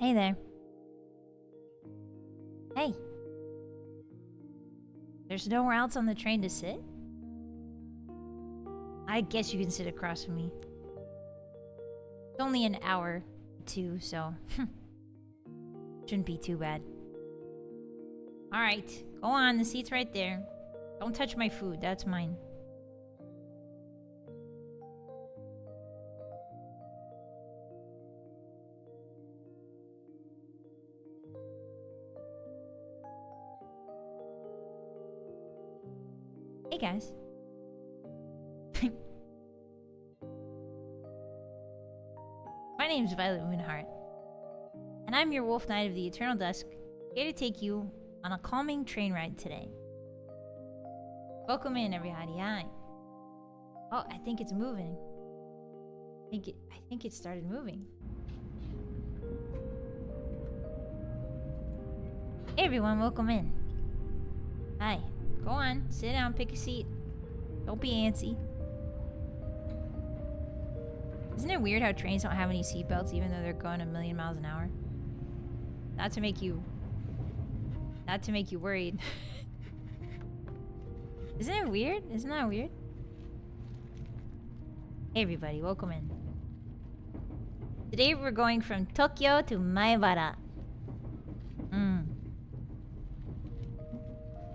Hey there. Hey. There's nowhere else on the train to sit? I guess you can sit across from me. It's only an hour or two, so shouldn't be too bad. Alright, go on, the seat's right there. Don't touch my food, that's mine. Hey guys. My name's Vylett Moonheart, and I'm your Wolf Knight of the Eternal Dusk, here to take you on a calming train ride today. Welcome in, everybody. Hi. Oh, I think it's moving. I think it started moving. Hey everyone, welcome in. Hi. Go on, sit down, pick a seat. Don't be antsy. Isn't it weird how trains don't have any seatbelts even though they're going a million miles an hour? Not to make you worried. Isn't it weird? Isn't that weird? Hey everybody, welcome in. Today we're going from Tokyo to Maebara.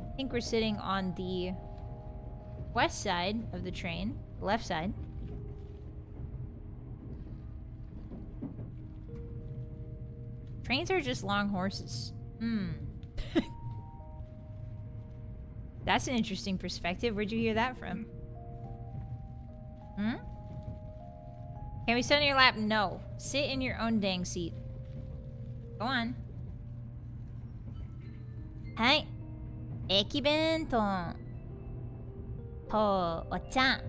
I think we're sitting on the west side of the train, the left side. Trains are just long horses. That's an interesting perspective. Where'd you hear that from? Can we sit on your lap? No. Sit in your own dang seat. Go on. Hi. 駅弁とお茶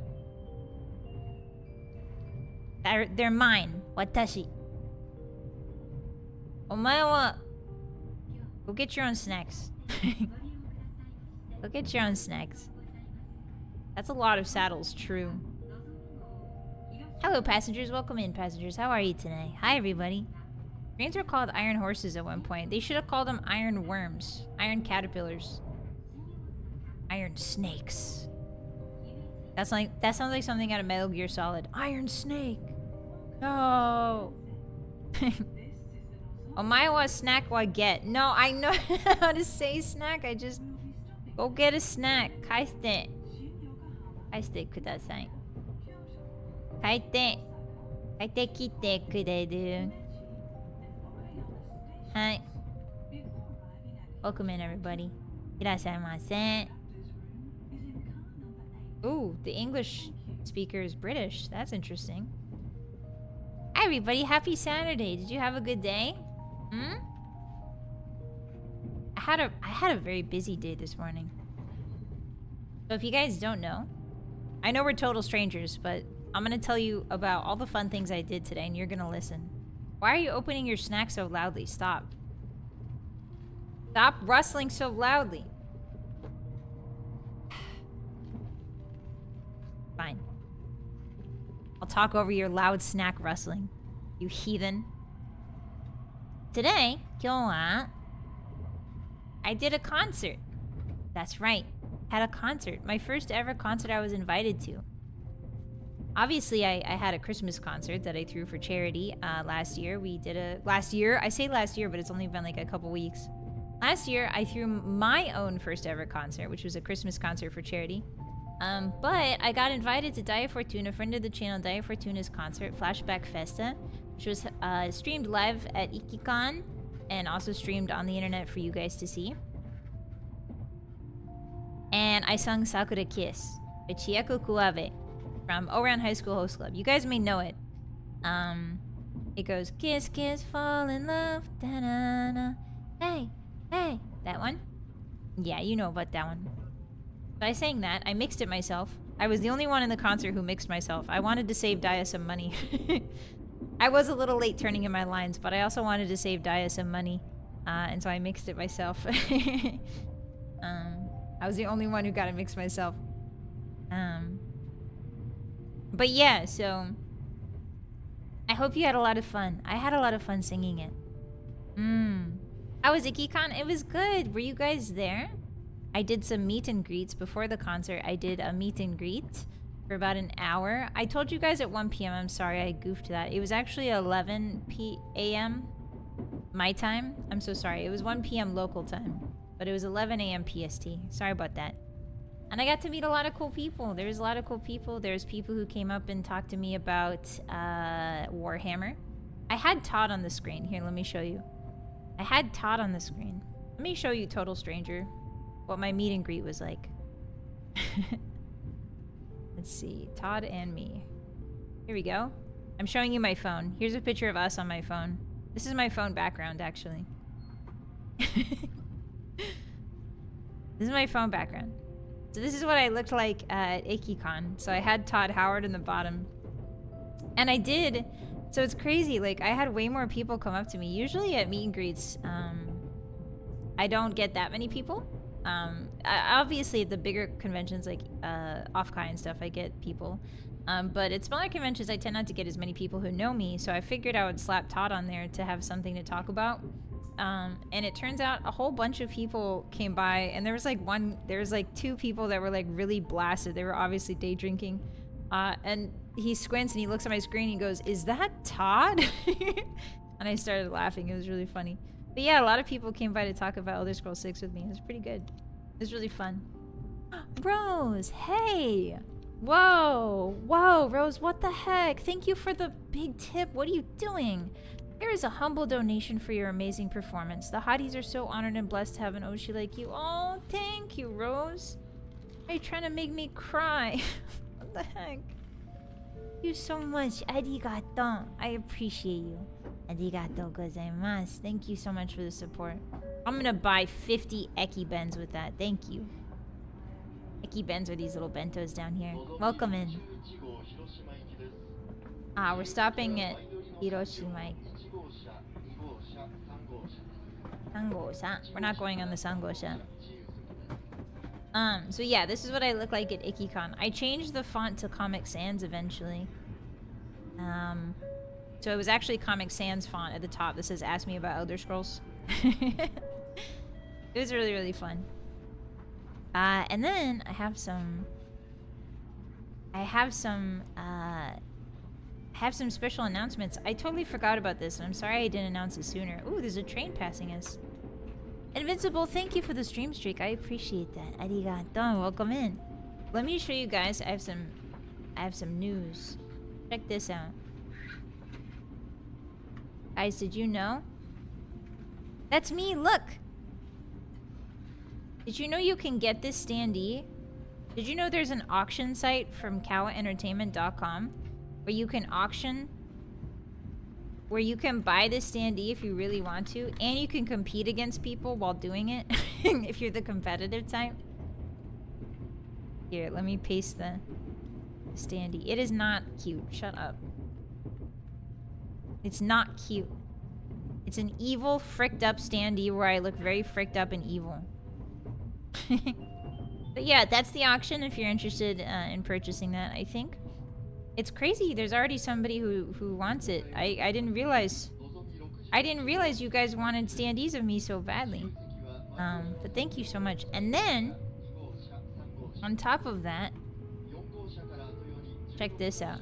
They're mine. 私 お前は Go get your own snacks. Go get your own snacks. That's a lot of saddles, true. Hello passengers, welcome in passengers. How are you today? Hi everybody. Trains were called iron horses at one point. They should have called them iron worms. Iron caterpillars. Iron snakes. That sounds like something out of Metal Gear Solid. Iron snake. No. Omae wa snack wa get. No, I know how to say snack. I just go get a snack. Kaiste. Kaiste kudasai. Kaite. Kaite kite kureru. Hi. Welcome in everybody. Irashaimase. Ooh, the English speaker is British. That's interesting. Hi everybody, happy Saturday. Did you have a good day? I had a very busy day this morning. So if you guys don't know, I know we're total strangers, but I'm gonna tell you about all the fun things I did today and you're gonna listen. Why are you opening your snack so loudly? Stop. Stop rustling so loudly. Fine. I'll talk over your loud snack rustling, you heathen. Today, 今日は I did a concert. That's right. Had a concert. My first ever concert I was invited to. Obviously, I had a Christmas concert that I threw for charity last year. I say last year, but it's only been like a couple weeks. Last year, I threw my own first ever concert, which was a Christmas concert for charity. But I got invited to Dia Fortuna, friend of the channel, Dia Fortuna's concert, Flashback Festa, which was streamed live at Ikicon and also streamed on the internet for you guys to see. And I sung Sakura Kiss by Chieko Kuwabe from Oran High School Host Club. You guys may know it. It goes, kiss, kiss, fall in love, da-na-na. Hey, hey. That one? Yeah, you know about that one. So I sang that. I mixed it myself. I was the only one in the concert who mixed myself. I wanted to save Dia some money. I was a little late turning in my lines, but I also wanted to save Dia some money. And so I mixed it myself. I was the only one who got it mixed myself. But yeah, so I hope you had a lot of fun. I had a lot of fun singing it. How was IkiCon? It was good. Were you guys there? I did some meet and greets before the concert. I did a meet and greet for about an hour. I told you guys at 1 p.m. I'm sorry, I goofed that. It was actually 11 a.m. my time. I'm so sorry. It was 1 p.m. local time, but it was 11 a.m. PST. Sorry about that. And I got to meet a lot of cool people. There's a lot of cool people. There's people who came up and talked to me about Warhammer. I had Todd on the screen. Here, let me show you. I had Todd on the screen. Let me show you, total stranger, what my meet and greet was like. Let's see. Todd and me. Here we go. I'm showing you my phone. Here's a picture of us on my phone. This is my phone background, actually. This is my phone background. So this is what I looked like at IkiCon. So I had Todd Howard in the bottom. And I did. So it's crazy. Like, I had way more people come up to me. Usually at meet and greets, I don't get that many people. Obviously at the bigger conventions like Off-Kai and stuff, I get people. But at smaller conventions, I tend not to get as many people who know me. So I figured I would slap Todd on there to have something to talk about. And it turns out a whole bunch of people came by, and there was like two people that were like really blasted. They were obviously day drinking. And he squints and he looks at my screen and he goes, "Is that Todd?" And I started laughing. It was really funny. But yeah, a lot of people came by to talk about Elder Scrolls 6 with me. It was pretty good. It was really fun. Rose, hey! Whoa, whoa, Rose, what the heck? Thank you for the big tip. What are you doing? Here is a humble donation for your amazing performance. The Hotties are so honored and blessed to have an Oshi like you. Oh, thank you, Rose. Are you trying to make me cry? What the heck? Thank you so much. Arigato. I appreciate you. Arigato gozaimasu. Thank you so much for the support. I'm gonna buy 50 Eki Bens with that. Thank you. Eki Bens are these little bentos down here. Welcome in. We're stopping at Hiroshima. Sangosha. We're not going on the Sangosha. So yeah, this is what I look like at IkiCon. I changed the font to Comic Sans eventually. So it was actually Comic Sans font at the top that says "Ask me about Elder Scrolls." It was really, really fun. And then I have some special announcements. I totally forgot about this, and I'm sorry I didn't announce it sooner. Ooh, there's a train passing us. Invincible, thank you for the stream streak. I appreciate that. Arigato. Welcome in. Let me show you guys. I have some news. Check this out. Guys, did you know? That's me, look! Did you know you can get this standee? Did you know there's an auction site from kawaentertainment.com where you can auction, where you can buy this standee if you really want to, and you can compete against people while doing it if you're the competitive type? Here, let me paste the standee. It is not cute. Shut up. It's not cute. It's an evil, fricked up standee where I look very fricked up and evil. But yeah, that's the auction if you're interested in purchasing that, I think. It's crazy. There's already somebody who wants it. I didn't realize you guys wanted standees of me so badly. But thank you so much. And then, on top of that, check this out.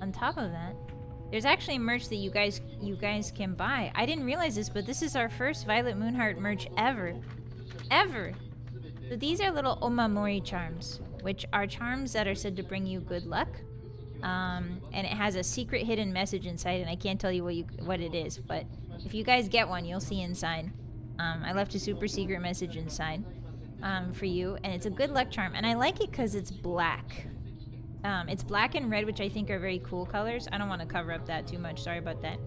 On top of that, there's actually merch that you guys can buy. I didn't realize this, but this is our first Vylett Moonheart merch ever. Ever! So these are little omamori charms, which are charms that are said to bring you good luck. And it has a secret hidden message inside, and I can't tell you what it is, but if you guys get one, you'll see inside. I left a super secret message inside for you, and it's a good luck charm, and I like it because it's black. It's black and red, which I think are very cool colors. I don't want to cover up that too much, sorry about that.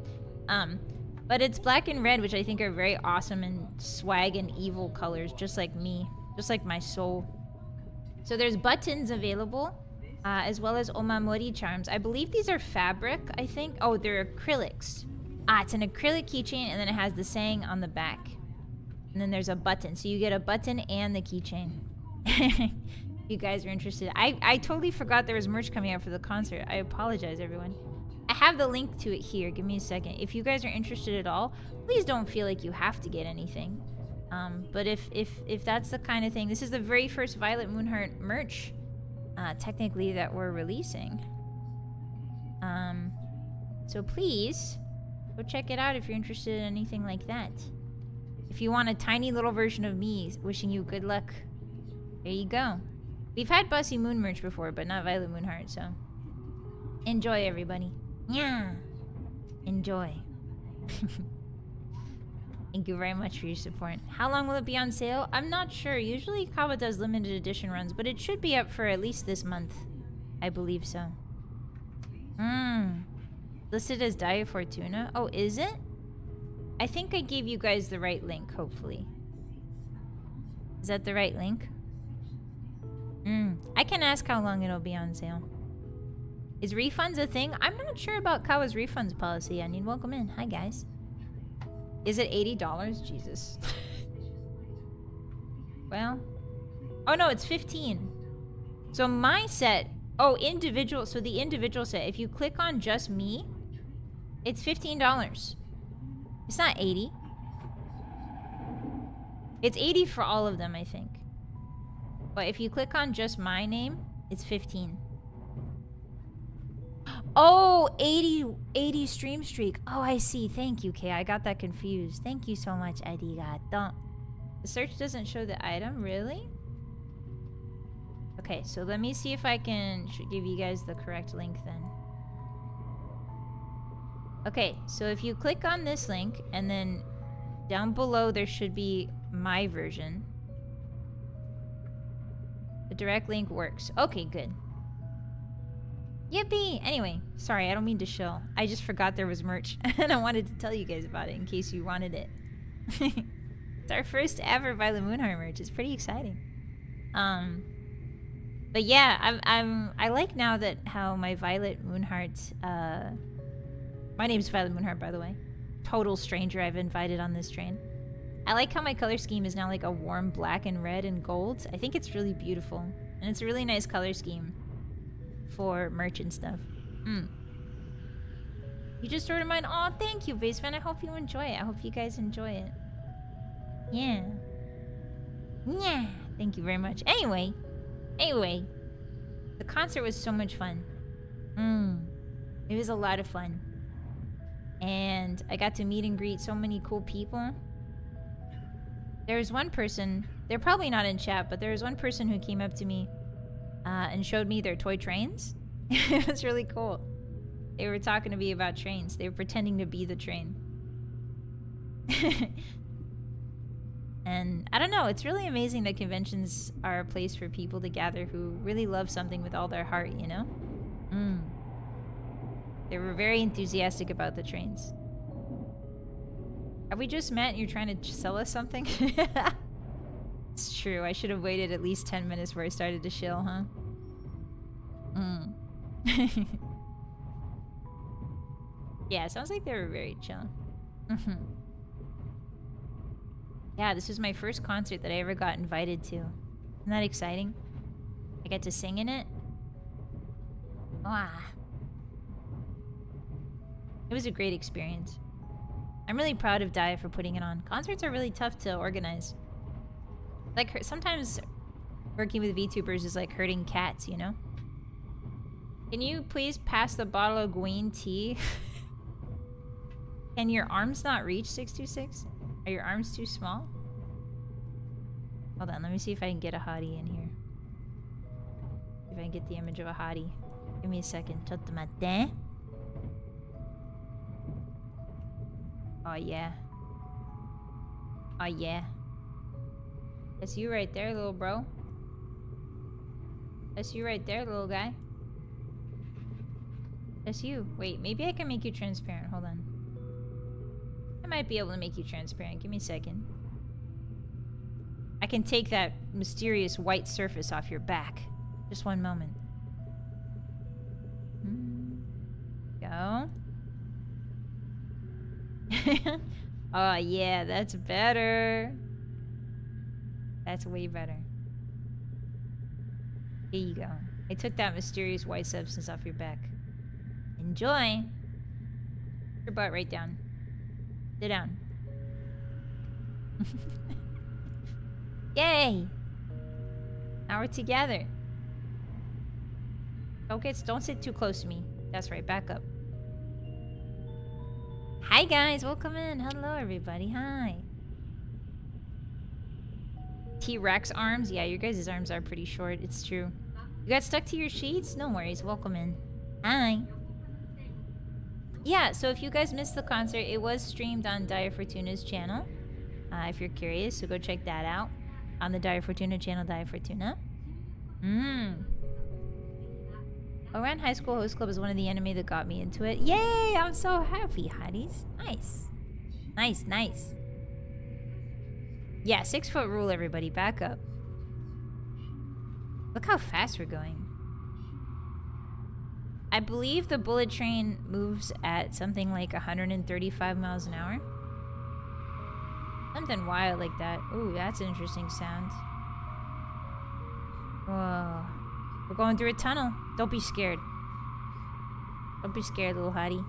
But it's black and red, which I think are very awesome and swag and evil colors, just like me, just like my soul. So there's buttons available, as well as omamori charms. I believe these are fabric, I think. Oh, they're acrylics. It's an acrylic keychain, and then it has the saying on the back. And then there's a button. So you get a button and the keychain. You guys are interested. I totally forgot there was merch coming out for the concert. I apologize, everyone. I have the link to it here. Give me a second. If you guys are interested at all, please don't feel like you have to get anything. But if that's the kind of thing, this is the very first Vylett Moonheart merch, technically, that we're releasing. So please go check it out if you're interested in anything like that. If you want a tiny little version of me wishing you good luck, there you go. We've had Bussy Moon merch before, but not Vylett Moonheart, so enjoy, everybody. Yeah, enjoy. Thank you very much for your support. How long will it be on sale? I'm not sure. Usually Kawa does limited edition runs, but it should be up for at least this month. I believe so. Listed as Diet Fortuna. Oh, is it? I think I gave you guys the right link, hopefully. Is that the right link? I can ask how long it'll be on sale. Is refunds a thing? I'm not sure about Kawa's refunds policy. I mean, welcome in. Hi, guys. Is it $80? Jesus. Well. Oh, no, it's 15. So my set... Oh, individual. So the individual set, if you click on just me, it's $15. It's not 80. It's 80 for all of them, I think. But if you click on just my name, it's 15. Oh, 80 stream streak. Oh, I see. Thank you, Kay. I got that confused. Thank you so much, arigato. The search doesn't show the item, really? Okay, so let me see if I can give you guys the correct link then. Okay, so if you click on this link, and then down below there should be my version. The direct link works. Okay, good. Yippee! Anyway, sorry, I don't mean to shill. I just forgot there was merch, and I wanted to tell you guys about it in case you wanted it. It's our first ever Vylett Moonheart merch. It's pretty exciting. But yeah, I like now that how my Vylett Moonheart, my name's Vylett Moonheart, by the way. Total stranger I've invited on this train. I like how my color scheme is now like a warm black and red and gold. I think it's really beautiful. And it's a really nice color scheme for merch and stuff. You just ordered mine. Aw, thank you, Vase Fan. I hope you enjoy it. I hope you guys enjoy it. Yeah. Yeah. Thank you very much. Anyway, the concert was so much fun. It was a lot of fun. And I got to meet and greet so many cool people. There was one person, they're probably not in chat, but there was one person who came up to me and showed me their toy trains. It was really cool. They were talking to me about trains. They were pretending to be the train. And I don't know, it's really amazing that conventions are a place for people to gather who really love something with all their heart, you know? They were very enthusiastic about the trains. Have we just met and you're trying to sell us something? It's true, I should have waited at least 10 minutes where I started to shill, huh? Yeah, it sounds like they were very chill. Yeah, this was my first concert that I ever got invited to. Isn't that exciting? I got to sing in it. Wow. It was a great experience. I'm really proud of Dia for putting it on. Concerts are really tough to organize. Like, sometimes working with VTubers is like herding cats, you know? Can you please pass the bottle of green tea? Can your arms not reach 626? Are your arms too small? Hold on, let me see if I can get a hottie in here. If I can get the image of a hottie. Give me a second. Totomate. Oh yeah. Oh yeah. That's you right there, little bro. That's you right there, little guy. That's you. Wait, maybe I can make you transparent. Hold on. I might be able to make you transparent. Give me a second. I can take that mysterious white surface off your back. Just one moment. Go. Oh yeah, that's better. That's way better. Here you go. I took that mysterious white substance off your back. Enjoy. Your butt right down. Sit down. Yay! Now we're together. Don't sit too close to me. That's right, back up. Hi guys, welcome in. Hello everybody, hi. T-Rex arms? Yeah, your guys' arms are pretty short, it's true. You got stuck to your sheets? No worries, welcome in. Hi. Yeah, so if you guys missed the concert, it was streamed on Dire Fortuna's channel. If you're curious, so go check that out. On the Dire Fortuna channel, Dire Fortuna. Around High School Host Club is one of the anime that got me into it. Yay! I'm so happy, Hotties. Nice. Nice, nice. Yeah, 6 foot rule, everybody. Back up. Look how fast we're going. I believe the bullet train moves at something like 135 miles an hour. Something wild like that. Ooh, that's an interesting sound. Whoa. We're going through a tunnel. Don't be scared. Don't be scared, little hottie.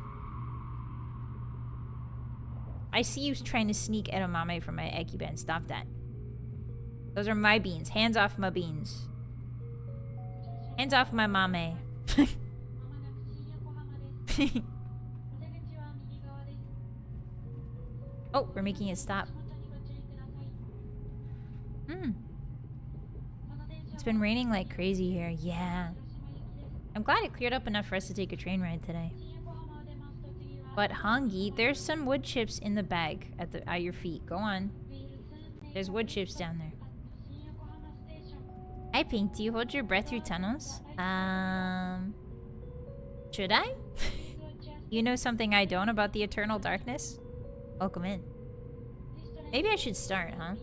I see you trying to sneak edamame from my Ekiben. Stop that. Those are my beans. Hands off my beans. Hands off my mame. Oh, we're making a stop. It's been raining like crazy here. Yeah. I'm glad it cleared up enough for us to take a train ride today. But Hongi, there's some wood chips in the bag at your feet. Go on. There's wood chips down there. Hi, Pink. Do you hold your breath through tunnels? Should I? You know something I don't about the eternal darkness? Welcome in. Maybe I should start, huh?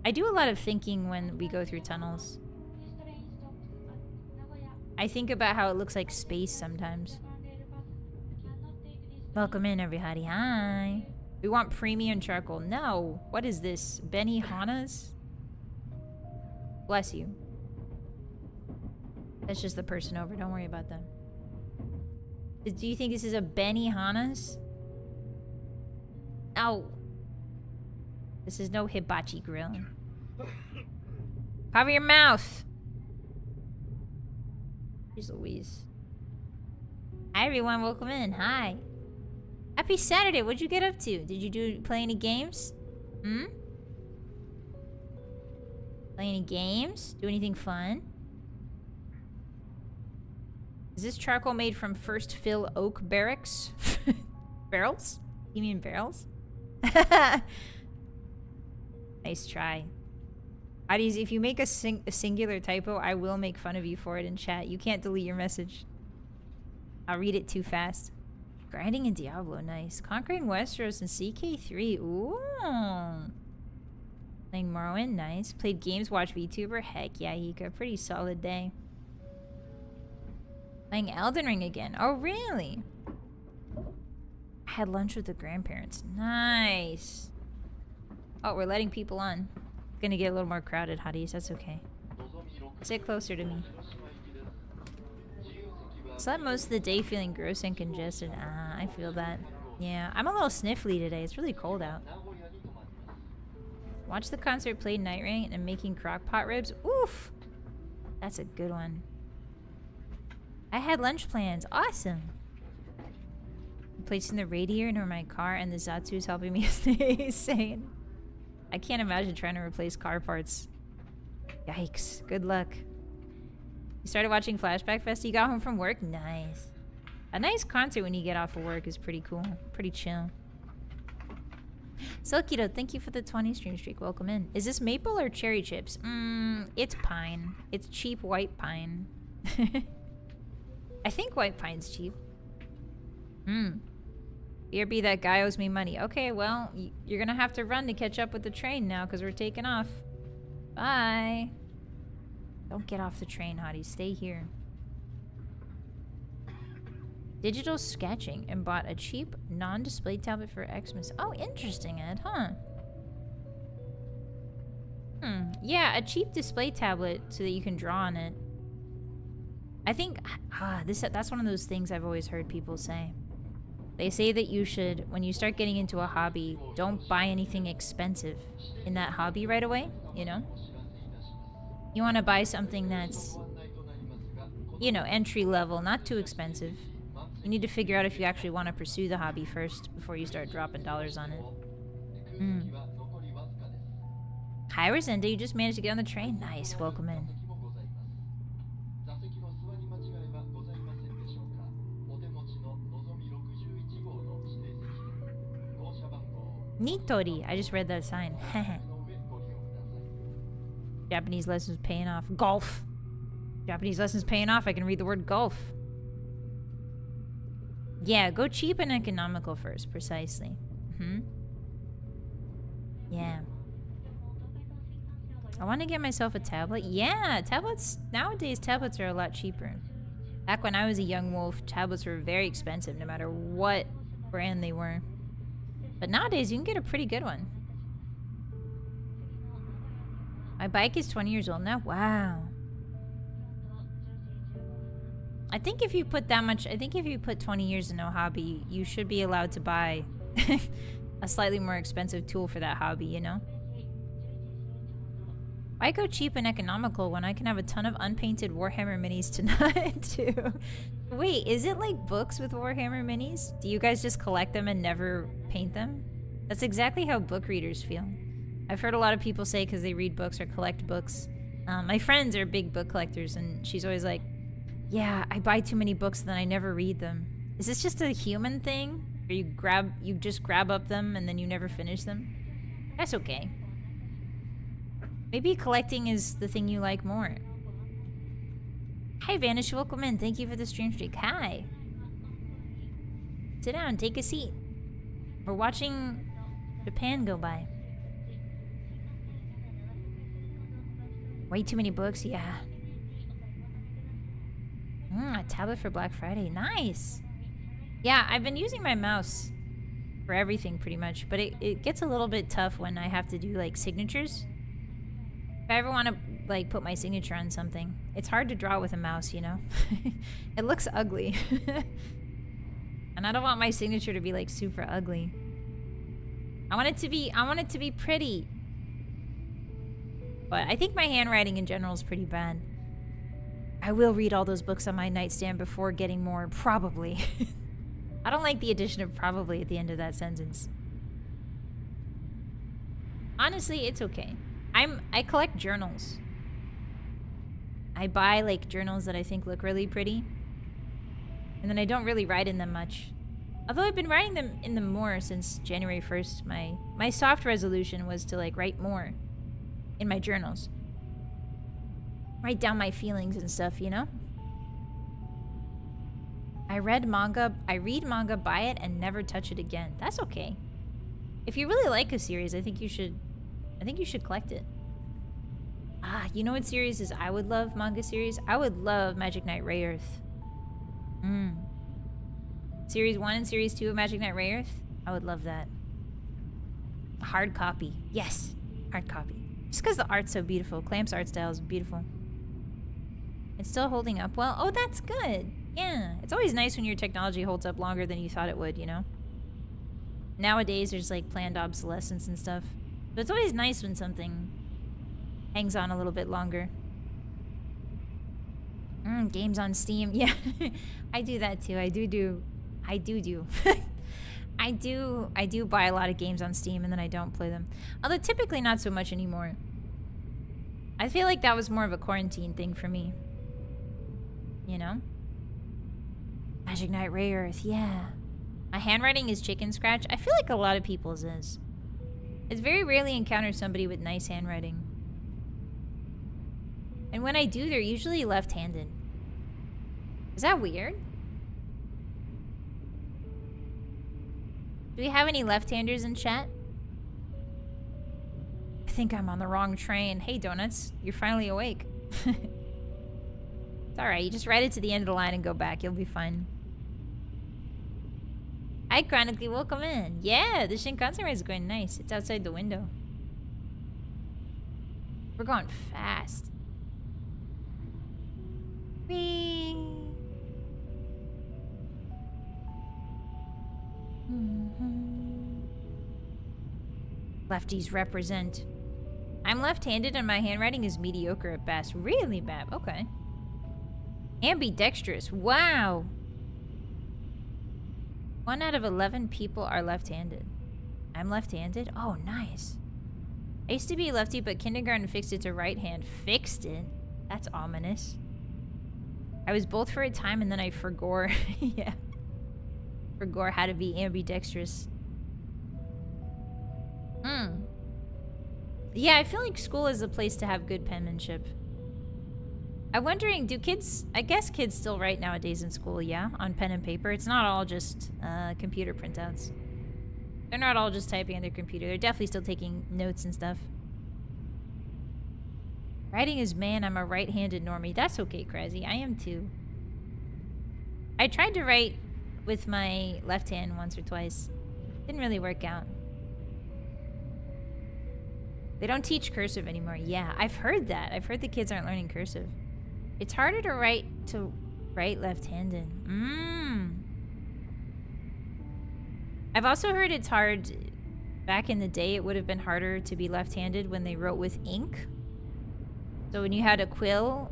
I do a lot of thinking when we go through tunnels. I think about how it looks like space sometimes. Welcome in, everybody. Hi. We want premium charcoal. No. What is this? Benihana's? Bless you. That's just the person over. Don't worry about them. Do you think this is a Benihana's? No. This is no hibachi grill. Cover your mouth. Jeez Louise. Hi everyone, welcome in. Hi. Happy Saturday. What'd you get up to? Did you play any games? Play any games? Do anything fun? Is this charcoal made from first fill oak barracks? Barrels? You mean barrels? Nice try. Hotties, if you make a singular typo, I will make fun of you for it in chat. You can't delete your message. I'll read it too fast. Grinding in Diablo, nice. Conquering Westeros in CK3, ooh. Playing Morrowind, nice. Played games, watched VTuber, heck yeah, Hika. Pretty solid day. Playing Elden Ring again, oh really? I had lunch with the grandparents, nice. Oh, we're letting people on. It's gonna get a little more crowded, Hotties. That's okay. Sit closer to me. Slept most of the day feeling gross and congested. Ah, I feel that. Yeah, I'm a little sniffly today. It's really cold out. Watch the concert, played Night Rain, and making crock pot ribs. Oof! That's a good one. I had lunch plans. Awesome. Placing the radiator into my car, and the ZATSU is helping me stay sane. I can't imagine trying to replace car parts. Yikes. Good luck. You started watching Flashback Fest? You got home from work? Nice. A nice concert when you get off of work is pretty cool. Pretty chill. Silkido, thank you for the 20 stream streak. Welcome in. Is this maple or cherry chips? It's pine. It's cheap white pine. I think white pine's cheap. Here be that guy owes me money. Okay, well, you're gonna have to run to catch up with the train now because we're taking off. Bye. Don't get off the train, Hottie. Stay here. Digital sketching and bought a cheap non-display tablet for Xmas. Oh, interesting, Ed, huh? Yeah, a cheap display tablet so that you can draw on it. I think that's one of those things I've always heard people say. They say that you should, when you start getting into a hobby, don't buy anything expensive in that hobby right away, you know? You want to buy something that's, you know, entry level, not too expensive. You need to figure out if you actually want to pursue the hobby first before you start dropping dollars on it. Hi, Rosenda, you just managed to get on the train. Nice, welcome in. Nitori, I just read that sign. Japanese lessons paying off. Golf. Japanese lessons paying off. I can read the word golf. Yeah, go cheap and economical first, precisely. Yeah. I want to get myself a tablet. Yeah, tablets, nowadays tablets are a lot cheaper. Back when I was a young wolf, tablets were very expensive no matter what brand they were. But nowadays you can get a pretty good one. My bike is 20 years old now. Wow. I think if you put that much, I think if you put 20 years in a hobby, you should be allowed to buy a slightly more expensive tool for that hobby, you know? Why go cheap and economical when I can have a ton of unpainted Warhammer minis tonight too? Wait, is it like books with Warhammer minis? Do you guys just collect them and never paint them? That's exactly how book readers feel. I've heard a lot of people say because they read books or collect books. My friends are big book collectors and she's always like, yeah, I buy too many books and then I never read them. Is this just a human thing? Or you just grab up them and then you never finish them? That's okay. Maybe collecting is the thing you like more. Hi Vanish, welcome in. Thank you for the stream streak. Hi. Sit down, take a seat. We're watching Japan go by. Way too many books, yeah. A tablet for Black Friday, nice. Yeah, I've been using my mouse for everything pretty much, but it gets a little bit tough when I have to do like signatures. If I ever want to like put my signature on something, it's hard to draw with a mouse, you know? It looks ugly. And I don't want my signature to be like super ugly. I want it to be pretty. But I think my handwriting in general is pretty bad. I will read all those books on my nightstand before getting more, probably. I don't like the addition of probably at the end of that sentence. Honestly, it's okay. I collect journals. I buy like journals that I think look really pretty. And then I don't really write in them much. Although I've been writing them in them more since January 1st. My soft resolution was to like write more in my journals. Write down my feelings and stuff, you know? I read manga, I read manga, buy it, and never touch it again. That's okay. If you really like a series, I think you should collect it. Ah, you know what series is I would love? Manga series? I would love Magic Knight Rayearth. Series 1 and Series 2 of Magic Knight Rayearth? I would love that. Hard copy. Yes, hard copy. Just because the art's so beautiful. Clamp's art style is beautiful. It's still holding up well. Oh, that's good. Yeah, it's always nice when your technology holds up longer than you thought it would, you know? Nowadays, there's like planned obsolescence and stuff. But it's always nice when something hangs on a little bit longer. Games on Steam. Yeah, I do that too. I do. I do buy a lot of games on Steam and then I don't play them. Although typically not so much anymore. I feel like that was more of a quarantine thing for me. You know? Magic Knight Rayearth, yeah. My handwriting is chicken scratch. I feel like a lot of people's is. It's very rarely encounter somebody with nice handwriting. And when I do, they're usually left-handed. Is that weird? Do we have any left-handers in chat? I think I'm on the wrong train. Hey, Donuts, you're finally awake. It's alright, you just ride it to the end of the line and go back. You'll be fine. Hi, Chronically, welcome in. Yeah, the Shinkansen ride is going nice. It's outside the window. We're going fast. Whee! Lefties represent. I'm left-handed and my handwriting is mediocre at best. Really bad. Okay. Ambidextrous. Wow. 1 out of 11 people are left-handed. I'm left-handed? Oh, nice. I used to be lefty, but kindergarten fixed it to right hand. Fixed it? That's ominous. I was both for a time and then I forgore. Yeah. Forgore how to be ambidextrous. Yeah, I feel like school is a place to have good penmanship. I'm wondering, do kids... I guess kids still write nowadays in school, yeah? On pen and paper. It's not all just computer printouts. They're not all just typing on their computer. They're definitely still taking notes and stuff. Writing is man, I'm a right-handed normie. That's okay, Crazy. I am too. I tried to write with my left hand once or twice. Didn't really work out. They don't teach cursive anymore. Yeah, I've heard that. I've heard the kids aren't learning cursive. It's harder to write left-handed. I've also heard it's hard. Back in the day, it would have been harder to be left-handed when they wrote with ink. So when you had a quill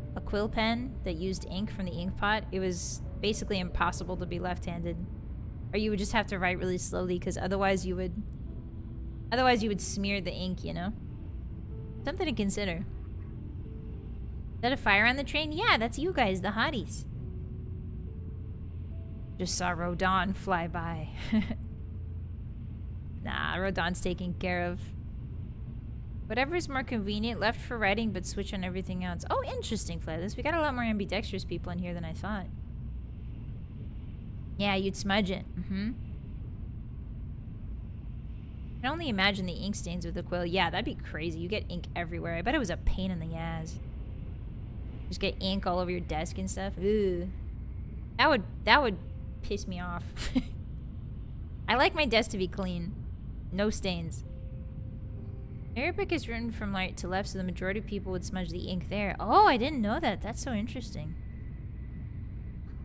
pen that used ink from the ink pot, it was basically impossible to be left-handed. Or you would just have to write really slowly because otherwise you would smear the ink, you know? Something to consider. Is that a fire on the train? Yeah, that's you guys, the hotties. Just saw Rodon fly by. Nah, Rodon's taken care of. Whatever's more convenient, left for writing, but switch on everything else. Oh, interesting, Flatless. We got a lot more ambidextrous people in here than I thought. Yeah, you'd smudge it. I can only imagine the ink stains with the quill. Yeah, that'd be crazy. You get ink everywhere. I bet it was a pain in the ass. Just get ink all over your desk and stuff. Ooh. That would piss me off. I like my desk to be clean. No stains. Arabic is written from right to left, so the majority of people would smudge the ink there. Oh, I didn't know that. That's so interesting.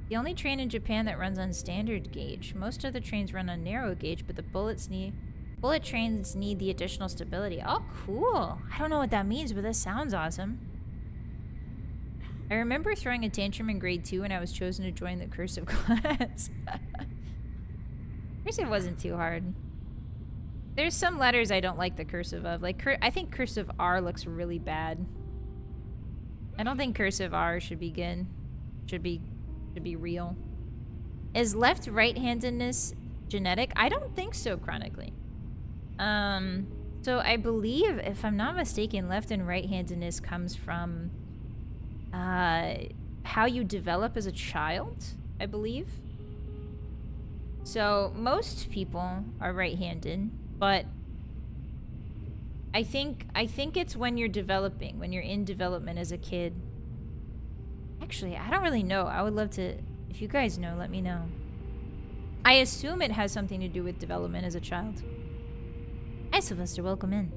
The only train in Japan that runs on standard gauge. Most other trains run on narrow gauge, but the bullet trains need the additional stability. Oh, cool. I don't know what that means, but that sounds awesome. I remember throwing a tantrum in grade 2 when I was chosen to join the cursive class. Cursive wasn't too hard. There's some letters I don't like the cursive of. Like, I think cursive R looks really bad. I don't think cursive R should be good. Should be real. Is left right-handedness genetic? I don't think so chronically. So I believe, if I'm not mistaken, left and right-handedness comes from how you develop as a child, I believe. So most people are right-handed, but I think it's when you're developing, when you're in development as a kid. Actually, I don't really know. I would love to, if you guys know, let me know. I assume it has something to do with development as a child. Hi, Sylvester. Welcome in.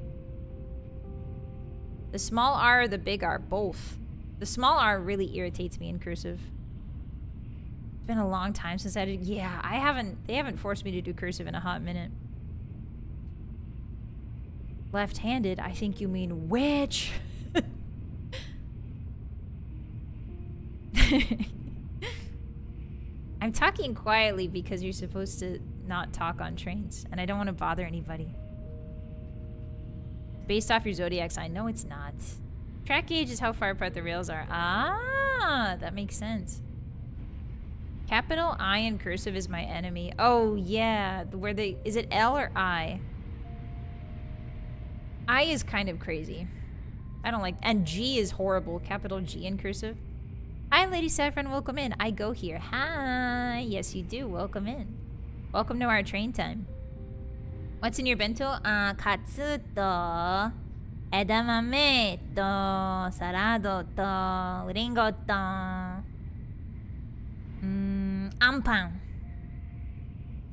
The small R or the big R? Both. The small R really irritates me in cursive. It's been a long time since I did. Yeah, they haven't forced me to do cursive in a hot minute. Left-handed? I think you mean witch. I'm talking quietly because you're supposed to not talk on trains, and I don't want to bother anybody. Based off your zodiac sign. No, it's not. Track gauge is how far apart the rails are. Ah, that makes sense. Capital I in cursive is my enemy. Oh, yeah. Is it L or I? I is kind of crazy. I don't like... And G is horrible. Capital G in cursive. Hi, Lady Saffron. Welcome in. I go here. Hi. Yes, you do. Welcome in. Welcome to our train time. What's in your bento? Katsu to edamame to sarado to ringo to anpan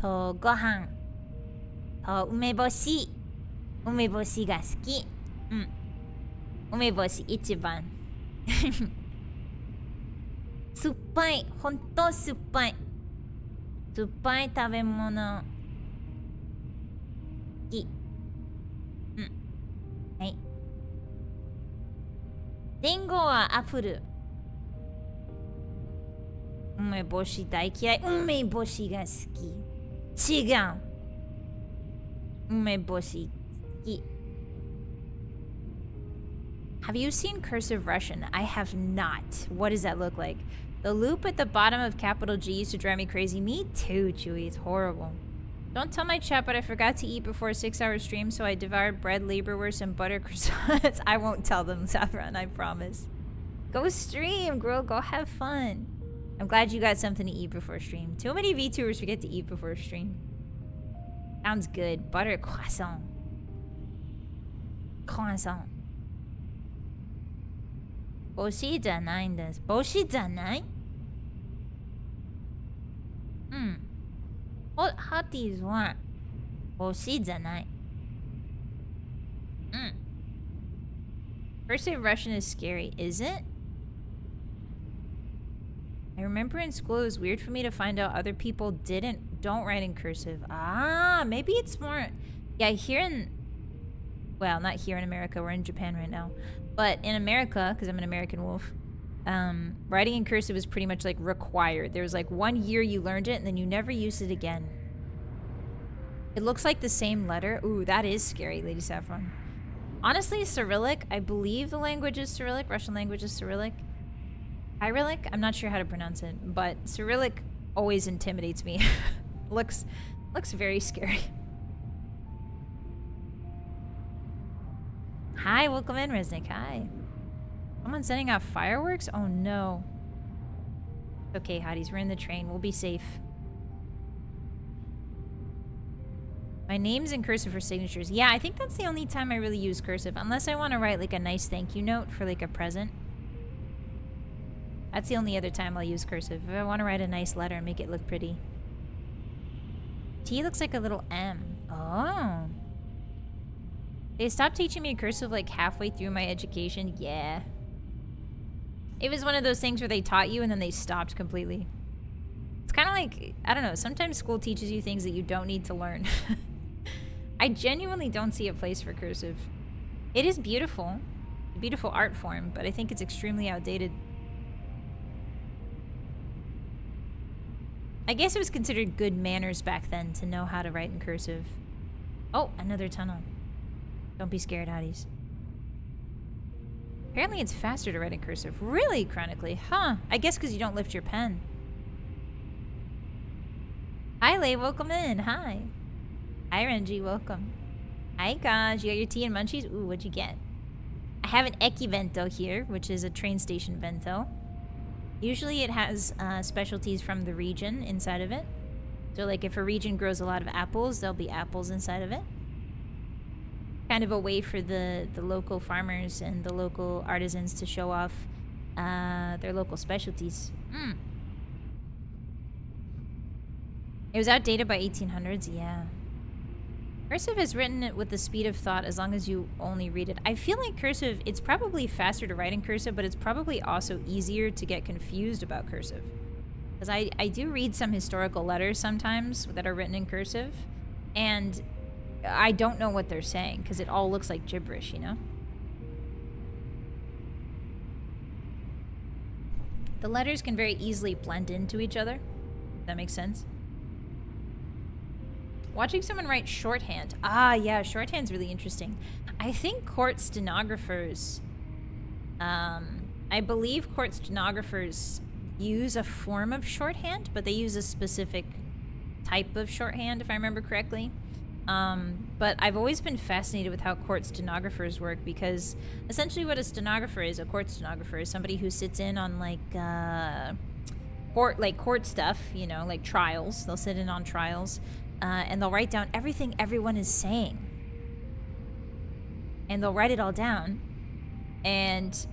to gohan to umeboshi. Umeboshi ga suki. Umeboshi ichiban. 酸っぱい。ほんと酸っぱい。酸っぱい食べ物。好き。リンゴはアップル。梅干し大嫌い。梅干しが好き。違う。梅干し好き。Have you seen cursive Russian? I have not. What does that look like? The loop at the bottom of capital G used to drive me crazy. Me too, Chewy. It's horrible. Don't tell my chat, but I forgot to eat before a 6-hour stream, so I devoured bread, laborwurst, and butter croissants. I won't tell them, Saffron, I promise. Go stream, girl. Go have fun. I'm glad you got something to eat before stream. Too many VTubers forget to eat before stream. Sounds good. Butter croissant. Croissant. 欲しいじゃないんです。欲しいじゃない？うん。Hotties は欲しいじゃない。うん。Cursive Russian is scary, is it? I remember in school it was weird for me to find out other people don't write in cursive. Ah, maybe it's more... Yeah, here in... Well, not here in America. We're in Japan right now. But in America, because I'm an American wolf, writing in cursive is pretty much like required. There was like 1 year you learned it and then you never used it again. It looks like the same letter. Ooh, that is scary, Lady Saffron. Honestly, Cyrillic, I believe the language is Cyrillic. Russian language is Cyrillic. Cyrillic? I'm not sure how to pronounce it, but Cyrillic always intimidates me. looks very scary. Hi, welcome in, Resnick. Hi. Someone sending out fireworks? Oh no. Okay, Hotties, we're in the train. We'll be safe. My name's in cursive for signatures. Yeah, I think that's the only time I really use cursive. Unless I want to write like a nice thank you note for like a present. That's the only other time I'll use cursive. If I want to write a nice letter and make it look pretty. T looks like a little M. Oh. They stopped teaching me cursive like halfway through my education. Yeah. It was one of those things where they taught you and then they stopped completely. It's kind of like, I don't know, sometimes school teaches you things that you don't need to learn. I genuinely don't see a place for cursive. It is beautiful. A beautiful art form, but I think it's extremely outdated. I guess it was considered good manners back then to know how to write in cursive. Oh, another tunnel. Don't be scared, Hotties. Apparently it's faster to write in cursive. Really, chronically? Huh. I guess because you don't lift your pen. Hi, Lay. Welcome in. Hi. Hi, Renji. Welcome. Hi, gosh. You got your tea and munchies? Ooh, what'd you get? I have an Eki Vento here, which is a train station Vento. Usually it has specialties from the region inside of it. So, like, if a region grows a lot of apples, there'll be apples inside of it. Kind of a way for the local farmers and the local artisans to show off their local specialties. It was outdated by 1800s, yeah. Cursive is written with the speed of thought as long as you only read it. I feel like cursive, it's probably faster to write in cursive, but it's probably also easier to get confused about cursive. Because I do read some historical letters sometimes that are written in cursive, and I don't know what they're saying because it all looks like gibberish, you know? The letters can very easily blend into each other. If that makes sense. Watching someone write shorthand. Ah, yeah, shorthand's really interesting. I think court stenographers, I believe court stenographers use a form of shorthand, but they use a specific type of shorthand, if I remember correctly. But I've always been fascinated with how court stenographers work because essentially what a stenographer is, a court stenographer, is somebody who sits in on like court stuff, you know, like trials. They'll sit in on trials and they'll write down everything everyone is saying. And they'll write it all down and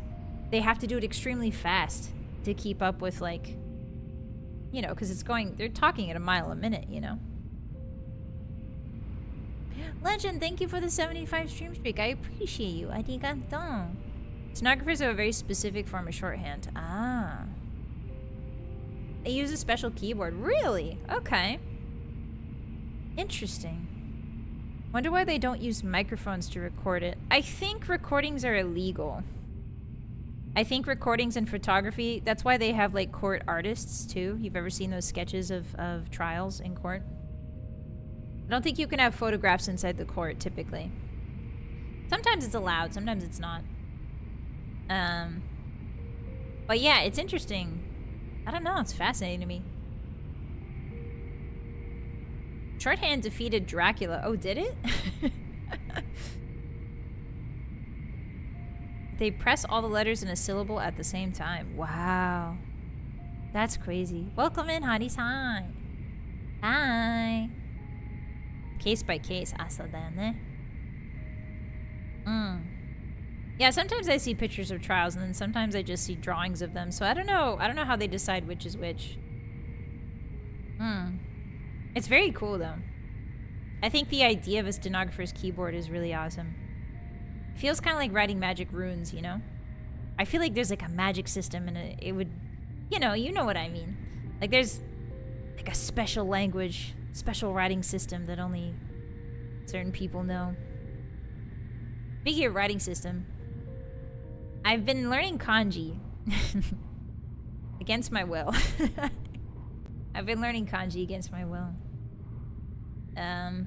they have to do it extremely fast to keep up with, like, you know, because they're talking at a mile a minute, you know. Legend, thank you for the 75 stream streak. I appreciate you. Arigato. Stenographers have a very specific form of shorthand. Ah. They use a special keyboard. Really? Okay. Interesting. Wonder why they don't use microphones to record it. I think recordings are illegal. I think recordings and photography, that's why they have like court artists too. You've ever seen those sketches of trials in court? I don't think you can have photographs inside the court typically. Sometimes it's allowed, sometimes it's not. But yeah, it's interesting. I don't know, it's fascinating to me. Shorthand defeated Dracula. Oh, did it? They press all the letters in a syllable at the same time. Wow. That's crazy. Welcome in, Hotties. Hi. Hi. Case by case. Yeah, sometimes I see pictures of trials and then sometimes I just see drawings of them. So I don't know. I don't know how they decide which is which. It's very cool though. I think the idea of a stenographer's keyboard is really awesome. Feels kind of like writing magic runes, you know? I feel like there's like a magic system and it would, you know what I mean. Like there's like a special language, special writing system that only certain people know. Speaking of writing system, I've been learning kanji. Against my will. I've been learning kanji against my will. And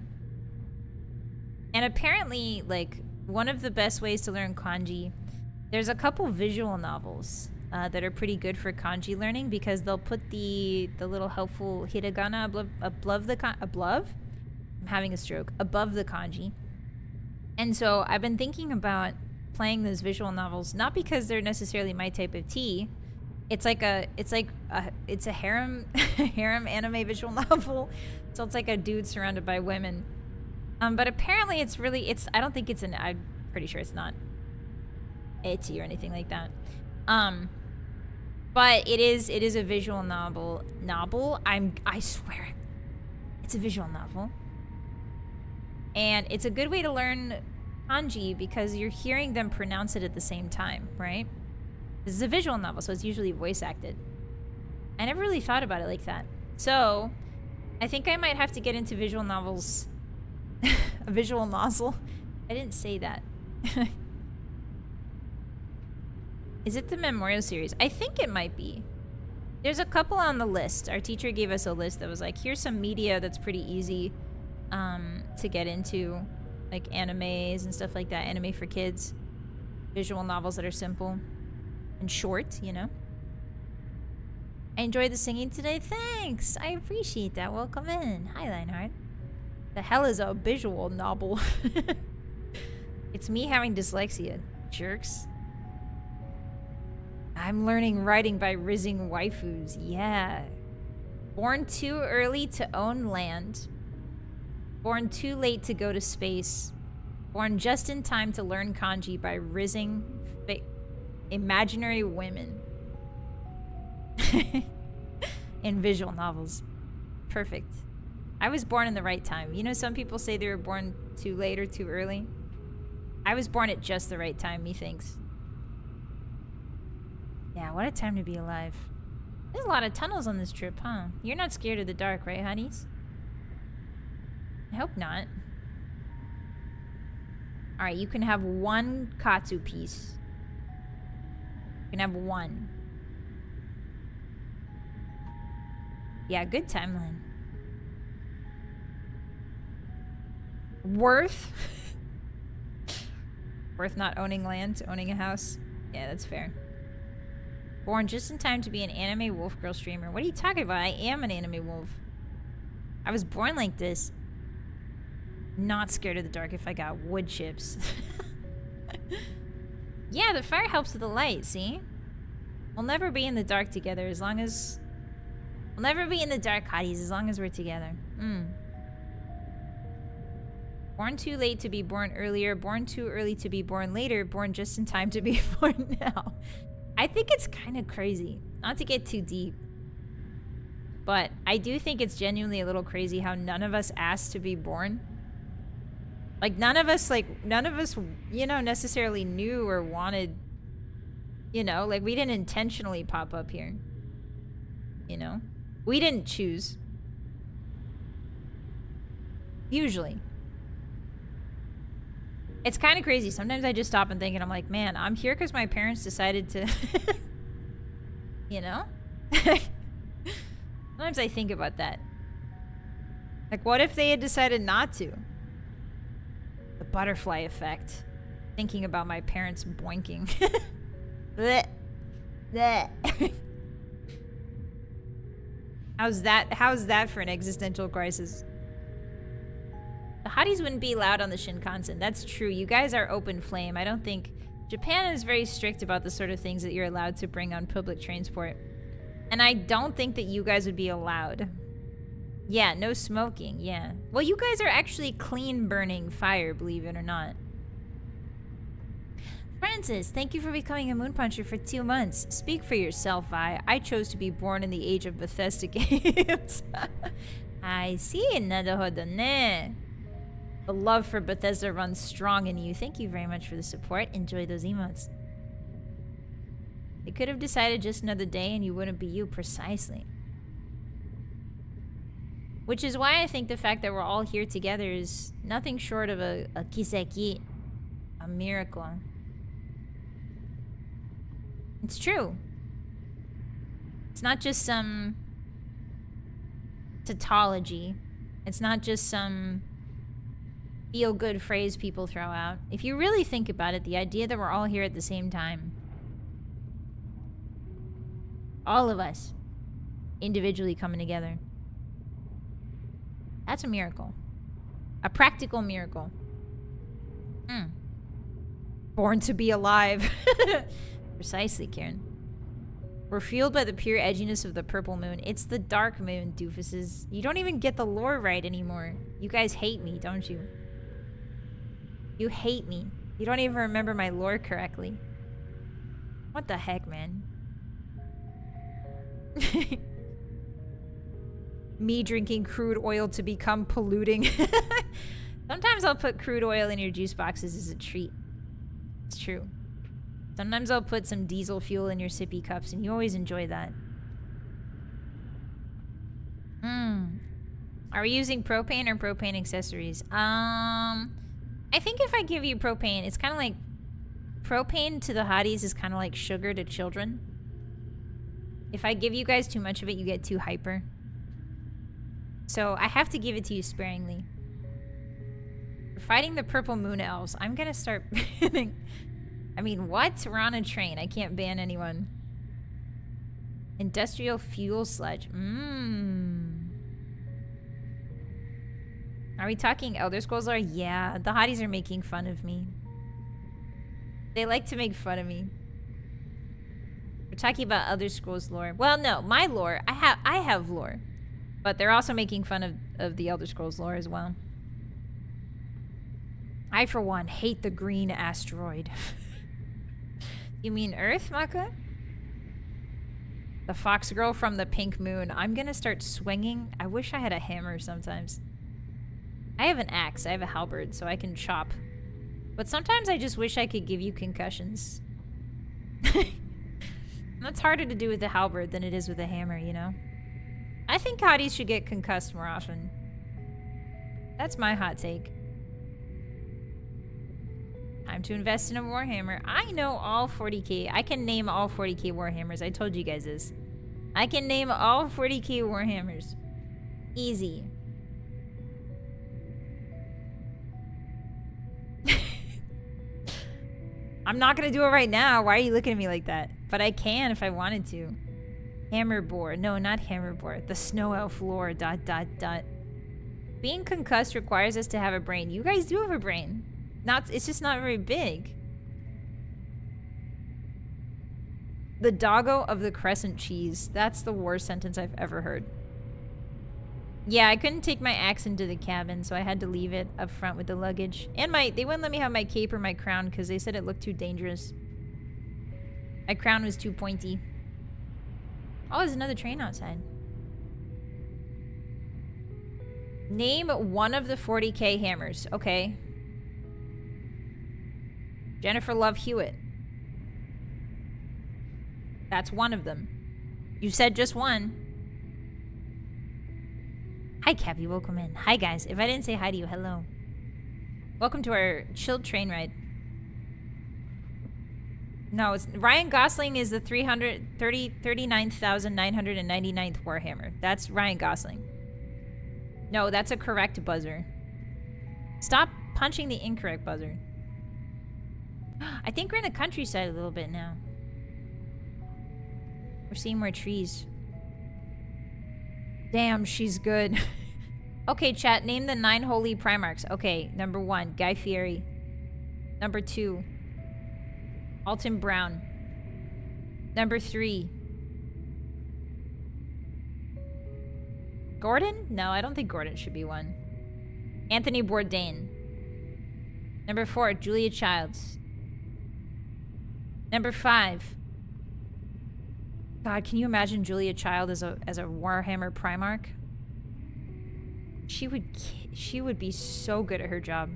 apparently, like, one of the best ways to learn kanji, there's a couple visual novels that are pretty good for kanji learning because they'll put the little helpful hiragana above the I'm having a stroke. Above the kanji. And so I've been thinking about playing those visual novels, not because they're necessarily my type of tea. It's a harem harem anime visual novel. So it's like a dude surrounded by women. But apparently I don't think I'm pretty sure it's not ecchi or anything like that. But it is a visual novel. I swear. It's a visual novel. And it's a good way to learn kanji because you're hearing them pronounce it at the same time, right? This is a visual novel, so it's usually voice acted. I never really thought about it like that. So, I think I might have to get into visual novels. A visual nozzle? I didn't say that. Is it the Memorial series? I think it might be. There's a couple on the list. Our teacher gave us a list that was like, here's some media that's pretty easy to get into. Like animes and stuff like that. Anime for kids. Visual novels that are simple. And short, you know. I enjoyed the singing today. Thanks! I appreciate that. Welcome in. Hi, Lionheart. The hell is a visual novel? It's me having dyslexia. Jerks. I'm learning writing by rizzing waifus. Yeah. Born too early to own land. Born too late to go to space. Born just in time to learn kanji by rizzing imaginary women. In visual novels. Perfect. I was born in the right time. You know, some people say they were born too late or too early. I was born at just the right time, methinks. Yeah, what a time to be alive. There's a lot of tunnels on this trip, huh? You're not scared of the dark, right, Hotties? I hope not. Alright, you can have one katsu piece. You can have one. Yeah, good timeline. Worth? Worth not owning land, owning a house? Yeah, that's fair. Born just in time to be an anime wolf girl streamer. What are you talking about? I am an anime wolf. I was born like this. Not scared of the dark if I got wood chips. Yeah, the fire helps with the light, see? We'll never be in the dark together as long as... We'll never be in the dark, Hotties, as long as we're together. Born too late to be born earlier. Born too early to be born later. Born just in time to be born now. I think it's kind of crazy. Not to get too deep. But I do think it's genuinely a little crazy how none of us asked to be born. Like, none of us, you know, necessarily knew or wanted, you know, like, we didn't intentionally pop up here. You know? We didn't choose. Usually. It's kind of crazy. Sometimes I just stop and think, and I'm like, man, I'm here because my parents decided to, you know? Sometimes I think about that. Like, what if they had decided not to? The butterfly effect. Thinking about my parents boinking. Blech. Blech. How's that for an existential crisis? The hotties wouldn't be allowed on the Shinkansen. That's true. You guys are open flame. I don't think... Japan is very strict about the sort of things that you're allowed to bring on public transport. And I don't think that you guys would be allowed. Yeah, no smoking, yeah. Well, you guys are actually clean burning fire, believe it or not. Francis, thank you for becoming a Moon Puncher for 2 months. Speak for yourself, Vi. I chose to be born in the age of Bethesda games. I see, naruhodo ne. The love for Bethesda runs strong in you. Thank you very much for the support. Enjoy those emotes. They could have decided just another day and you wouldn't be you, precisely. Which is why I think the fact that we're all here together is nothing short of a kiseki. A miracle. It's true. It's not just some tautology. It's not just some feel-good phrase people throw out. If you really think about it, the idea that we're all here at the same time, all of us individually coming together, that's a miracle. A practical miracle. Born to be alive. Precisely, Karen. We're fueled by the pure edginess of the purple moon. It's the dark moon, doofuses. You don't even get the lore right anymore. You guys hate me, don't you? You hate me. You don't even remember my lore correctly. What the heck, man? Me drinking crude oil to become polluting. Sometimes I'll put crude oil in your juice boxes as a treat. It's true. Sometimes I'll put some diesel fuel in your sippy cups, and you always enjoy that. Are we using propane or propane accessories? I think if I give you propane, it's kind of like... Propane to the hotties is kind of like sugar to children. If I give you guys too much of it, you get too hyper. So I have to give it to you sparingly. We're fighting the purple moon elves. I'm gonna start banning... I mean, what? We're on a train. I can't ban anyone. Industrial fuel sludge. Are we talking Elder Scrolls lore? Yeah, the hotties are making fun of me. They like to make fun of me. We're talking about Elder Scrolls lore. Well, no, my lore. I have lore. But they're also making fun of the Elder Scrolls lore as well. I, for one, hate the green asteroid. You mean Earth, Maka? The fox girl from the pink moon. I'm gonna start swinging. I wish I had a hammer sometimes. I have an axe. I have a halberd, so I can chop. But sometimes I just wish I could give you concussions. That's harder to do with the halberd than it is with a hammer, you know? I think hotties should get concussed more often. That's my hot take. Time to invest in a Warhammer. I know all 40k. I can name all 40k Warhammers. I told you guys this. I can name all 40k Warhammers. Easy. I'm not gonna do it right now. Why are you looking at me like that? But I can if I wanted to. Hammer boar. No, not hammer boar. The snow elf lore. ... Being concussed requires us to have a brain. You guys do have a brain. It's just not very big. The doggo of the crescent cheese. That's the worst sentence I've ever heard. Yeah, I couldn't take my axe into the cabin, so I had to leave it up front with the luggage. And they wouldn't let me have my cape or my crown because they said it looked too dangerous. My crown was too pointy. Oh, there's another train outside. Name one of the 40k hammers. Okay. Jennifer Love Hewitt. That's one of them. You said just one. Hi, Cappy. Welcome in. Hi, guys. If I didn't say hi to you, hello. Welcome to our chilled train ride. No, it's Ryan Gosling is the 39,999th Warhammer. That's Ryan Gosling. No, that's a correct buzzer. Stop punching the incorrect buzzer. I think we're in the countryside a little bit now. We're seeing more trees. Damn, she's good. Okay, chat, name the 9 holy Primarchs. Okay, number 1, Guy Fieri. Number 2, Alton Brown. Number 3, Gordon? No, I don't think Gordon should be one. Anthony Bourdain. Number 4, Julia Childs. Number 5. God, can you imagine Julia Child as a Warhammer Primarch? She would be so good at her job.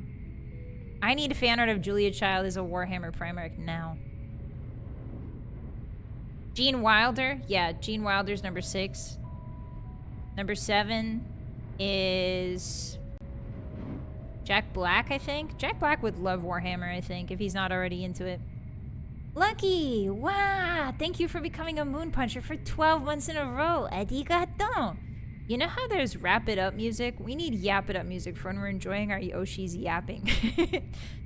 I need a fan art of Julia Child as a Warhammer Primarch now. Gene Wilder? Yeah, Gene Wilder's number 6. Number 7 is Jack Black, I think. Jack Black would love Warhammer, I think, if he's not already into it. Lucky! Wow! Thank you for becoming a Moon Puncher for 12 months in a row. Arigato! You know how there's wrap it up music? We need yap it up music for when we're enjoying our Yoshi's yapping.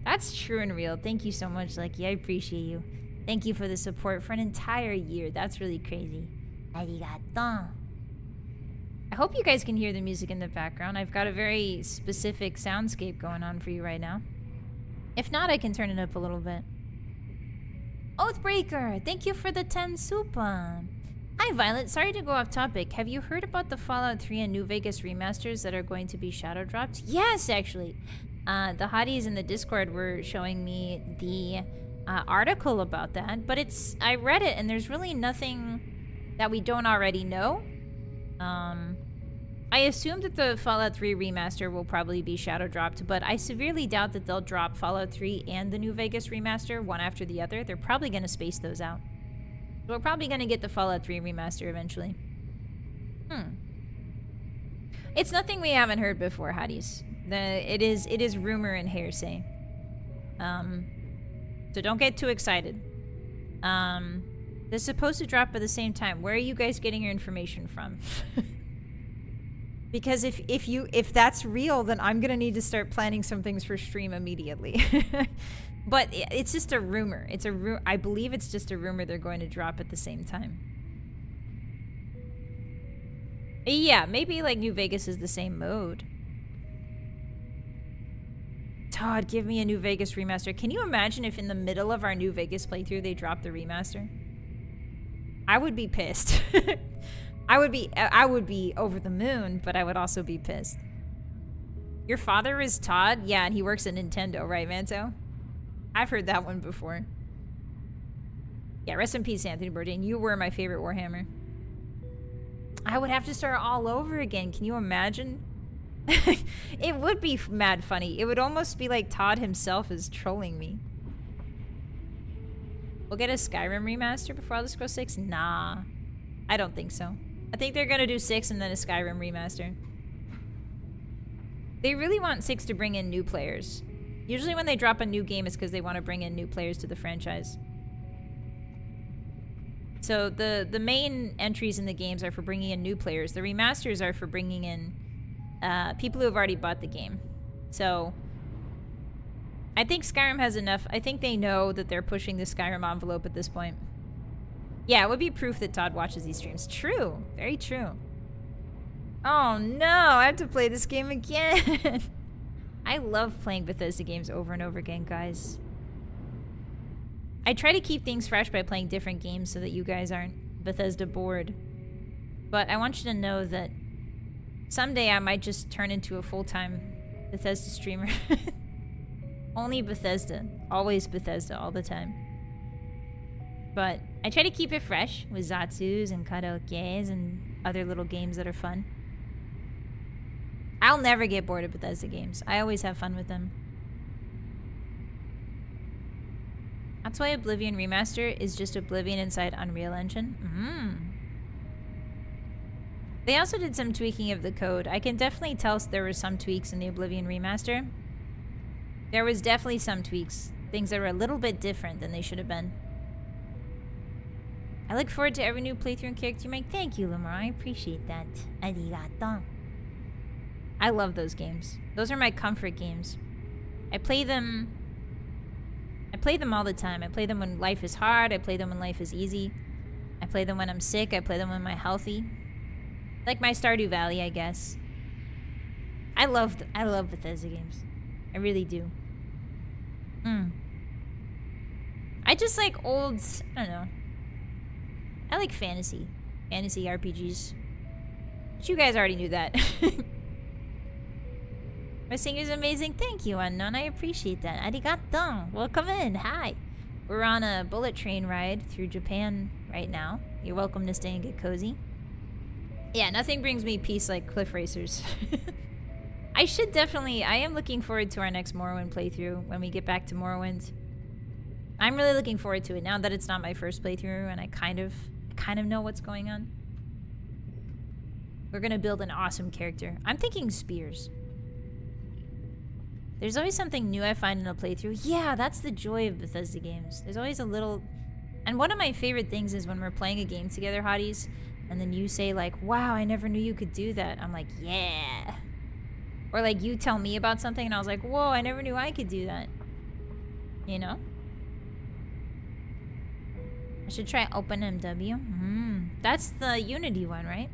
That's true and real. Thank you so much, Lucky. I appreciate you. Thank you for the support for an entire year. That's really crazy. Arigato. I hope you guys can hear the music in the background. I've got a very specific soundscape going on for you right now. If not, I can turn it up a little bit. Oathbreaker, thank you for the 10 super. Hi Violet, sorry to go off topic. Have you heard about the Fallout 3 and New Vegas remasters that are going to be shadow dropped? Yes, actually. The hotties in the Discord were showing me the article about that, but I read it and there's really nothing that we don't already know. I assume that the Fallout 3 remaster will probably be shadow dropped, but I severely doubt that they'll drop Fallout 3 and the New Vegas remaster one after the other. They're probably going to space those out. So we're probably going to get the Fallout 3 remaster eventually. It's nothing we haven't heard before, hotties. It is rumor and hearsay. So don't get too excited. They're supposed to drop at the same time. Where are you guys getting your information from? Because if that's real, then I'm gonna need to start planning some things for stream immediately. But it's just a rumor. I believe it's just a rumor they're going to drop at the same time. Yeah, maybe like New Vegas is the same mode. Todd, give me a New Vegas remaster. Can you imagine if in the middle of our New Vegas playthrough they dropped the remaster? I would be pissed. I would be over the moon, but I would also be pissed. Your father is Todd? Yeah, and he works at Nintendo, right, Manto? I've heard that one before. Yeah, rest in peace, Anthony Bourdain. You were my favorite Warhammer. I would have to start all over again. Can you imagine? It would be mad funny. It would almost be like Todd himself is trolling me. We'll get a Skyrim remaster before Elder Scrolls 6? Nah. I don't think so. I think they're gonna do 6 and then a Skyrim remaster. They really want 6 to bring in new players. Usually when they drop a new game, it's because they want to bring in new players to the franchise. So the main entries in the games are for bringing in new players. The remasters are for bringing in people who have already bought the game. So I think Skyrim has enough. I think they know that they're pushing the Skyrim envelope at this point. Yeah, it would be proof that Todd watches these streams. True. Very true. Oh no, I have to play this game again. I love playing Bethesda games over and over again, guys. I try to keep things fresh by playing different games so that you guys aren't Bethesda bored. But I want you to know that someday I might just turn into a full-time Bethesda streamer. Only Bethesda. Always Bethesda, all the time. But I try to keep it fresh with ZATSUs and karaokes and other little games that are fun. I'll never get bored of Bethesda games. I always have fun with them. That's why Oblivion Remaster is just Oblivion inside Unreal Engine. They also did some tweaking of the code. I can definitely tell there were some tweaks in the Oblivion Remaster. There was definitely some tweaks. Things that were a little bit different than they should have been. I look forward to every new playthrough and character you make. Thank you, Lamar. I appreciate that. Arigato. I love those games. Those are my comfort games. I play them all the time. I play them when life is hard. I play them when life is easy. I play them when I'm sick. I play them when I'm healthy. Like my Stardew Valley, I guess. I love Bethesda games. I really do. I just like old, I don't know. I like fantasy RPGs. But you guys already knew that. My singer's amazing. Thank you, Unknown. I appreciate that. Arigato. Welcome in. Hi. We're on a bullet train ride through Japan right now. You're welcome to stay and get cozy. Yeah, nothing brings me peace like cliff racers. I am looking forward to our next Morrowind playthrough when we get back to Morrowind. I'm really looking forward to it now that it's not my first playthrough and I kind of know what's going on. We're gonna build an awesome character. I'm thinking spears. There's always something new I find in a playthrough. Yeah, that's the joy of Bethesda games. There's always a little... And one of my favorite things is when we're playing a game together, Hotties, and then you say like, wow, I never knew you could do that. I'm like, yeah. Or like you tell me about something and I was like, whoa, I never knew I could do that. You know? I should try OpenMW. That's the Unity one, right?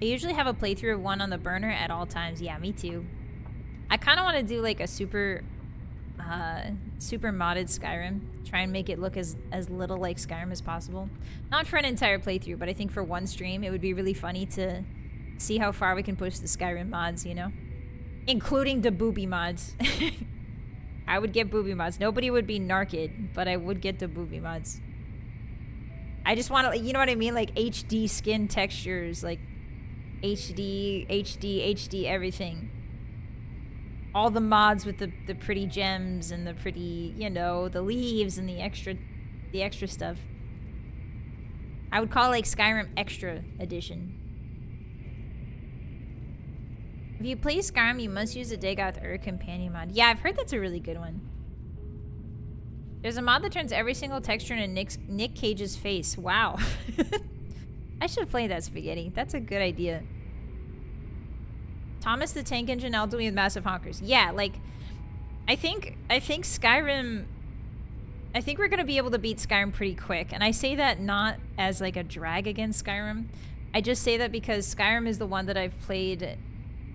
I usually have a playthrough of one on the burner at all times. Yeah, me too. I kind of want to do like a super modded Skyrim. Try and make it look as little like Skyrim as possible. Not for an entire playthrough, but I think for one stream, it would be really funny to see how far we can push the Skyrim mods, you know? Including the booby mods. I would get booby mods. Nobody would be narked, but I would get the booby mods. I just want to, you know what I mean? Like HD skin textures, like HD, everything. All the mods with the pretty gems and the pretty, you know, the leaves and the extra stuff. I would call it like Skyrim Extra Edition. If you play Skyrim, you must use the Dig Out Ur companion mod. Yeah, I've heard that's a really good one. There's a mod that turns every single texture into Nick Cage's face. Wow. I should play that, Spaghetti. That's a good idea. Thomas the Tank Engine Alduin with massive honkers. Yeah, like, I think Skyrim... I think we're going to be able to beat Skyrim pretty quick. And I say that not as, like, a drag against Skyrim. I just say that because Skyrim is the one that I've played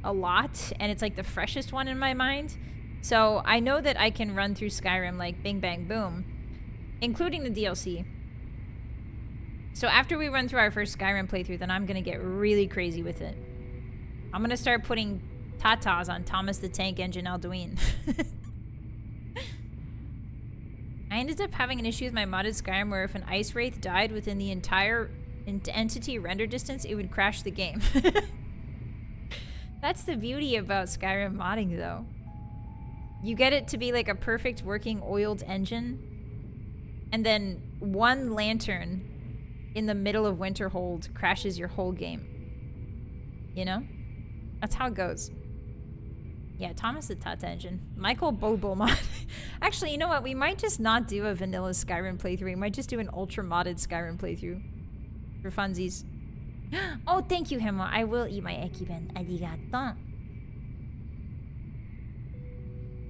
a lot. And it's, like, the freshest one in my mind. So I know that I can run through Skyrim, like, bing, bang, boom. Including the DLC. So after we run through our first Skyrim playthrough, then I'm going to get really crazy with it. I'm going to start putting tatas on Thomas the Tank Engine Alduin. I ended up having an issue with my modded Skyrim where if an ice wraith died within the entire entity render distance, it would crash the game. That's the beauty about Skyrim modding, though. You get it to be like a perfect working oiled engine, and then one lantern in the middle of Winterhold crashes your whole game. You know? That's how it goes. Yeah, Thomas the Tata Engine. Michael Bobo mod. Actually, you know what? We might just not do a vanilla Skyrim playthrough. We might just do an ultra modded Skyrim playthrough. For funsies. Oh, thank you, Hemo. I will eat my ekiben. Arigato.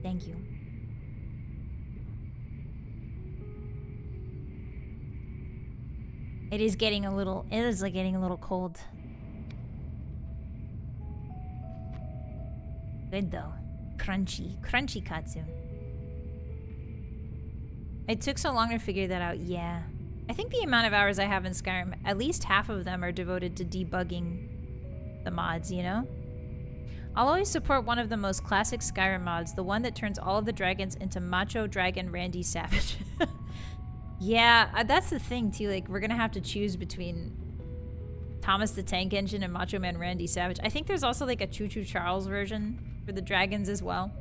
Thank you. It is getting a little cold. Good though. Crunchy katsu. It took so long to figure that out. Yeah. I think the amount of hours I have in Skyrim, at least half of them are devoted to debugging the mods, you know? I'll always support one of the most classic Skyrim mods, the one that turns all of the dragons into macho dragon Randy Savage. Yeah, that's the thing too, like we're gonna have to choose between Thomas the Tank Engine and Macho Man Randy Savage. I think there's also like a Choo Choo Charles version for the dragons as well.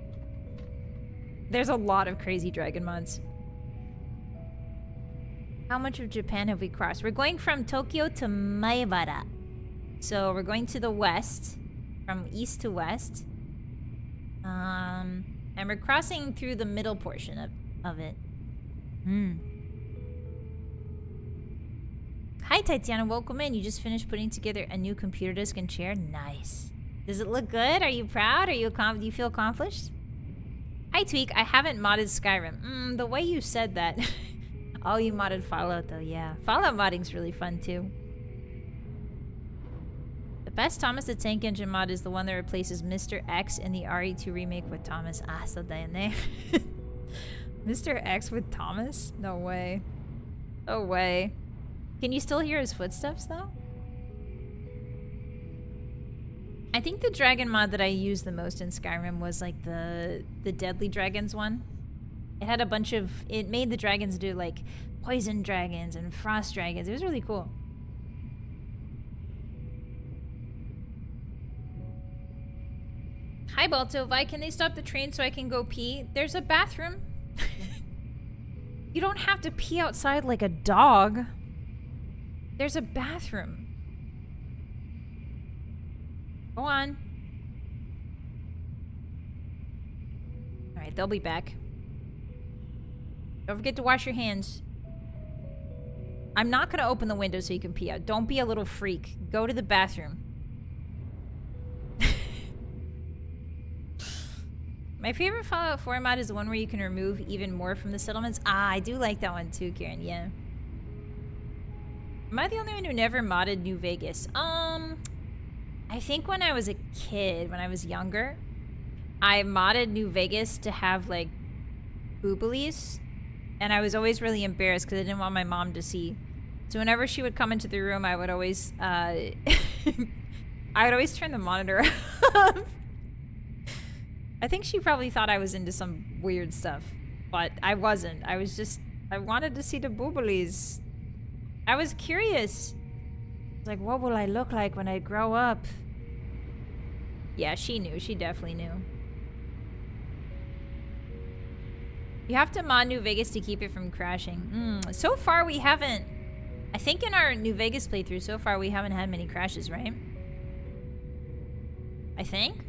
There's a lot of crazy dragon mods. How much of Japan have we crossed? We're going from Tokyo to Maebara. So we're going to the west, from east to west. And we're crossing through the middle portion of it. Hi, Tatiana. Welcome in. You just finished putting together a new computer desk and chair. Nice. Does it look good? Are you proud? Do you feel accomplished? Hi, Tweak. I haven't modded Skyrim. The way you said that. Oh, you modded Fallout, though. Yeah. Fallout modding's really fun, too. The best Thomas the Tank Engine mod is the one that replaces Mr. X in the RE2 remake with Thomas. Ah, so they Mr. X with Thomas? No way. No way. Can you still hear his footsteps, though? I think the dragon mod that I used the most in Skyrim was like the Deadly Dragons one. It had a bunch of... It made the dragons do like poison dragons and frost dragons. It was really cool. Hi, Balto. Vi, can they stop the train so I can go pee? There's a bathroom. You don't have to pee outside like a dog. There's a bathroom. Go on. Alright, they'll be back. Don't forget to wash your hands. I'm not gonna open the window so you can pee out. Don't be a little freak. Go to the bathroom. My favorite Fallout 4 mod is the one where you can remove even more from the settlements. Ah, I do like that one too, Karen. Yeah. Am I the only one who never modded New Vegas? I think when I was a kid, when I was younger, I modded New Vegas to have like booblies, and I was always really embarrassed because I didn't want my mom to see. So whenever she would come into the room, I would always I would always turn the monitor off. I think she probably thought I was into some weird stuff, but I wasn't. I wanted to see the booblies. I was curious. Like, what will I look like when I grow up? Yeah, she knew. She definitely knew. You have to mod New Vegas to keep it from crashing. So far, we haven't... I think in our New Vegas playthrough, so far, we haven't had many crashes, right? I think?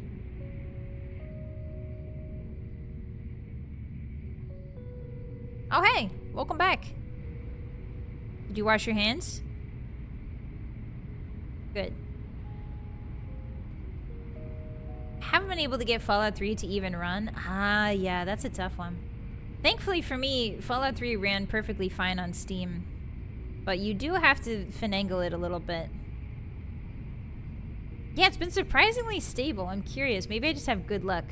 Oh, hey! Welcome back. Did you wash your hands? Good. Haven't been able to get Fallout 3 to even run. Ah, yeah, that's a tough one. Thankfully for me, Fallout 3 ran perfectly fine on Steam. But you do have to finagle it a little bit. Yeah, it's been surprisingly stable. I'm curious. Maybe I just have good luck.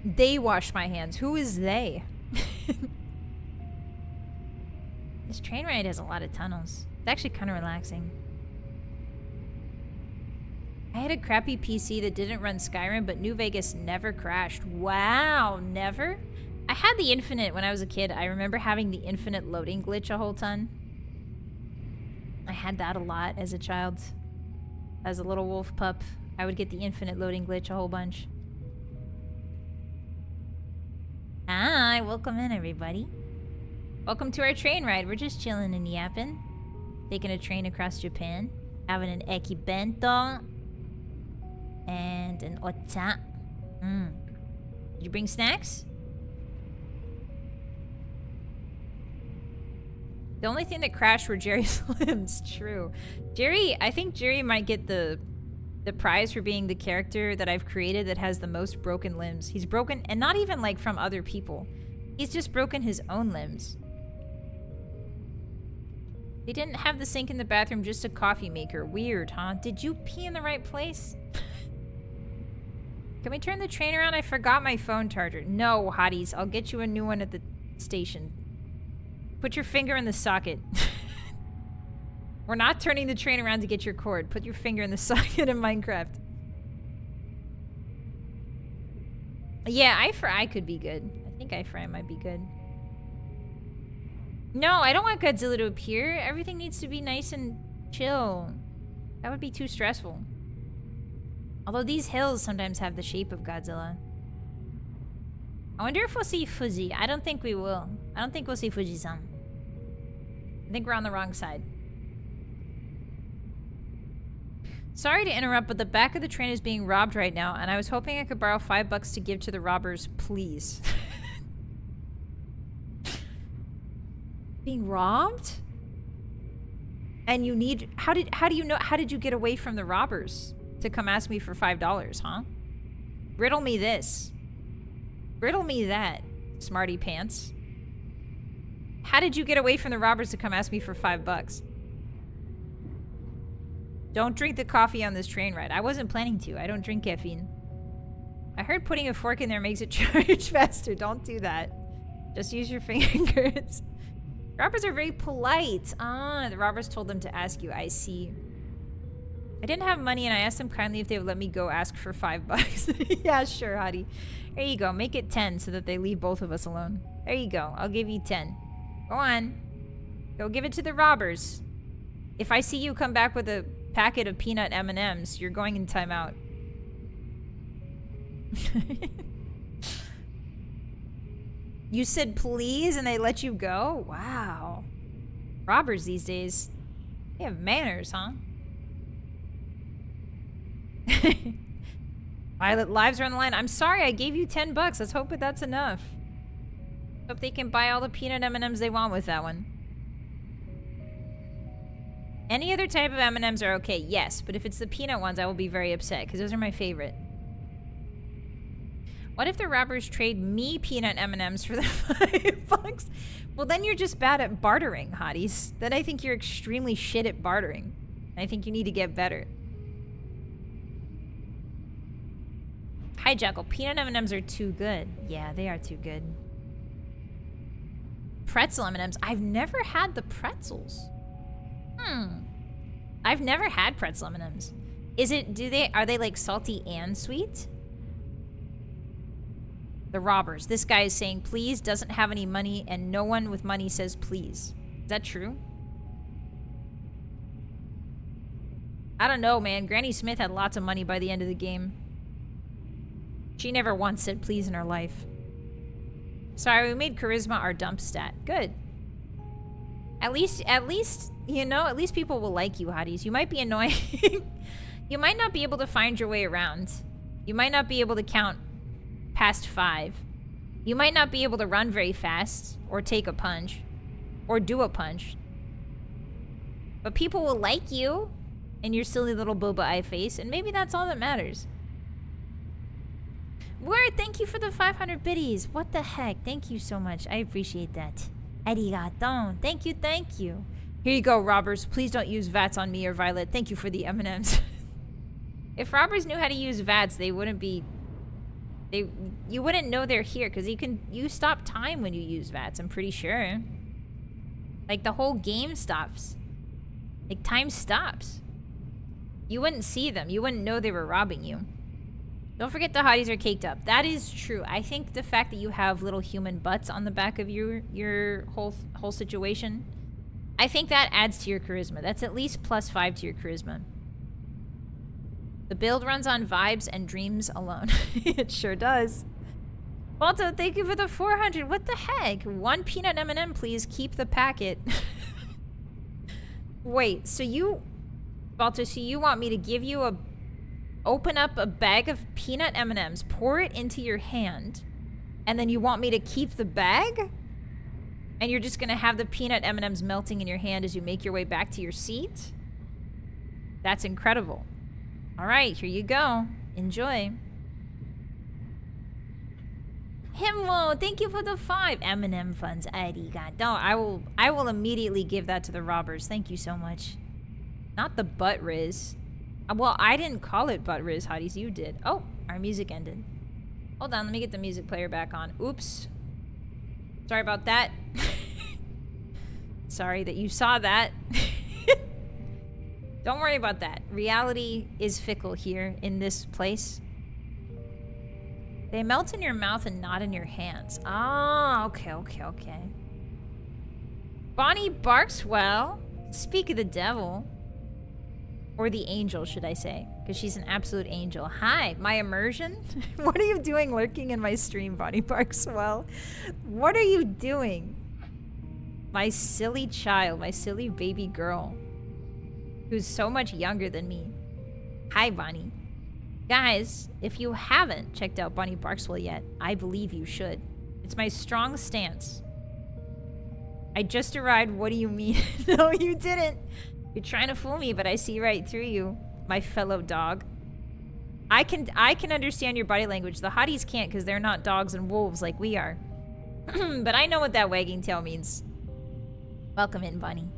They wash my hands. Who is they? This train ride has a lot of tunnels. It's actually kind of relaxing. I had a crappy PC that didn't run Skyrim, but New Vegas never crashed. Wow, never? I had the infinite when I was a kid. I remember having the infinite loading glitch a whole ton. I had that a lot as a child. As a little wolf pup, I would get the infinite loading glitch a whole bunch. Hi, welcome in everybody. Welcome to our train ride. We're just chilling and yapping. Taking a train across Japan. Having an eki bento. And an ota. Did you bring snacks? The only thing that crashed were Jerry's limbs. True. Jerry, I think Jerry might get the prize for being the character that I've created that has the most broken limbs. He's broken, and not even like from other people. He's just broken his own limbs. They didn't have the sink in the bathroom, just a coffee maker. Weird, huh? Did you pee in the right place? Can we turn the train around? I forgot my phone charger. No, Hotties. I'll get you a new one at the station. Put your finger in the socket. We're not turning the train around to get your cord. Put your finger in the socket in Minecraft. Yeah, I could be good. I think I might be good. No, I don't want Godzilla to appear. Everything needs to be nice and chill. That would be too stressful. Although these hills sometimes have the shape of Godzilla. I wonder if we'll see Fuji. I don't think we will. I don't think we'll see Fuji-san. I think we're on the wrong side. Sorry to interrupt, but the back of the train is being robbed right now, and I was hoping I could borrow $5 to give to the robbers, please. Being robbed? And you need... How do you know... How did you get away from the robbers to come ask me for $5, huh? Riddle me this. Riddle me that, smarty pants. How did you get away from the robbers to come ask me for $5? Don't drink the coffee on this train ride. I wasn't planning to. I don't drink caffeine. I heard putting a fork in there makes it charge faster. Don't do that. Just use your fingers. Robbers are very polite. Ah, the robbers told them to ask you. I see. I didn't have money and I asked them kindly if they would let me go ask for $5. Yeah, sure, Hottie. There you go. Make it 10 so that they leave both of us alone. There you go. I'll give you 10. Go on. Go give it to the robbers. If I see you come back with a packet of peanut M&Ms, you're going in timeout. You said please and they let you go? Wow. Robbers these days, they have manners, huh? Vylett, lives are on the line. I'm sorry, I gave you $10. Let's hope that that's enough. Hope they can buy all the peanut M&Ms they want with that one. Any other type of M&Ms are okay, yes. But if it's the peanut ones, I will be very upset, because those are my favorite. What if the robbers trade me peanut M&Ms for the $5? Well, then you're just bad at bartering, hotties. Then I think you're extremely shit at bartering. I think you need to get better. Hi, Jackal. Peanut M&Ms are too good. Yeah, they are too good. Pretzel M&Ms. I've never had the pretzels. I've never had pretzel M&Ms. Are they like salty and sweet? The robbers. This guy is saying please, doesn't have any money, and no one with money says please. Is that true? I don't know, man. Granny Smith had lots of money by the end of the game. She never once said please in her life. Sorry, we made charisma our dump stat. Good. At least, you know, at least people will like you, hotties. You might be annoying. You might not be able to find your way around. You might not be able to count past 5. You might not be able to run very fast, or take a punch, or do a punch. But people will like you and your silly little boba eye face, and maybe that's all that matters. Word, thank you for the 500 biddies. What the heck? Thank you so much. I appreciate that. Arigato. Thank you, thank you. Here you go, robbers. Please don't use VATs on me or Vylett. Thank you for the M&Ms. If robbers knew how to use VATs, they wouldn't be... You wouldn't know they're here, because you stop time when you use VATs, I'm pretty sure. Like, the whole game stops. Like, time stops. You wouldn't see them. You wouldn't know they were robbing you. Don't forget the hotties are caked up. That is true. I think the fact that you have little human butts on the back of your whole situation, I think that adds to your charisma. That's at least +5 to your charisma. The build runs on vibes and dreams alone. It sure does. Balto, thank you for the 400. What the heck? 1 peanut M&M, please. Keep the packet. Wait, so you... Balto, so you want me to give you a... Open up a bag of peanut M&Ms, pour it into your hand, and then you want me to keep the bag? And you're just gonna have the peanut M&Ms melting in your hand as you make your way back to your seat? That's incredible. All right, here you go. Enjoy. Himwo, thank you for the 5 M&M funds. Arigato. I will immediately give that to the robbers. Thank you so much. Not the butt riz. Well, I didn't call it butt riz, hotties. You did. Oh, our music ended. Hold on, let me get the music player back on. Oops. Sorry about that. Sorry that you saw that. Don't worry about that. Reality is fickle here in this place. They melt in your mouth and not in your hands. Ah, okay. Bonnie Barkswell. Speak of the devil. Or the angel, should I say. Because she's an absolute angel. Hi, my immersion? What are you doing lurking in my stream, Bonnie Barkswell? What are you doing? My silly child, my silly baby girl. Who's so much younger than me. Hi, Bonnie. Guys, if you haven't checked out Bonnie Barkswell yet, I believe you should. It's my strong stance. I just arrived. What do you mean? No, you didn't. You're trying to fool me, but I see right through you, my fellow dog. I can understand your body language. The hotties can't because they're not dogs and wolves like we are. But I know what that wagging tail means. Welcome in, Bonnie.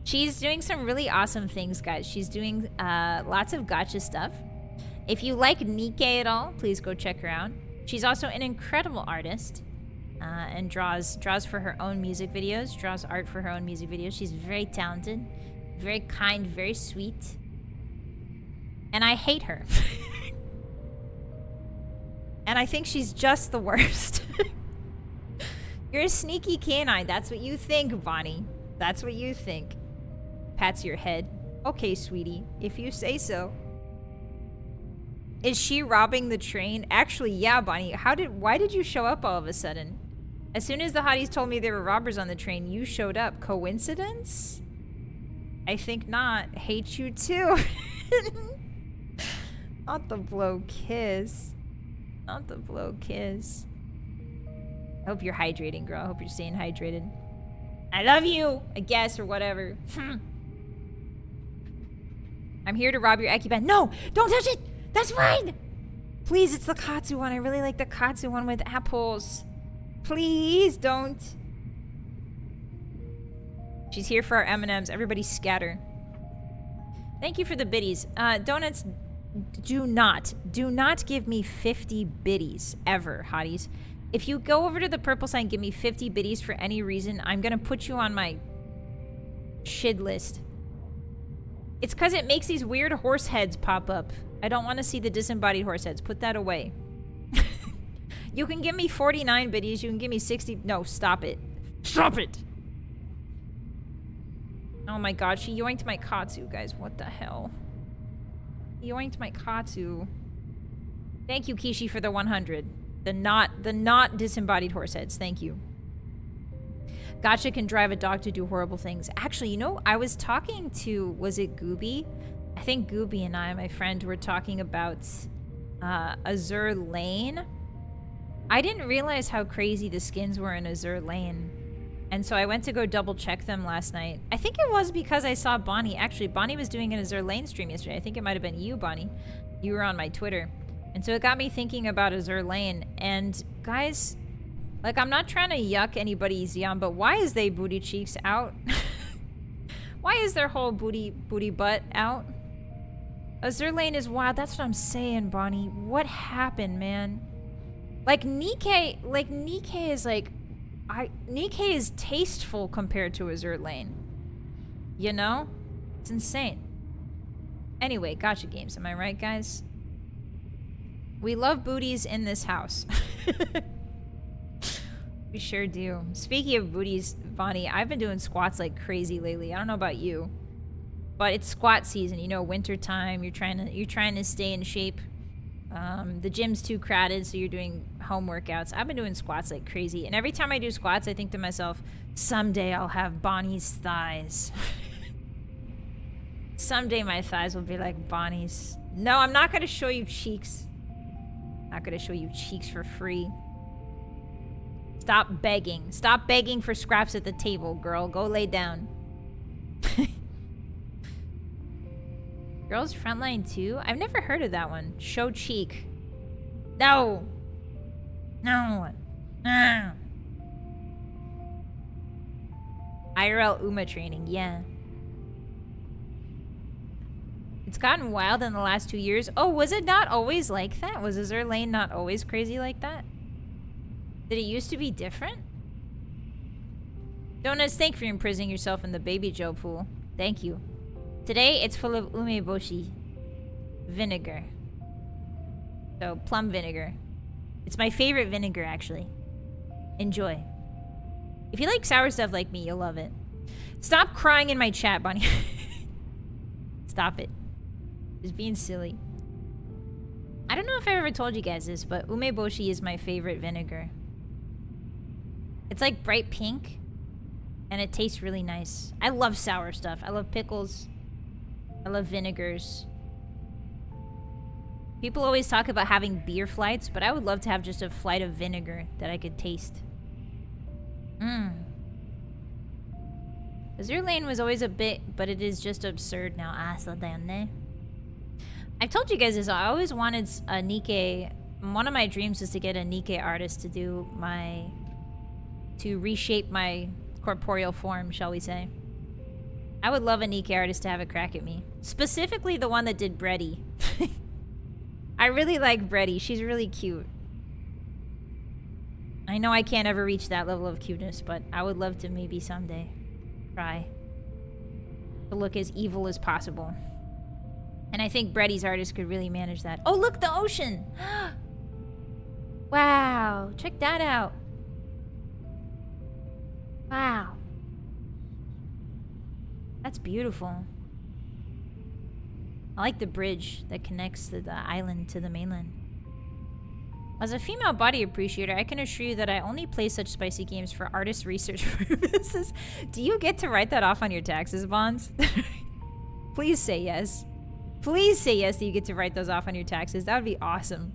She's doing some really awesome things, guys. She's doing lots of gacha stuff. If you like Nikkei at all, please go check her out. She's also an incredible artist and draws for her own music videos, draws art for her own music videos. She's very talented, very kind, very sweet. And I hate her. And I think she's just the worst. You're a sneaky canine. That's what you think, Bonnie. That's what you think. Pats your head. Okay, sweetie, if you say so. Is she robbing the train? Actually, yeah, Bonnie. Why did you show up all of a sudden? As soon as the hotties told me there were robbers on the train, you showed up. Coincidence? I think not. Hate you too. Not the blow kiss. Not the blow kiss. I hope you're hydrating, girl. I hope you're staying hydrated. I love you, I guess, or whatever. I'm here to rob your Eki-ban. No! Don't touch it! That's mine! Please, it's the Katsu one. I really like the Katsu one with apples. Please don't. She's here for our M&Ms. Everybody scatter. Thank you for the biddies. Donuts, do not give me 50 biddies ever, hotties. If you go over to the purple sign, give me 50 biddies for any reason, I'm gonna put you on my shid list. It's because it makes these weird horse heads pop up. I don't want to see the disembodied horse heads. Put that away. You can give me 49 biddies. You can give me 60. No, stop it. Stop it. Oh my god, she yoinked my Katsu, guys. What the hell? Yoinked my Katsu. Thank you, Kishi, for the 100. The not disembodied horse heads. Thank you. Gotcha can drive a dog to do horrible things. Actually, you know, I was talking to, was it Gooby? I think Gooby and I, my friend, were talking about Azure Lane. I didn't realize how crazy the skins were in Azure Lane. And so I went to go double check them last night. I think it was because I saw Bonnie. Actually, Bonnie was doing an Azure Lane stream yesterday. I think it might have been you, Bonnie. You were on my Twitter. And so it got me thinking about Azure Lane. And guys, like, I'm not trying to yuck anybody's yum, but why is they booty cheeks out? Why is their whole booty butt out? Azure Lane is wild. That's what I'm saying, Bonnie. What happened, man? Like, Nikkei is like, Nikkei is tasteful compared to Azure Lane. You know? It's insane. Anyway, gotcha games. Am I right, guys? We love booties in this house. We sure do. Speaking of booties, Bonnie, I've been doing squats like crazy lately. I don't know about you, but it's squat season. You know, winter time. You're trying to stay in shape. The gym's too crowded, so you're doing home workouts. I've been doing squats like crazy, and every time I do squats, I think to myself, someday I'll have Bonnie's thighs. Someday my thighs will be like Bonnie's. No, I'm not gonna show you cheeks. Not gonna show you cheeks for free. Stop begging. Stop begging for scraps at the table, girl. Go lay down. Girls Frontline 2? I've never heard of that one. Show cheek. No. No. No. IRL UMA training, yeah. It's gotten wild in the last 2 years. Oh, was it not always like that? Was Azure Lane not always crazy like that? Did it used to be different? Donuts, thank you for imprisoning yourself in the Baby Joe pool. Thank you. Today, it's full of umeboshi vinegar. So, plum vinegar. It's my favorite vinegar, actually. Enjoy. If you like sour stuff like me, you'll love it. Stop crying in my chat, Bonnie. Stop it. Just being silly. I don't know if I ever told you guys this, but umeboshi is my favorite vinegar. It's like bright pink, and it tastes really nice. I love sour stuff. I love pickles. I love vinegars. People always talk about having beer flights, but I would love to have just a flight of vinegar that I could taste. Azure Lane was always a bit, but it is just absurd now. I've told you guys this. I always wanted a Nikkei. One of my dreams was to get a Nikkei artist to do to reshape my corporeal form, shall we say. I would love a Nikkei artist to have a crack at me. Specifically the one that did Breddy. I really like Breddy. She's really cute. I know I can't ever reach that level of cuteness, but I would love to maybe someday try to look as evil as possible. And I think Breddy's artist could really manage that. Oh, look, the ocean! Wow, check that out. Wow. That's beautiful. I like the bridge that connects the island to the mainland. As a female body appreciator, I can assure you that I only play such spicy games for artist research purposes. Do you get to write that off on your taxes, Bonds? Please say yes. Please say yes that you get to write those off on your taxes. That would be awesome.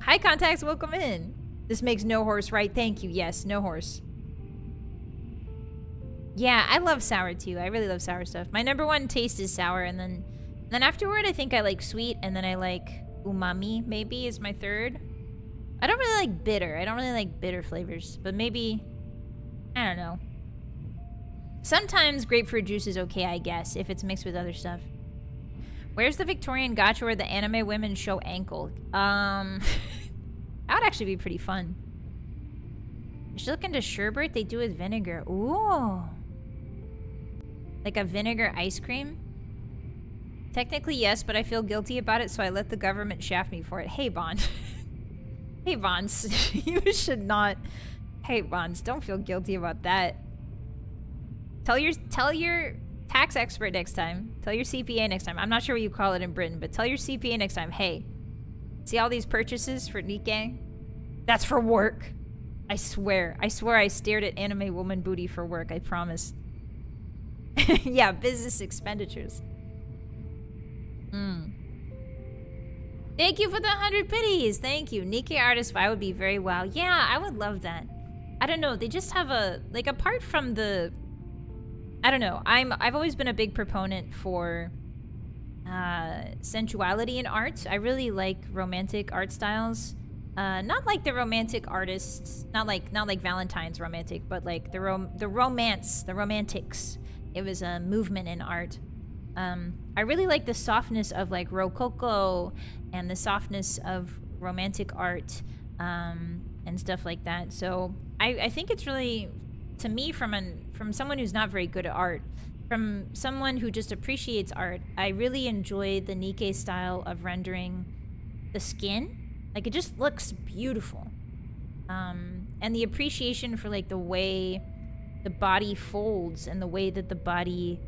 Hi, contacts. Welcome in. This makes no horse right. Thank you. Yes, no horse. Yeah, I love sour too. I really love sour stuff. My number one taste is sour, and then afterward, I think I like sweet, and then I like umami, maybe, is my third. I don't really like bitter. I don't really like bitter flavors, but maybe, I don't know. Sometimes grapefruit juice is okay, I guess, if it's mixed with other stuff. Where's the Victorian gacha where the anime women show ankle? That would actually be pretty fun. You should look into sherbet they do with vinegar. Ooh. Like a vinegar ice cream? Technically, yes, but I feel guilty about it, so I let the government shaft me for it. Hey, Bond. Hey, Bonds. You should not... Hey, Bonds, don't feel guilty about that. Tell your tax expert next time. Tell your CPA next time. I'm not sure what you call it in Britain, but tell your CPA next time, hey, see all these purchases for Nikkei? That's for work. I swear I stared at anime woman booty for work, I promise. Yeah, business expenditures. Thank you for the 100 pities. Thank you. Nikkei artist Vi would be very wow. Yeah, I would love that. I don't know. They just have a, like, apart from the, I don't know. I've always been a big proponent for sensuality in art. I really like romantic art styles. Not like the romantic artists, not like Valentine's romantic, but like the romance, the romantics. It was a movement in art. I really like the softness of like Rococo and the softness of romantic art and stuff like that. So I think it's really, to me, from someone who's not very good at art, from someone who just appreciates art, I really enjoy the Nikkei style of rendering the skin. Like, it just looks beautiful. And the appreciation for like the way the body folds and the way that the body,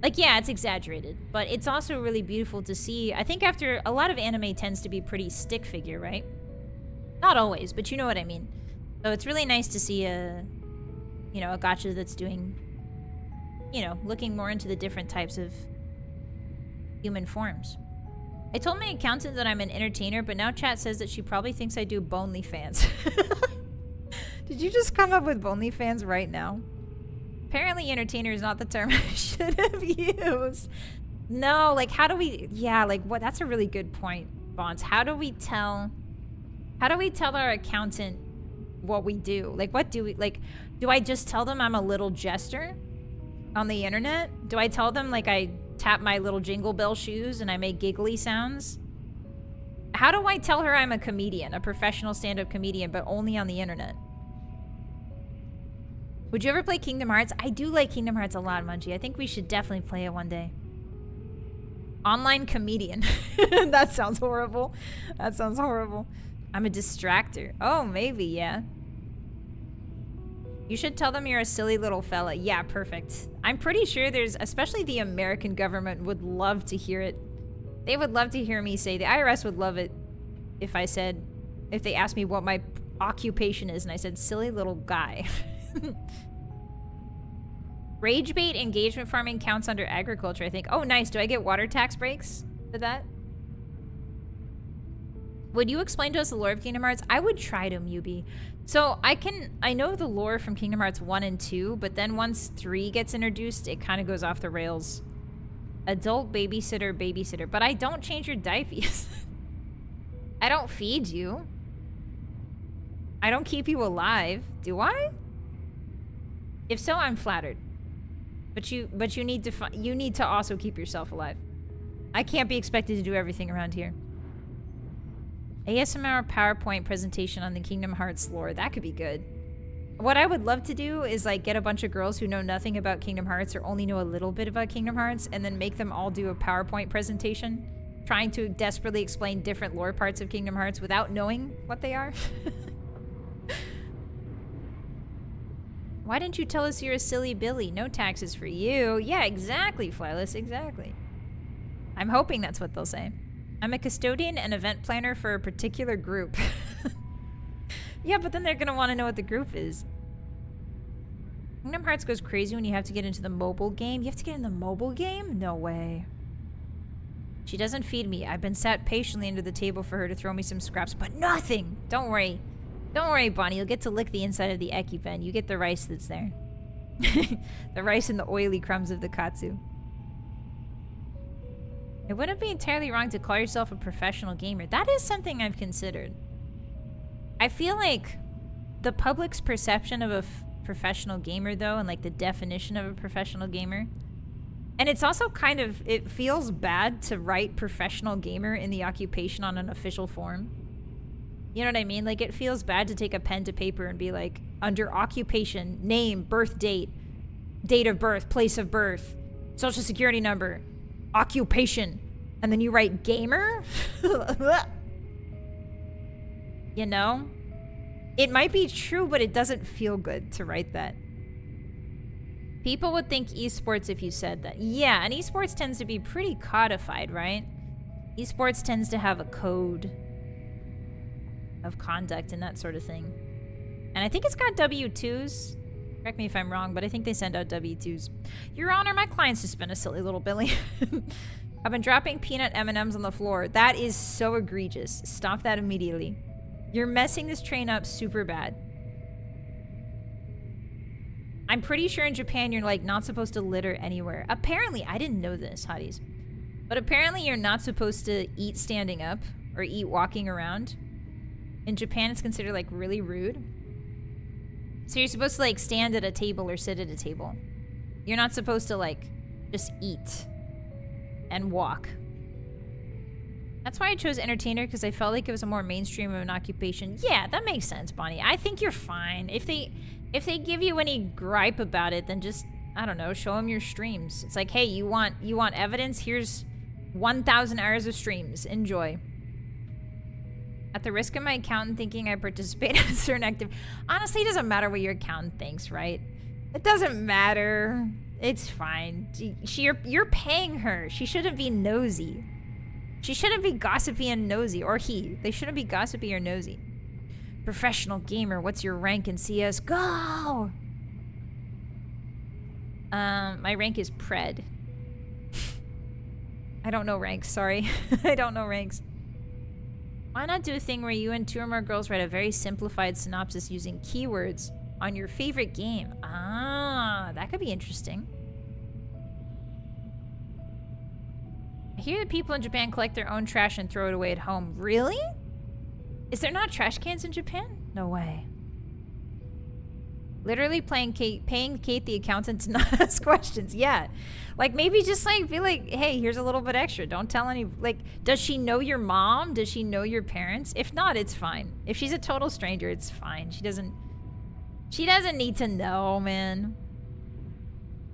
like, yeah, it's exaggerated, but it's also really beautiful to see. I think after a lot of anime tends to be pretty stick figure, right? Not always, but you know what I mean. So it's really nice to see a gacha that's doing, looking more into the different types of human forms. I told my accountant that I'm an entertainer, but now chat says that she probably thinks I do Bonelyfans. Did you just come up with Bonelyfans right now? Apparently entertainer is not the term I should have used. No, like, how do we, yeah, like, what, that's a really good point, Bonds. How do we tell our accountant what we do? Like, what do we, like, do I just tell them I'm a little jester on the internet? Do I tell them, like, I tap my little jingle bell shoes and I make giggly sounds? How do I tell her I'm a comedian, a professional stand-up comedian, but only on the internet? Would you ever play Kingdom Hearts? I do like Kingdom Hearts a lot, Munchie. I think we should definitely play it one day. Online comedian. That sounds horrible. That sounds horrible. I'm a distractor. Oh, maybe, yeah. You should tell them you're a silly little fella. Yeah, perfect. I'm pretty sure there's, especially the American government would love to hear it. They would love to hear me say, the IRS would love it if they asked me what my occupation is and I said, silly little guy. Rage bait engagement farming counts under agriculture, I think. Oh, nice. Do I get water tax breaks for that? Would you explain to us the lore of Kingdom Hearts? I would try to, Mubi. So I know the lore from Kingdom Hearts 1 and 2, but then once 3 gets introduced, it kind of goes off the rails. Adult babysitter. But I don't change your diapers. I don't feed you. I don't keep you alive, do I? If so, I'm flattered. But you need to also keep yourself alive. I can't be expected to do everything around here. ASMR PowerPoint presentation on the Kingdom Hearts lore. That could be good. What I would love to do is like get a bunch of girls who know nothing about Kingdom Hearts or only know a little bit about Kingdom Hearts and then make them all do a PowerPoint presentation trying to desperately explain different lore parts of Kingdom Hearts without knowing what they are. Why didn't you tell us you're a silly Billy? No taxes for you. Yeah, exactly, Flyless, exactly. I'm hoping that's what they'll say. I'm a custodian and event planner for a particular group. Yeah, but then they're gonna want to know what the group is. Kingdom Hearts goes crazy when you have to get into the mobile game. You have to get in the mobile game? No way. She doesn't feed me. I've been sat patiently under the table for her to throw me some scraps, but nothing! Don't worry. Don't worry, Bonnie. You'll get to lick the inside of the Ekipen. You get the rice that's there. The rice and the oily crumbs of the katsu. It wouldn't be entirely wrong to call yourself a professional gamer. That is something I've considered. I feel like the public's perception of a professional gamer, though, and like the definition of a professional gamer, and it's also kind of, it feels bad to write professional gamer in the occupation on an official form. You know what I mean? Like, it feels bad to take a pen to paper and be like, under occupation, name, birth date, date of birth, place of birth, social security number, occupation, and then you write gamer? You know? It might be true, but it doesn't feel good to write that. People would think esports if you said that. Yeah, and esports tends to be pretty codified, right? Esports tends to have a code of conduct and that sort of thing. And I think it's got W-2s. Correct me if I'm wrong, but I think they send out W-2s. Your Honor, my client's just been a silly little Billy. I've been dropping peanut M&Ms on the floor. That is so egregious. Stop that immediately. You're messing this train up super bad. I'm pretty sure in Japan you're like not supposed to litter anywhere. Apparently, I didn't know this, Hotties. But apparently you're not supposed to eat standing up or eat walking around. In Japan, it's considered like really rude. So you're supposed to like stand at a table or sit at a table. You're not supposed to like just eat and walk. That's why I chose entertainer, because I felt like it was a more mainstream of an occupation. Yeah, that makes sense, Bonnie. I think you're fine. If they give you any gripe about it, then just, I don't know, show them your streams. It's like, hey, you want evidence? Here's 1,000 hours of streams. Enjoy. At the risk of my accountant thinking I participate in a certain activity. Honestly, it doesn't matter what your accountant thinks, right? It doesn't matter. It's fine. You're paying her. She shouldn't be nosy. She shouldn't be gossipy and nosy. Or he. They shouldn't be gossipy or nosy. Professional gamer, what's your rank in CS? Go! My rank is Pred. I don't know ranks, sorry. I don't know ranks. Why not do a thing where you and 2 or more girls write a very simplified synopsis using keywords on your favorite game? Ah, that could be interesting. I hear that people in Japan collect their own trash and throw it away at home. Really? Is there not trash cans in Japan? No way. Literally paying Kate the accountant to not ask questions. Yeah. Like, maybe just like be like, hey, here's a little bit extra. Don't tell any, like, does she know your mom? Does she know your parents? If not, it's fine. If she's a total stranger, it's fine. She doesn't need to know, man.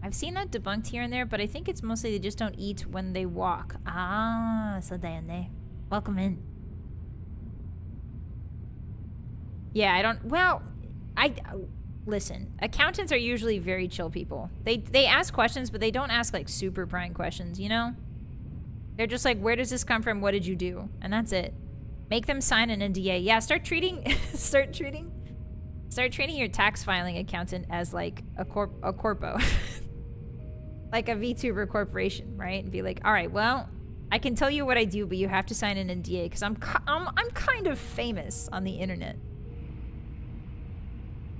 I've seen that debunked here and there, but I think it's mostly they just don't eat when they walk. Ah, so dayane. Welcome in. Yeah, I don't, well, listen, accountants are usually very chill people. They ask questions, but they don't ask like super prying questions, you know? They're just like, where does this come from? What did you do? And that's it. Make them sign an NDA. Yeah, start treating your tax filing accountant as like a corpo. like a VTuber corporation, right? And be like, all right, well, I can tell you what I do, but you have to sign an NDA because I'm kind of famous on the internet.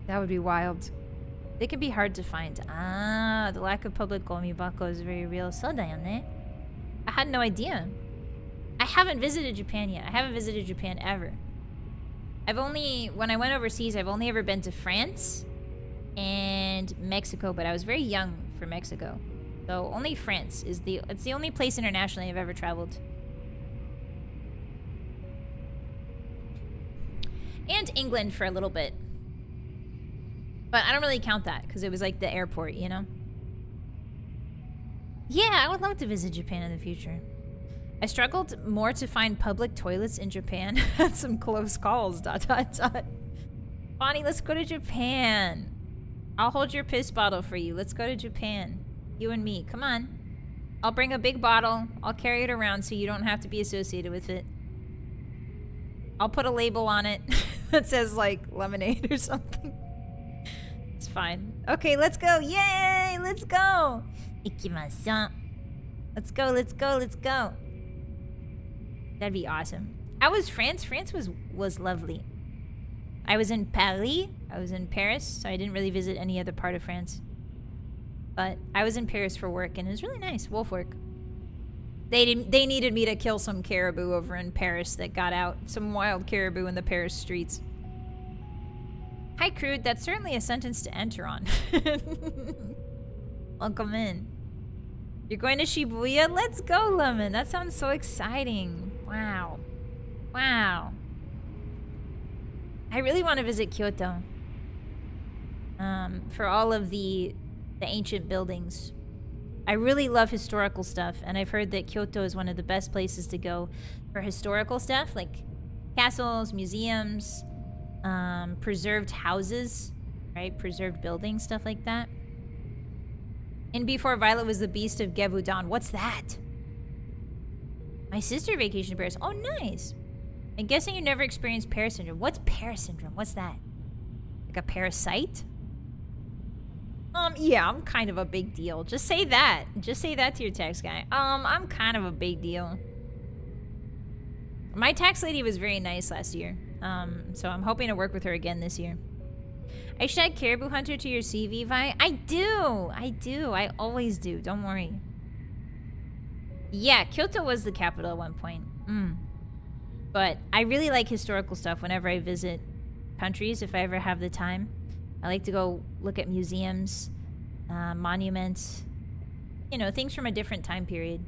That would be wild. They can be hard to find. Ah, the lack of public gomibako is very real. So da yo ne. I had no idea. I haven't visited Japan yet. I haven't visited Japan ever. When I went overseas, I've only ever been to France and Mexico, but I was very young for Mexico. So only France is it's the only place internationally I've ever traveled. And England for a little bit. But I don't really count that because it was like the airport, you know? Yeah, I would love to visit Japan in the future. I struggled more to find public toilets in Japan. Had some close calls, ... Bonnie, let's go to Japan. I'll hold your piss bottle for you. Let's go to Japan. You and me. Come on. I'll bring a big bottle. I'll carry it around so you don't have to be associated with it. I'll put a label on it that says, like, lemonade or something. It's fine. Okay, let's go. Yay! Let's go! Ikimasu. Let's go, let's go, let's go. That'd be awesome. How was France? France was lovely. I was in Paris. I was in Paris, so I didn't really visit any other part of France. But I was in Paris for work, and it was really nice. Wolf work. They needed me to kill some caribou over in Paris that got out. Some wild caribou in the Paris streets. Hi, Crude. That's certainly a sentence to enter on. Welcome in. You're going to Shibuya? Let's go, Lemon. That sounds so exciting. Wow. Wow. I really want to visit Kyoto. For all of the ancient buildings. I really love historical stuff, and I've heard that Kyoto is one of the best places to go for historical stuff, like castles, museums, preserved houses, right? Preserved buildings, stuff like that. And before Vylett was the Beast of Gevudan. What's that? My sister vacationed to Paris. Oh, nice. I'm guessing you never experienced Paris syndrome. What's Paris syndrome? What's that? Like a parasite? Yeah, I'm kind of a big deal. Just say that. Just say that to your tax guy. I'm kind of a big deal. My tax lady was very nice last year. So I'm hoping to work with her again this year. I should add Caribou Hunter to your CV, Vi. I do. I always do. Don't worry. Yeah, Kyoto was the capital at one point. But I really like historical stuff whenever I visit countries, if I ever have the time. I like to go look at museums, monuments, you know, things from a different time period.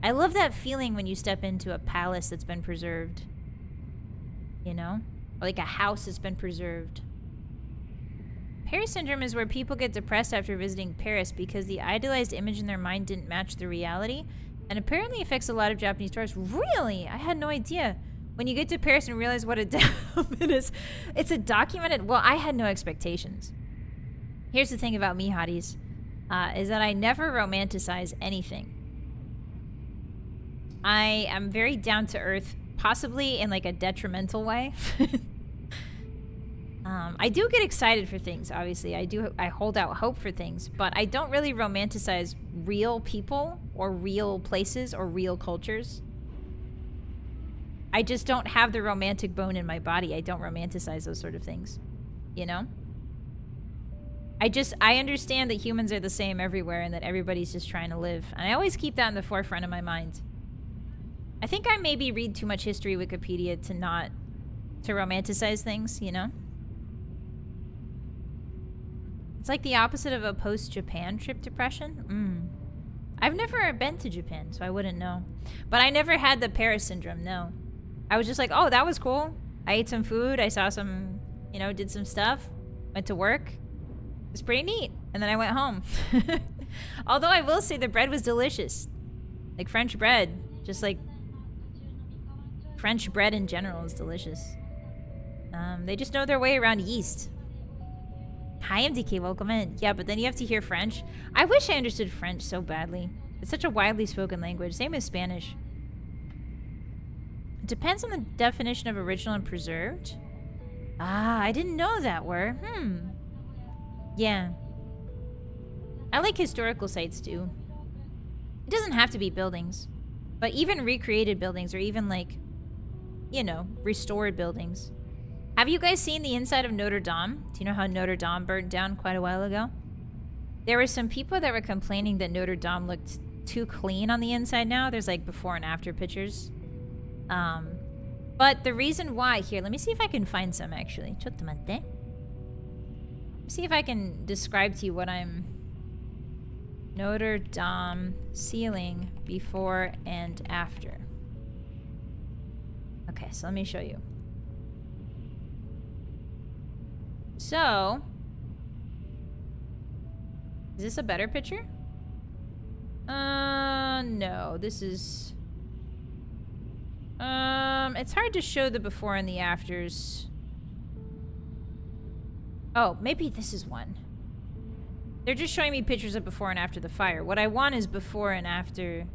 I love that feeling when you step into a palace that's been preserved. You know? Or like a house that's been preserved. Paris syndrome is where people get depressed after visiting Paris because the idealized image in their mind didn't match the reality, and apparently affects a lot of Japanese tourists. Really? I had no idea. When you get to Paris and realize what a it is, it's a documented... Well, I had no expectations. Here's the thing about me, Hotties, is that I never romanticize anything. I am very down to earth, possibly in like a detrimental way. I do get excited for things, obviously. I hold out hope for things, but I don't really romanticize real people or real places or real cultures. I just don't have the romantic bone in my body. I don't romanticize those sort of things, you know? I understand that humans are the same everywhere and that everybody's just trying to live. And I always keep that in the forefront of my mind. I think I maybe read too much history Wikipedia to romanticize things, you know? It's like the opposite of a post-Japan trip depression. I've never been to Japan, so I wouldn't know. But I never had the Paris syndrome, no. I was just like, oh, that was cool. I ate some food. I saw some, you know, did some stuff. Went to work. It was pretty neat. And then I went home. Although I will say the bread was delicious. Like French bread. Just like French bread in general is delicious. They just know their way around yeast. Hi, MDK, welcome in. Yeah, but then you have to hear French. I wish I understood French so badly. It's such a widely spoken language. Same as Spanish. It depends on the definition of original and preserved. Ah, I didn't know that word. Yeah. I like historical sites too. It doesn't have to be buildings, but even recreated buildings, or even like, you know, restored buildings. Have you guys seen the inside of Notre Dame? Do you know how Notre Dame burnt down quite a while ago? There were some people that were complaining that Notre Dame looked too clean on the inside now. There's like before and after pictures. But the reason why, here, let me see if I can find some actually. Chottomate. See if I can describe to you what I'm... Notre Dame ceiling before and after. Okay, so let me show you. So, is this a better picture? No, this is... it's hard to show the before and the afters. Oh, maybe this is one. They're just showing me pictures of before and after the fire. What I want is before and after...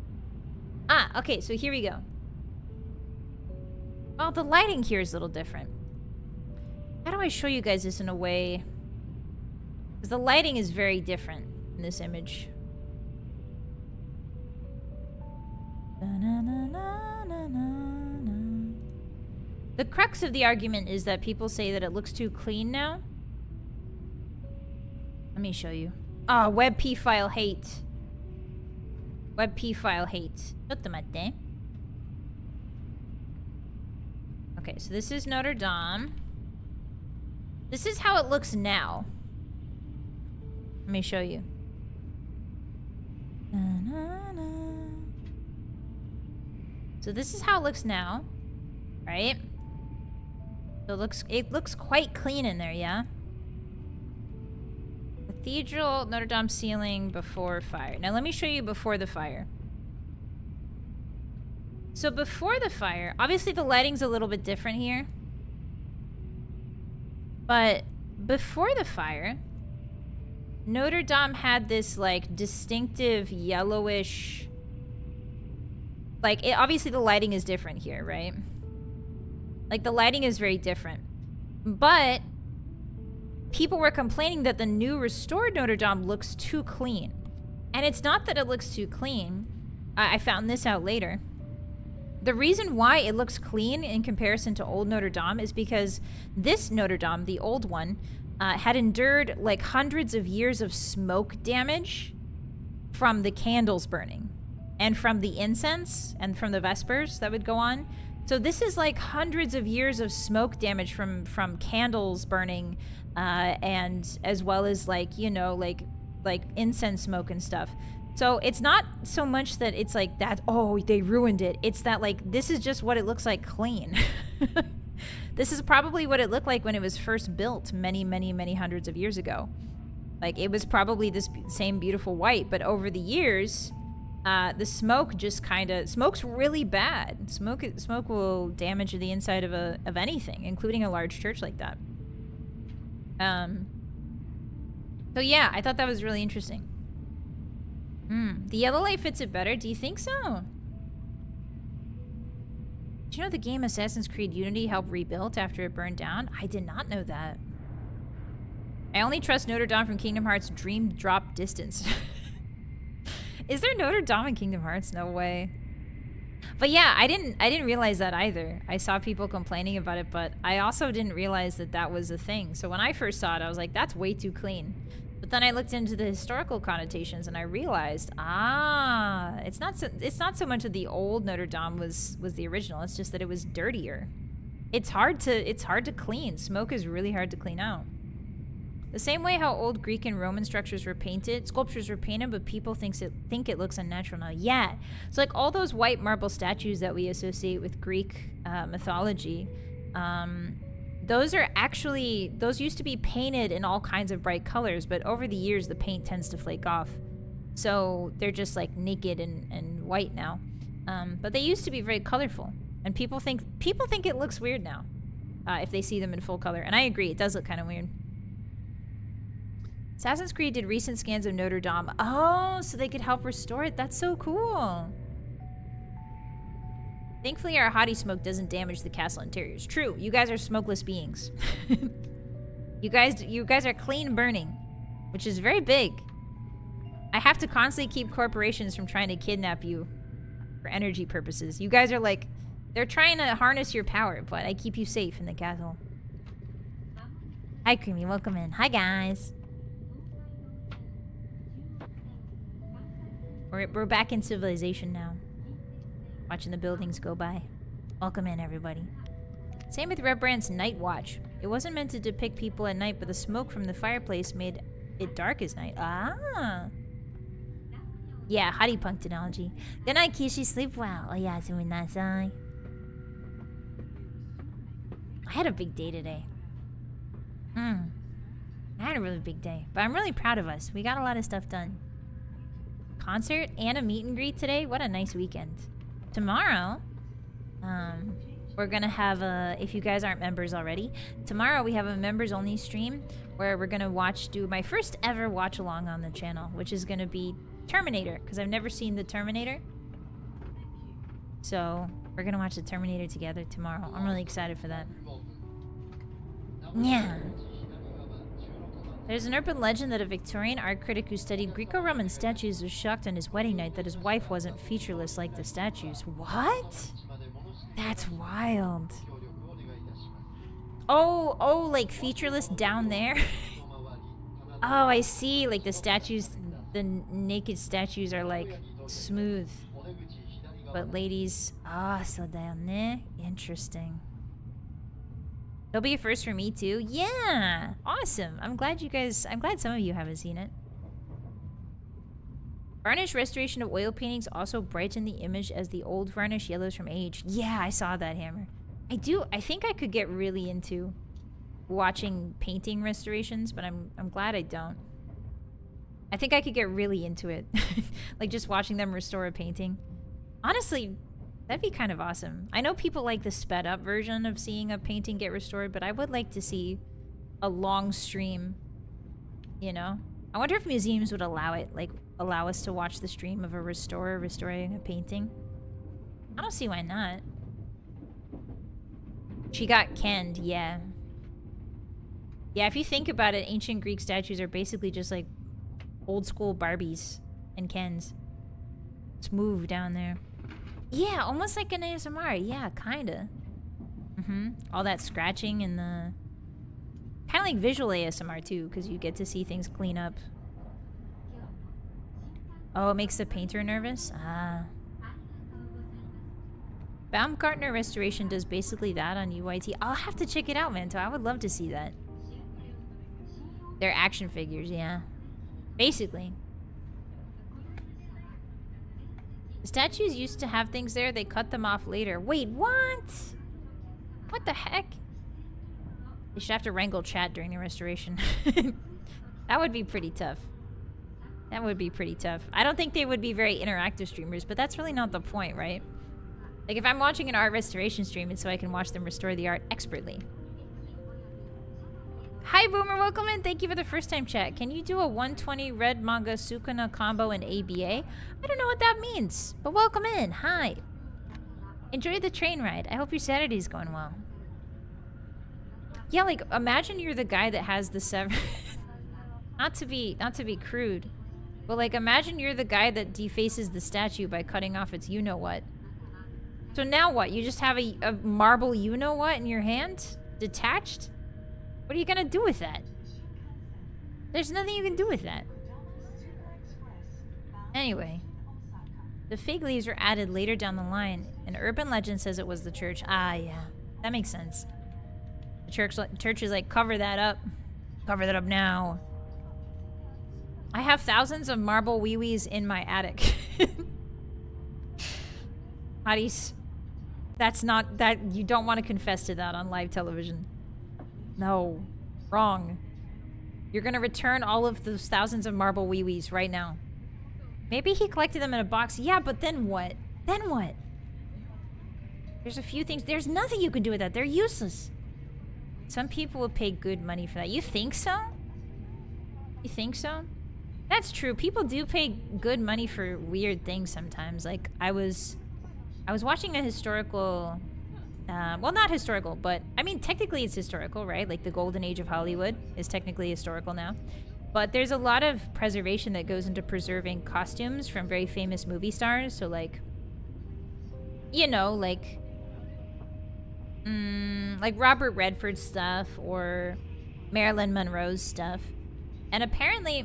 Ah, okay, so here we go. Well, the lighting here is a little different. How do I show you guys this in a way? Because the lighting is very different in this image. The crux of the argument is that people say that it looks too clean now. Let me show you. Ah, WebP file hate. WebP file hate. Okay, so this is Notre Dame. This is how it looks now. Let me show you. So this is how it looks now, right? So it looks quite clean in there, yeah? Cathedral, Notre Dame ceiling before fire. Now let me show you before the fire. So before the fire, obviously the lighting's a little bit different here. But before the fire, Notre Dame had this like distinctive yellowish... Like, obviously the lighting is different here, right? Like, the lighting is very different. But people were complaining that the new restored Notre Dame looks too clean. And it's not that it looks too clean. I found this out later. The reason why it looks clean in comparison to old Notre Dame is because this Notre Dame, the old one, had endured like hundreds of years of smoke damage from the candles burning. And from the incense and from the vespers that would go on. So this is like hundreds of years of smoke damage from candles burning, and as well as like, you know, like incense smoke and stuff. So it's not so much that it's like that, oh, they ruined it. It's that like, this is just what it looks like clean. This is probably what it looked like when it was first built many, many, many hundreds of years ago. Like, it was probably this same beautiful white, but over the years... the smoke just kind of... Smoke's really bad. Smoke will damage the inside of anything, including a large church like that. So yeah, I thought that was really interesting. The yellow light fits it better. Do you think so? Did you know the game Assassin's Creed Unity helped rebuild after it burned down? I did not know that. I only trust Notre Dame from Kingdom Hearts Dream Drop Distance. Is there Notre Dame in Kingdom Hearts? No way. But yeah, I didn't realize that either. I saw people complaining about it, but I also didn't realize that that was a thing. So when I first saw it, I was like, that's way too clean. But then I looked into the historical connotations and I realized, it's not so much that the old Notre Dame was the original. It's just that it was dirtier. It's hard to clean. Smoke is really hard to clean out. The same way how old Greek and Roman sculptures were painted, but people think it looks unnatural now. Yeah, so like all those white marble statues that we associate with Greek mythology, those used to be painted in all kinds of bright colors, but over the years the paint tends to flake off, so they're just like naked and white now. But they used to be very colorful, and people think it looks weird now if they see them in full color. And I agree, it does look kind of weird. Assassin's Creed did recent scans of Notre Dame. Oh, so they could help restore it. That's so cool. Thankfully, our hottie smoke doesn't damage the castle interiors. True, you guys are smokeless beings. You guys are clean burning, which is very big. I have to constantly keep corporations from trying to kidnap you for energy purposes. You guys are like, they're trying to harness your power, but I keep you safe in the castle. Hi, Creamy. Welcome in. Hi, guys. We're back in civilization now. Watching the buildings go by. Welcome in, everybody. Same with Rembrandt's Night Watch. It wasn't meant to depict people at night, but the smoke from the fireplace made it dark as night. Ah. Yeah, hottie punk analogy. Good night, Kishi. Sleep well. Oh, yeah, I had a big day today. I had a really big day. But I'm really proud of us. We got a lot of stuff done. Concert and a meet and greet today. What a nice weekend. Tomorrow, we're gonna have a, if you guys aren't members already, tomorrow we have a members only stream where we're gonna do my first ever watch along on the channel, which is gonna be Terminator, because I've never seen the Terminator. So we're gonna watch the Terminator together tomorrow. I'm really excited for that. Yeah. There's an urban legend that a Victorian art critic who studied Greco-Roman statues was shocked on his wedding night that his wife wasn't featureless like the statues. What? That's wild. Oh, like featureless down there? Oh, I see. Like the statues, the naked statues are like smooth. But ladies, so down there. Interesting. It'll be a first for me too. Yeah, awesome. I'm glad some of you haven't seen it. Varnish restoration of oil paintings also brighten the image as the old varnish yellows from age. Yeah, I saw that, Hammer. I think I could get really into watching painting restorations, but I'm glad I don't. I think I could get really into it. Like just watching them restore a painting. Honestly, that'd be kind of awesome. I know people like the sped up version of seeing a painting get restored, but I would like to see a long stream, you know? I wonder if museums would allow it, like allow us to watch the stream of a restorer restoring a painting. I don't see why not. She got kenned, yeah. Yeah, if you think about it, ancient Greek statues are basically just like old school Barbies and Kens. Smooth down there. Yeah, almost like an ASMR. Yeah, kinda. All that scratching and the... Kind of like visual ASMR too, because you get to see things clean up. Oh, it makes the painter nervous? Ah. Baumgartner Restoration does basically that on UIT. I'll have to check it out, Manto. I would love to see that. They're action figures, yeah. Basically. The statues used to have things there. They cut them off later. Wait, what? What the heck? They should have to wrangle chat during the restoration. That would be pretty tough. That would be pretty tough. I don't think they would be very interactive streamers, but that's really not the point, right? Like, if I'm watching an art restoration stream, it's so I can watch them restore the art expertly. Hi, Boomer. Welcome in. Thank you for the first-time chat. Can you do a 120 red manga Sukuna combo in ABA? I don't know what that means, but welcome in. Hi. Enjoy the train ride. I hope your Saturday's going well. Yeah, like, imagine you're the guy that has the sever... not to be crude, but, like, imagine you're the guy that defaces the statue by cutting off its you-know-what. So now what? You just have a marble you-know-what in your hand? Detached? What are you gonna do with that? There's nothing you can do with that. Anyway. The fig leaves were added later down the line. An urban legend says it was the church. Ah, yeah. That makes sense. The church is like, cover that up. Cover that up now. I have thousands of marble wee-wees in my attic. Hotties. That's not... that you don't want to confess to that on live television. No. Wrong. You're gonna return all of those thousands of marble wee-wees right now. Maybe he collected them in a box. Yeah, but then what? Then what? There's a few things... there's nothing you can do with that. They're useless. Some people will pay good money for that. You think so? You think so? That's true. People do pay good money for weird things sometimes. Like, I was watching a historical... well, not historical, but... I mean, technically it's historical, right? Like, the golden age of Hollywood is technically historical now. But there's a lot of preservation that goes into preserving costumes from very famous movie stars. So, like, you know, like Robert Redford stuff or Marilyn Monroe's stuff. And apparently,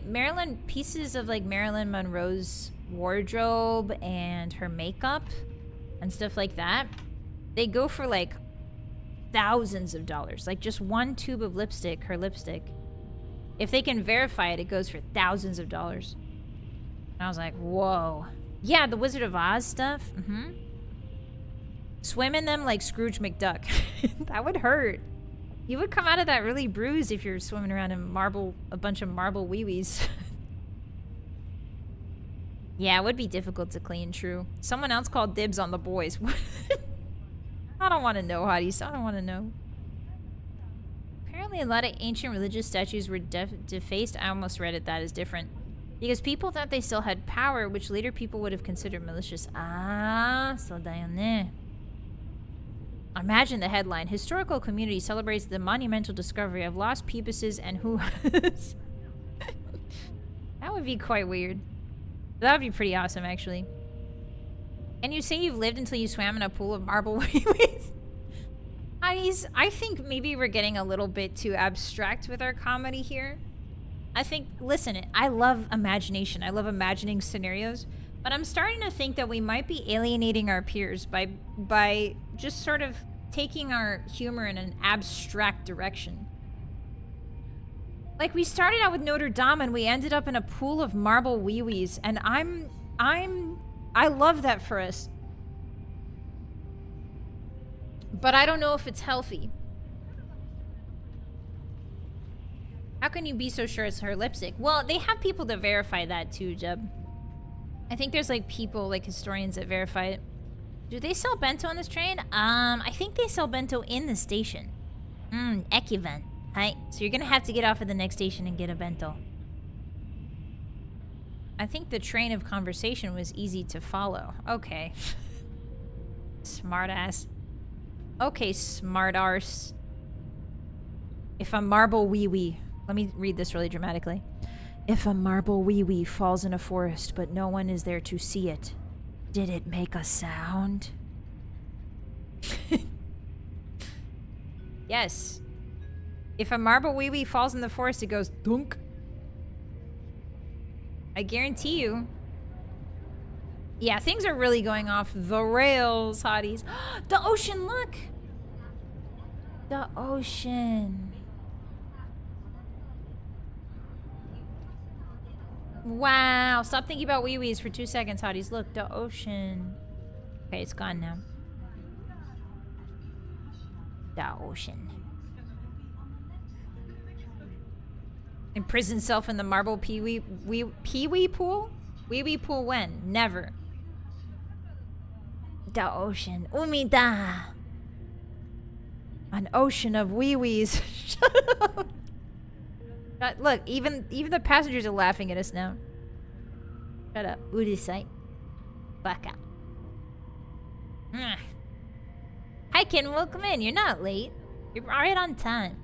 pieces of, like, Marilyn Monroe's wardrobe and her makeup and stuff like that, they go for, like, thousands of dollars. Like, just one tube of lipstick, her lipstick. If they can verify it, it goes for thousands of dollars. And I was like, whoa. Yeah, the Wizard of Oz stuff. Mm-hmm. Swim in them like Scrooge McDuck. That would hurt. You would come out of that really bruised if you're swimming around in a bunch of marble wee-wees. Yeah, it would be difficult to clean, true. Someone else called dibs on the boys. I don't want to know, Hotties. I don't want to know. Apparently a lot of ancient religious statues were defaced. I almost read it that is different. Because people thought they still had power, which later people would have considered malicious. Ah, so da yo ne. Imagine the headline. Historical community celebrates the monumental discovery of lost Peebuses and Hoo-Has. That would be quite weird. That would be pretty awesome, actually. And you say you've lived until you swam in a pool of marble wee-wees? I think maybe we're getting a little bit too abstract with our comedy here. I think, listen, I love imagination. I love imagining scenarios. But I'm starting to think that we might be alienating our peers by just sort of taking our humor in an abstract direction. Like, we started out with Notre Dame and we ended up in a pool of marble wee-wees. And I love that for us. But I don't know if it's healthy. How can you be so sure it's her lipstick? Well, they have people that verify that too, Jeb. I think there's like people, like historians that verify it. Do they sell bento on this train? I think they sell bento in the station. Ekiven. Hi. So you're gonna have to get off at the next station and get a bento. I think the train of conversation was easy to follow. Okay. Smart ass. Okay, smart arse. If a marble wee-wee... Let me read this really dramatically. If a marble wee-wee falls in a forest, but no one is there to see it, did it make a sound? Yes. If a marble wee-wee falls in the forest, it goes dunk. I guarantee you. Yeah, things are really going off the rails, Hotties. The ocean, look! The ocean. Wow, stop thinking about wee-wees for 2 seconds, Hotties. Look, the ocean. Okay, it's gone now. The ocean. Imprison self in the marble pee-wee pool? Wee-wee pool when? Never. The ocean. Umida. An ocean of wee-wees. Shut up. Look, even the passengers are laughing at us now. Shut up. Udisai. Baka. Hi, Ken. Welcome in. You're not late. You're right on time.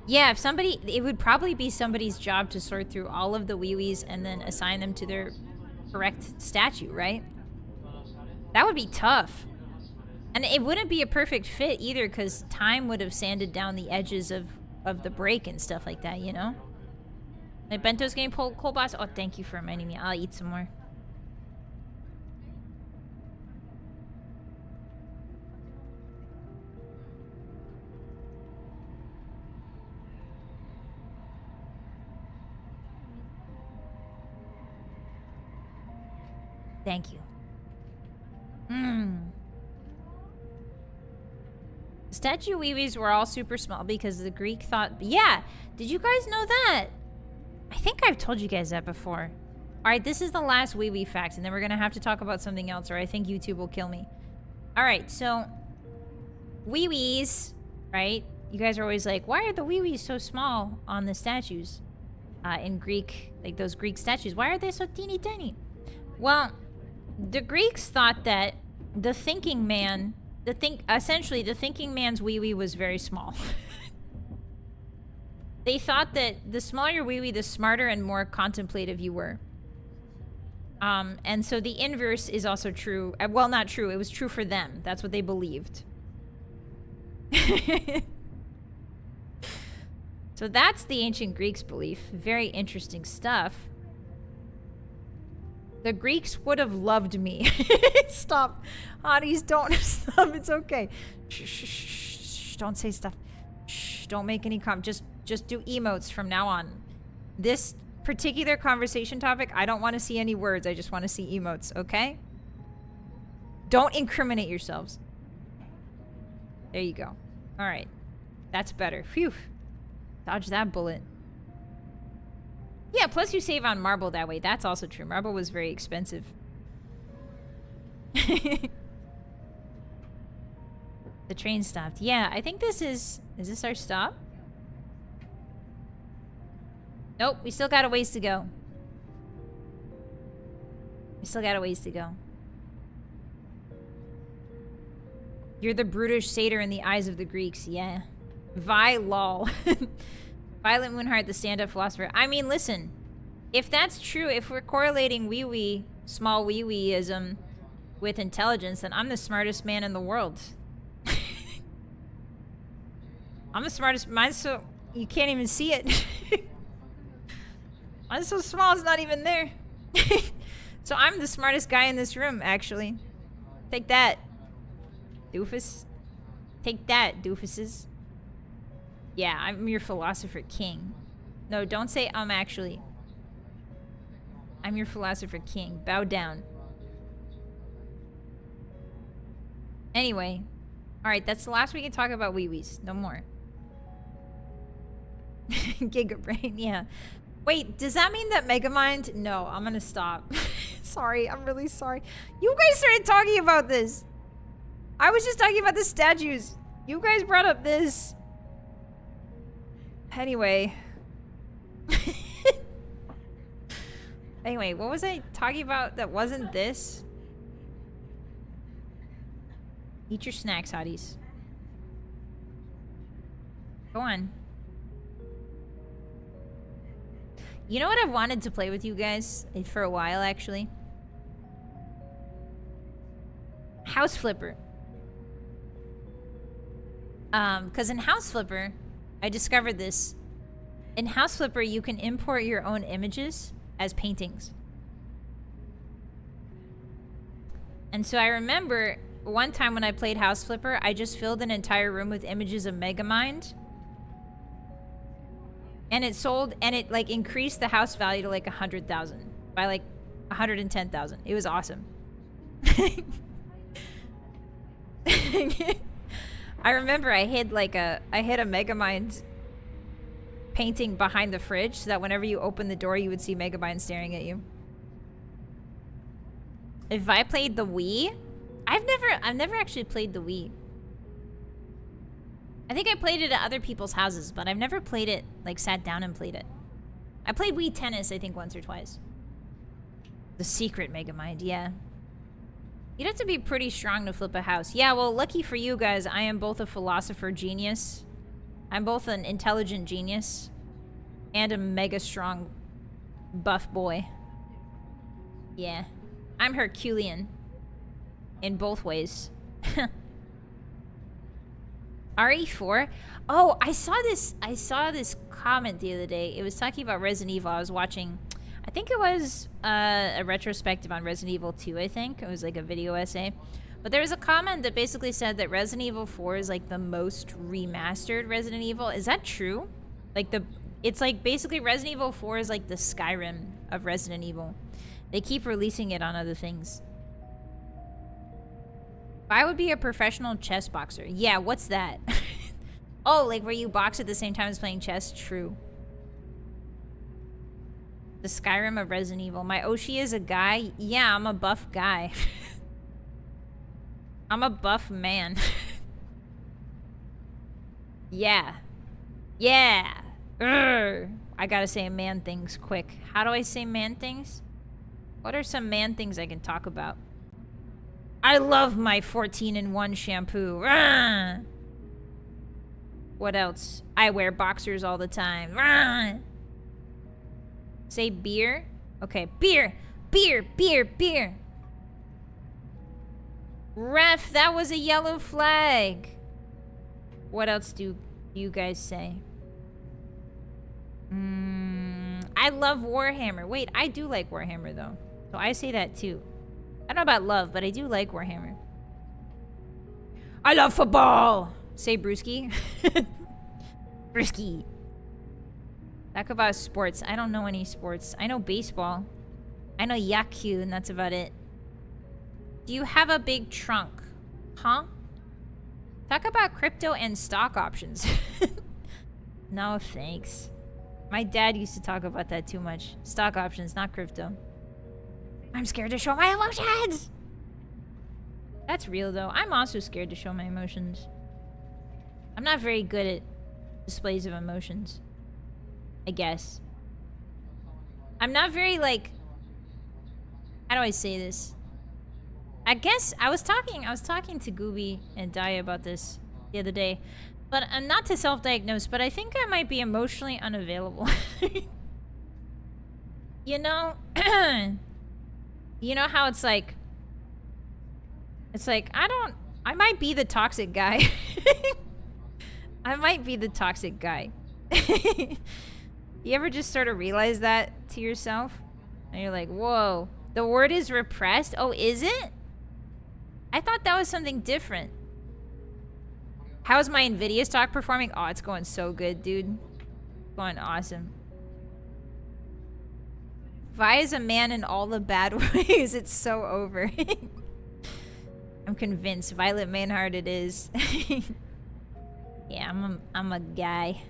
Yeah, if somebody... It would probably be somebody's job to sort through all of the wee-wees and then assign them to their correct statue, right? That would be tough. And it wouldn't be a perfect fit either, because time would have sanded down the edges of the break and stuff like that, you know? My bento's getting cold, boss. Oh, thank you for reminding me. I'll eat some more. Thank you. Statue wee-wees were all super small because the Greek thought... Yeah! Did you guys know that? I think I've told you guys that before. Alright, this is the last wee-wee fact, and then we're gonna have to talk about something else, or I think YouTube will kill me. Alright, so... Wee-wees, right? You guys are always like, why are the wee-wees so small on the statues? In Greek, like those Greek statues. Why are they so teeny tiny? Well, the Greeks thought that the thinking man... Essentially, the thinking man's wee-wee was very small. They thought that the smaller your wee wee, the smarter and more contemplative you were. And so the inverse is also true. Well, not true. It was true for them. That's what they believed. So that's the ancient Greeks' belief. Very interesting stuff. The Greeks would have loved me. Stop. Hotties, don't. Stop. It's okay. Shh, shh, shh, shh. Don't say stuff. Shh. Don't make any just do emotes from now on. This particular conversation topic, I don't want to see any words. I just want to see emotes, okay? Don't incriminate yourselves. There you go. All right. That's better. Phew. Dodge that bullet. Yeah, plus you save on marble that way. That's also true. Marble was very expensive. The train stopped. Yeah, I think this is... Is this our stop? Nope, we still got a ways to go. We still got a ways to go. You're the brutish satyr in the eyes of the Greeks, yeah. Lol. Vylett Moonheart, the stand-up philosopher. I mean, listen. If that's true, if we're correlating wee-wee, small wee-weeism with intelligence, then I'm the smartest man in the world. I'm the smartest. Mine's so... You can't even see it. Mine's so small, it's not even there. So I'm the smartest guy in this room, actually. Take that, doofus. Take that, doofuses. Yeah, I'm your philosopher king. No, don't say actually. I'm your philosopher king. Bow down. Anyway. Alright, that's the last we can talk about wee-wees. No more. Gigabrain, yeah. Wait, does that mean that Megamind? No, I'm gonna stop. Sorry, I'm really sorry. You guys started talking about this. I was just talking about the statues. You guys brought up this. Anyway. Anyway, what was I talking about that wasn't this? Eat your snacks, hotties. Go on. You know what I've wanted to play with you guys for a while, actually? House Flipper. Because in House Flipper, I discovered this. In House Flipper, you can import your own images as paintings. And so I remember one time when I played House Flipper, I just filled an entire room with images of Megamind. And it sold, and it like increased the house value to like 100,000 by like 110,000. It was awesome. I remember I hid a Megamind painting behind the fridge so that whenever you open the door, you would see Megamind staring at you. If I played the Wii, I've never actually played the Wii. I think I played it at other people's houses, but I've never played it, like sat down and played it. I played Wii Tennis, I think, once or twice. The secret Megamind, yeah. You'd have to be pretty strong to flip a house. Yeah, well, lucky for you guys, I am both a philosopher genius. I'm both an intelligent genius and a mega strong buff boy. Yeah. I'm Herculean in both ways. RE4? Oh, I saw this comment the other day. It was talking about Resident Evil. I was watching, I think it was a retrospective on Resident Evil 2, I think. It was like a video essay. But there was a comment that basically said that Resident Evil 4 is like the most remastered Resident Evil. Is that true? Like it's like basically Resident Evil 4 is like the Skyrim of Resident Evil. They keep releasing it on other things. I would be a professional chess boxer. Yeah, what's that? Oh, like where you box at the same time as playing chess? True. The Skyrim of Resident Evil. My Oshi is a guy? Yeah, I'm a buff guy. I'm a buff man. Yeah. Yeah. Urgh. I gotta say man things quick. How do I say man things? What are some man things I can talk about? I love my 14-in-1 shampoo. What else? I wear boxers all the time. Rah! Say beer? Okay, beer! Beer! Beer! Beer! Ref, that was a yellow flag! What else do you guys say? I love Warhammer. Wait, I do like Warhammer, though. So I say that, too. I don't know about love, but I do like Warhammer. I love football! Say Brewski. Brewski. Talk about sports. I don't know any sports. I know baseball. I know Yaku, and that's about it. Do you have a big trunk? Huh? Talk about crypto and stock options. No, thanks. My dad used to talk about that too much. Stock options, not crypto. I'm scared to show my emotions! That's real, though. I'm also scared to show my emotions. I'm not very good at displays of emotions. I guess. I'm not very, like... How do I say this? I guess I was talking to Gooby and Daya about this the other day. But I'm not to self-diagnose, but I think I might be emotionally unavailable. You know? You know how it's like... It's like, I might be the toxic guy. I might be the toxic guy. You ever just sort of realize that to yourself? And you're like, whoa, the word is repressed? Oh, is it? I thought that was something different. How's my NVIDIA stock performing? Oh, it's going so good, dude. Going awesome. Vi is a man in all the bad ways. It's so over. I'm convinced. Vylett Moonheart it is. Yeah, I'm a guy.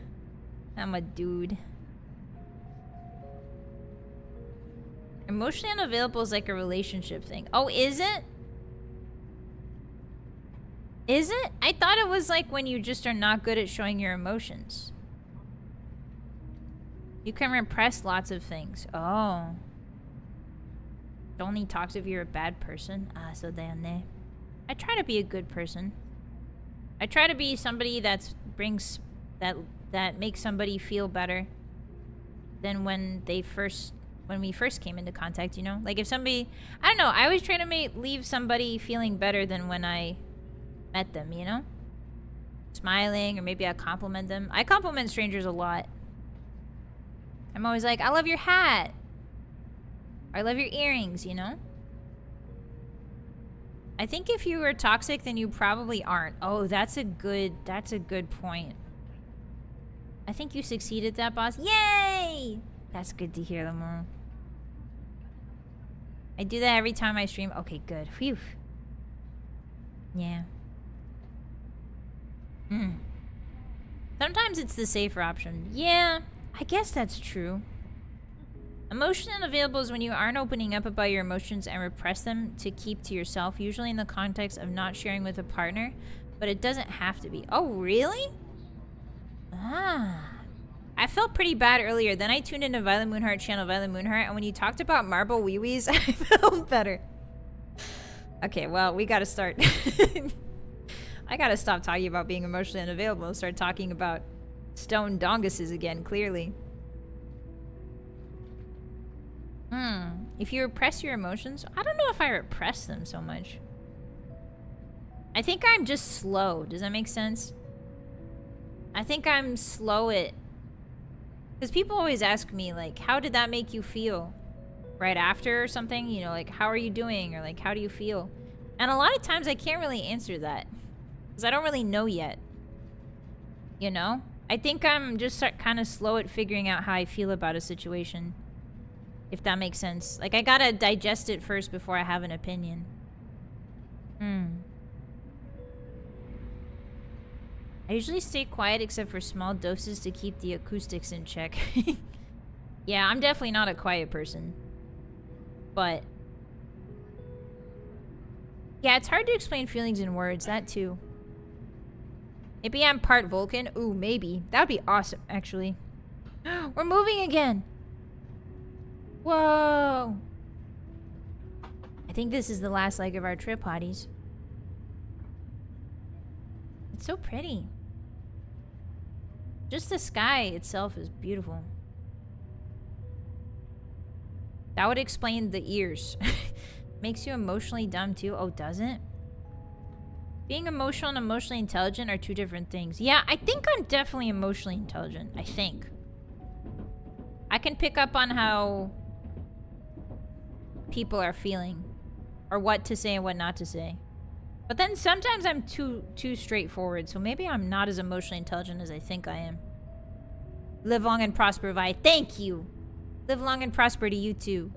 I'm a dude. Emotionally unavailable is like a relationship thing. Oh, is it? Is it? I thought it was like when you just are not good at showing your emotions. You can repress lots of things. Oh. It only talks if you're a bad person. Ah, so damn. I try to be a good person. I try to be somebody that makes somebody feel better than when we first came into contact, you know? Like if somebody, I don't know, I always try to leave somebody feeling better than when I met them, you know? Smiling, or maybe I compliment them. I compliment strangers a lot. I'm always like, I love your hat. I love your earrings, you know? I think if you were toxic, then you probably aren't. Oh, that's a good point. I think you succeeded that, boss. Yay! That's good to hear, Lamar. I do that every time I stream. Okay, good. Phew. Yeah. Sometimes it's the safer option. Yeah, I guess that's true. Emotion unavailable is when you aren't opening up about your emotions and repress them to keep to yourself, usually in the context of not sharing with a partner, but it doesn't have to be. Oh, really? Ah. I felt pretty bad earlier. Then I tuned into Vylett Moonheart channel, Vylett Moonheart, and when you talked about marble wee-wees, I felt better. Okay, well, we gotta start. I gotta stop talking about being emotionally unavailable and start talking about stone donguses again, clearly. If you repress your emotions, I don't know if I repress them so much. I think I'm just slow. Does that make sense? I think I'm slow at... Because people always ask me, like, how did that make you feel? Right after or something? You know, like, how are you doing? Or, like, how do you feel? And a lot of times I can't really answer that. Because I don't really know yet. You know? I think I'm just kind of slow at figuring out how I feel about a situation. If that makes sense. Like, I gotta digest it first before I have an opinion. I usually stay quiet except for small doses to keep the acoustics in check. Yeah, I'm definitely not a quiet person. But... yeah, it's hard to explain feelings in words. That too. Maybe I'm part Vulcan. Ooh, maybe. That would be awesome, actually. We're moving again! Whoa! I think this is the last leg of our trip, Hotties. It's so pretty. Just the sky itself is beautiful. That would explain the ears. Makes you emotionally dumb too. Oh, does it? Being emotional and emotionally intelligent are two different things. Yeah, I think I'm definitely emotionally intelligent. I think. I can pick up on how people are feeling. Or what to say and what not to say. But then sometimes I'm too straightforward. So maybe I'm not as emotionally intelligent as I think I am. Live long and prosper, Vi. Thank you. Live long and prosper to you too.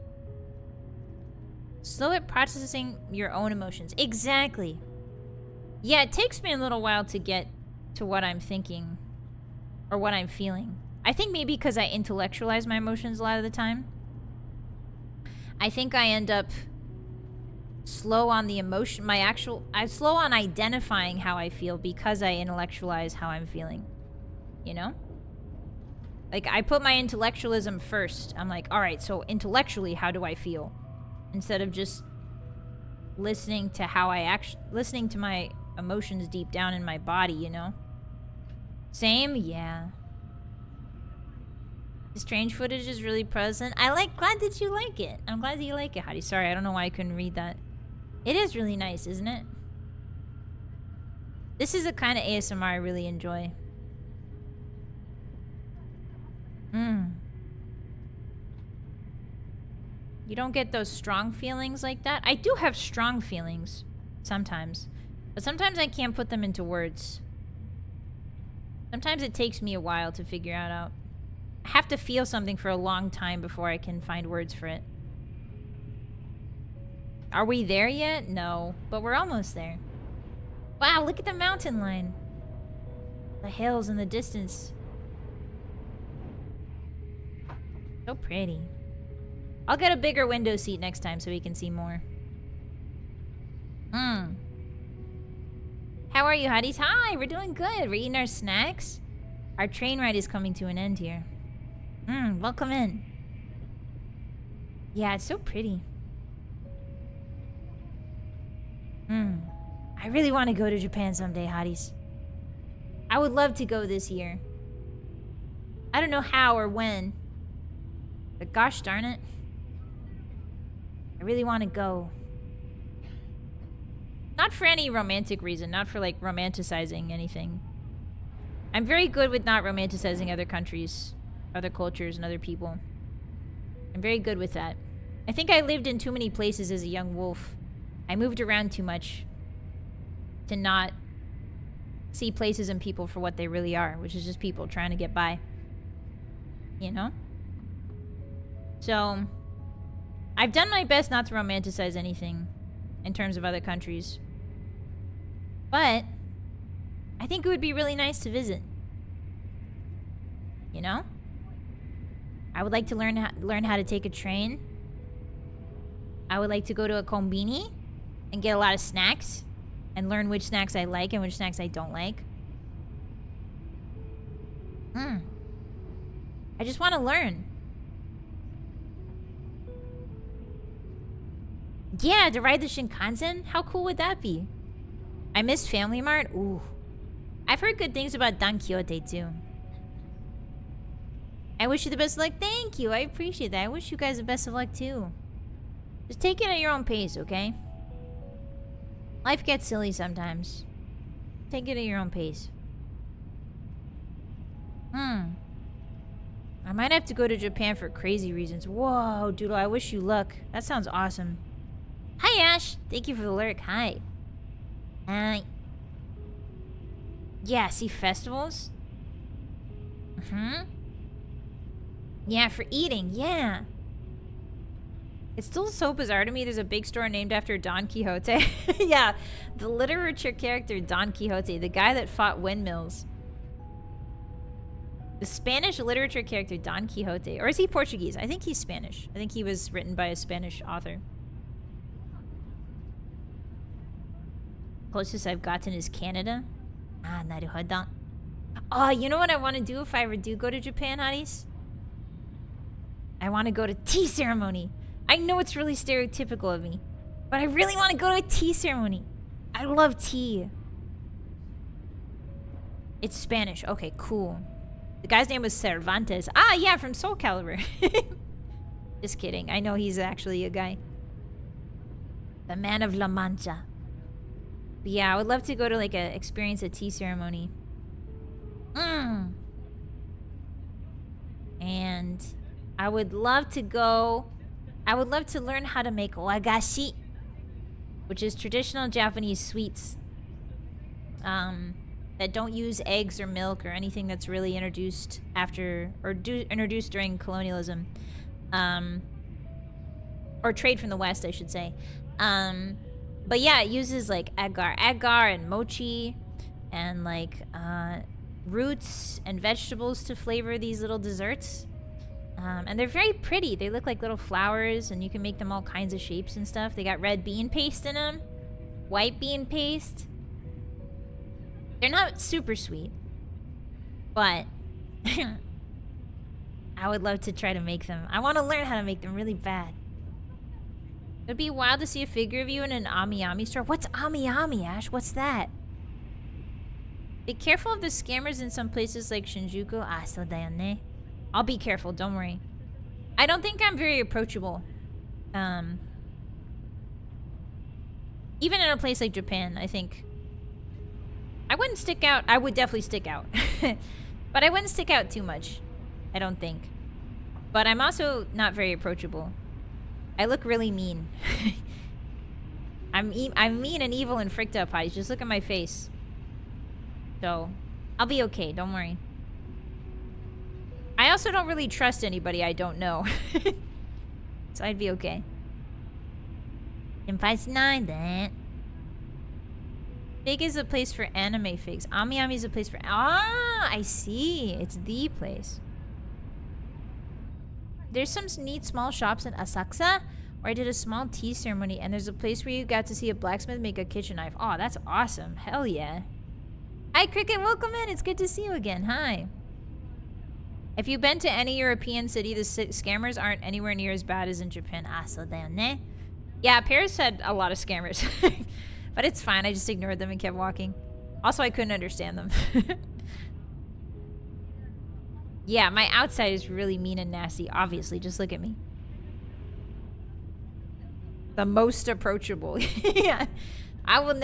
Slow at processing your own emotions. Exactly. Yeah, it takes me a little while to get to what I'm thinking. Or what I'm feeling. I think maybe because I intellectualize my emotions a lot of the time. I think I end up slow on the emotion. I'm slow on identifying how I feel because I intellectualize how I'm feeling. You know? Like, I put my intellectualism first. I'm like, alright, so intellectually, how do I feel? Instead of just listening to listening to my emotions deep down in my body, you know? Same? Yeah. The strange footage is really present. Glad that you like it. I'm glad that you like it, Hottie. Sorry, I don't know why I couldn't read that. It is really nice, isn't it? This is the kind of ASMR I really enjoy. You don't get those strong feelings like that? I do have strong feelings. Sometimes. But sometimes I can't put them into words. Sometimes it takes me a while to figure it out. I have to feel something for a long time before I can find words for it. Are we there yet? No. But we're almost there. Wow, look at the mountain line. The hills in the distance. So pretty. I'll get a bigger window seat next time so we can see more. How are you, Hotties? Hi, we're doing good. We're eating our snacks. Our train ride is coming to an end here. Welcome in. Yeah, it's so pretty. I really want to go to Japan someday, Hotties. I would love to go this year. I don't know how or when. But gosh darn it. I really want to go. Not for any romantic reason. Not for, like, romanticizing anything. I'm very good with not romanticizing other countries, other cultures, and other people. I'm very good with that. I think I lived in too many places as a young wolf. I moved around too much to not see places and people for what they really are, which is just people trying to get by. You know? So, I've done my best not to romanticize anything in terms of other countries. But I think it would be really nice to visit. You know? I would like to learn how to take a train. I would like to go to a konbini and get a lot of snacks and learn which snacks I like and which snacks I don't like. I just want to learn. Yeah, to ride the Shinkansen? How cool would that be? I miss Family Mart? Ooh. I've heard good things about Don Quixote too. I wish you the best of luck. Thank you. I appreciate that. I wish you guys the best of luck too. Just take it at your own pace, okay? Life gets silly sometimes. Take it at your own pace. I might have to go to Japan for crazy reasons. Whoa, Doodle, I wish you luck. That sounds awesome. Hi, Ash. Thank you for the lyric. Hi. Yeah, see festivals? Yeah, for eating. Yeah. It's still so bizarre to me there's a big store named after Don Quixote. Yeah, the literature character Don Quixote, the guy that fought windmills. The Spanish literature character Don Quixote. Or is he Portuguese? I think he's Spanish. I think he was written by a Spanish author. Closest I've gotten is Canada. Ah, naruhodo. Oh, you know what I want to do if I ever do go to Japan, Hotties? I want to go to tea ceremony. I know it's really stereotypical of me, but I really want to go to a tea ceremony. I love tea. It's Spanish. Okay, cool. The guy's name was Cervantes. Ah, yeah, from Soul Calibur. Just kidding. I know he's actually a guy. The Man of La Mancha. But yeah, I would love to go to like experience a tea ceremony. And I would love to go. I would love to learn how to make wagashi, which is traditional Japanese sweets that don't use eggs or milk or anything that's really introduced after or introduced during colonialism, or trade from the West, I should say. But yeah, it uses like agar and mochi and like roots and vegetables to flavor these little desserts. And they're very pretty. They look like little flowers, and you can make them all kinds of shapes and stuff. They got red bean paste in them, white bean paste. They're not super sweet, but I would love to try to make them. I want to learn how to make them really bad. It'd be wild to see a figure of you in an Ami store. What's Ami, Ash? What's that? Be careful of the scammers in some places like Shinjuku. Ah, so da yo ne. I'll be careful, don't worry. I don't think I'm very approachable. Even in a place like Japan, I think I wouldn't stick out. I would definitely stick out. But I wouldn't stick out too much, I don't think. But I'm also not very approachable. I look really mean. I'm mean and evil and freaked up, Hotties. Just look at my face. So, I'll be okay, don't worry. I also don't really trust anybody I don't know. So I'd be okay. Then. Fig is a place for anime figs. Ami is a place for... Ah, I see. It's the place. There's some neat small shops in Asakusa where I did a small tea ceremony, and there's a place where you got to see a blacksmith make a kitchen knife. Oh, that's awesome. Hell yeah. Hi, Cricket. Welcome in. It's good to see you again. Hi. If you've been to any European city, the scammers aren't anywhere near as bad as in Japan. Ah, so da ne. Yeah, Paris had a lot of scammers. But it's fine. I just ignored them and kept walking. Also, I couldn't understand them. Yeah, my outside is really mean and nasty. Obviously, just look at me. The most approachable. Yeah. I've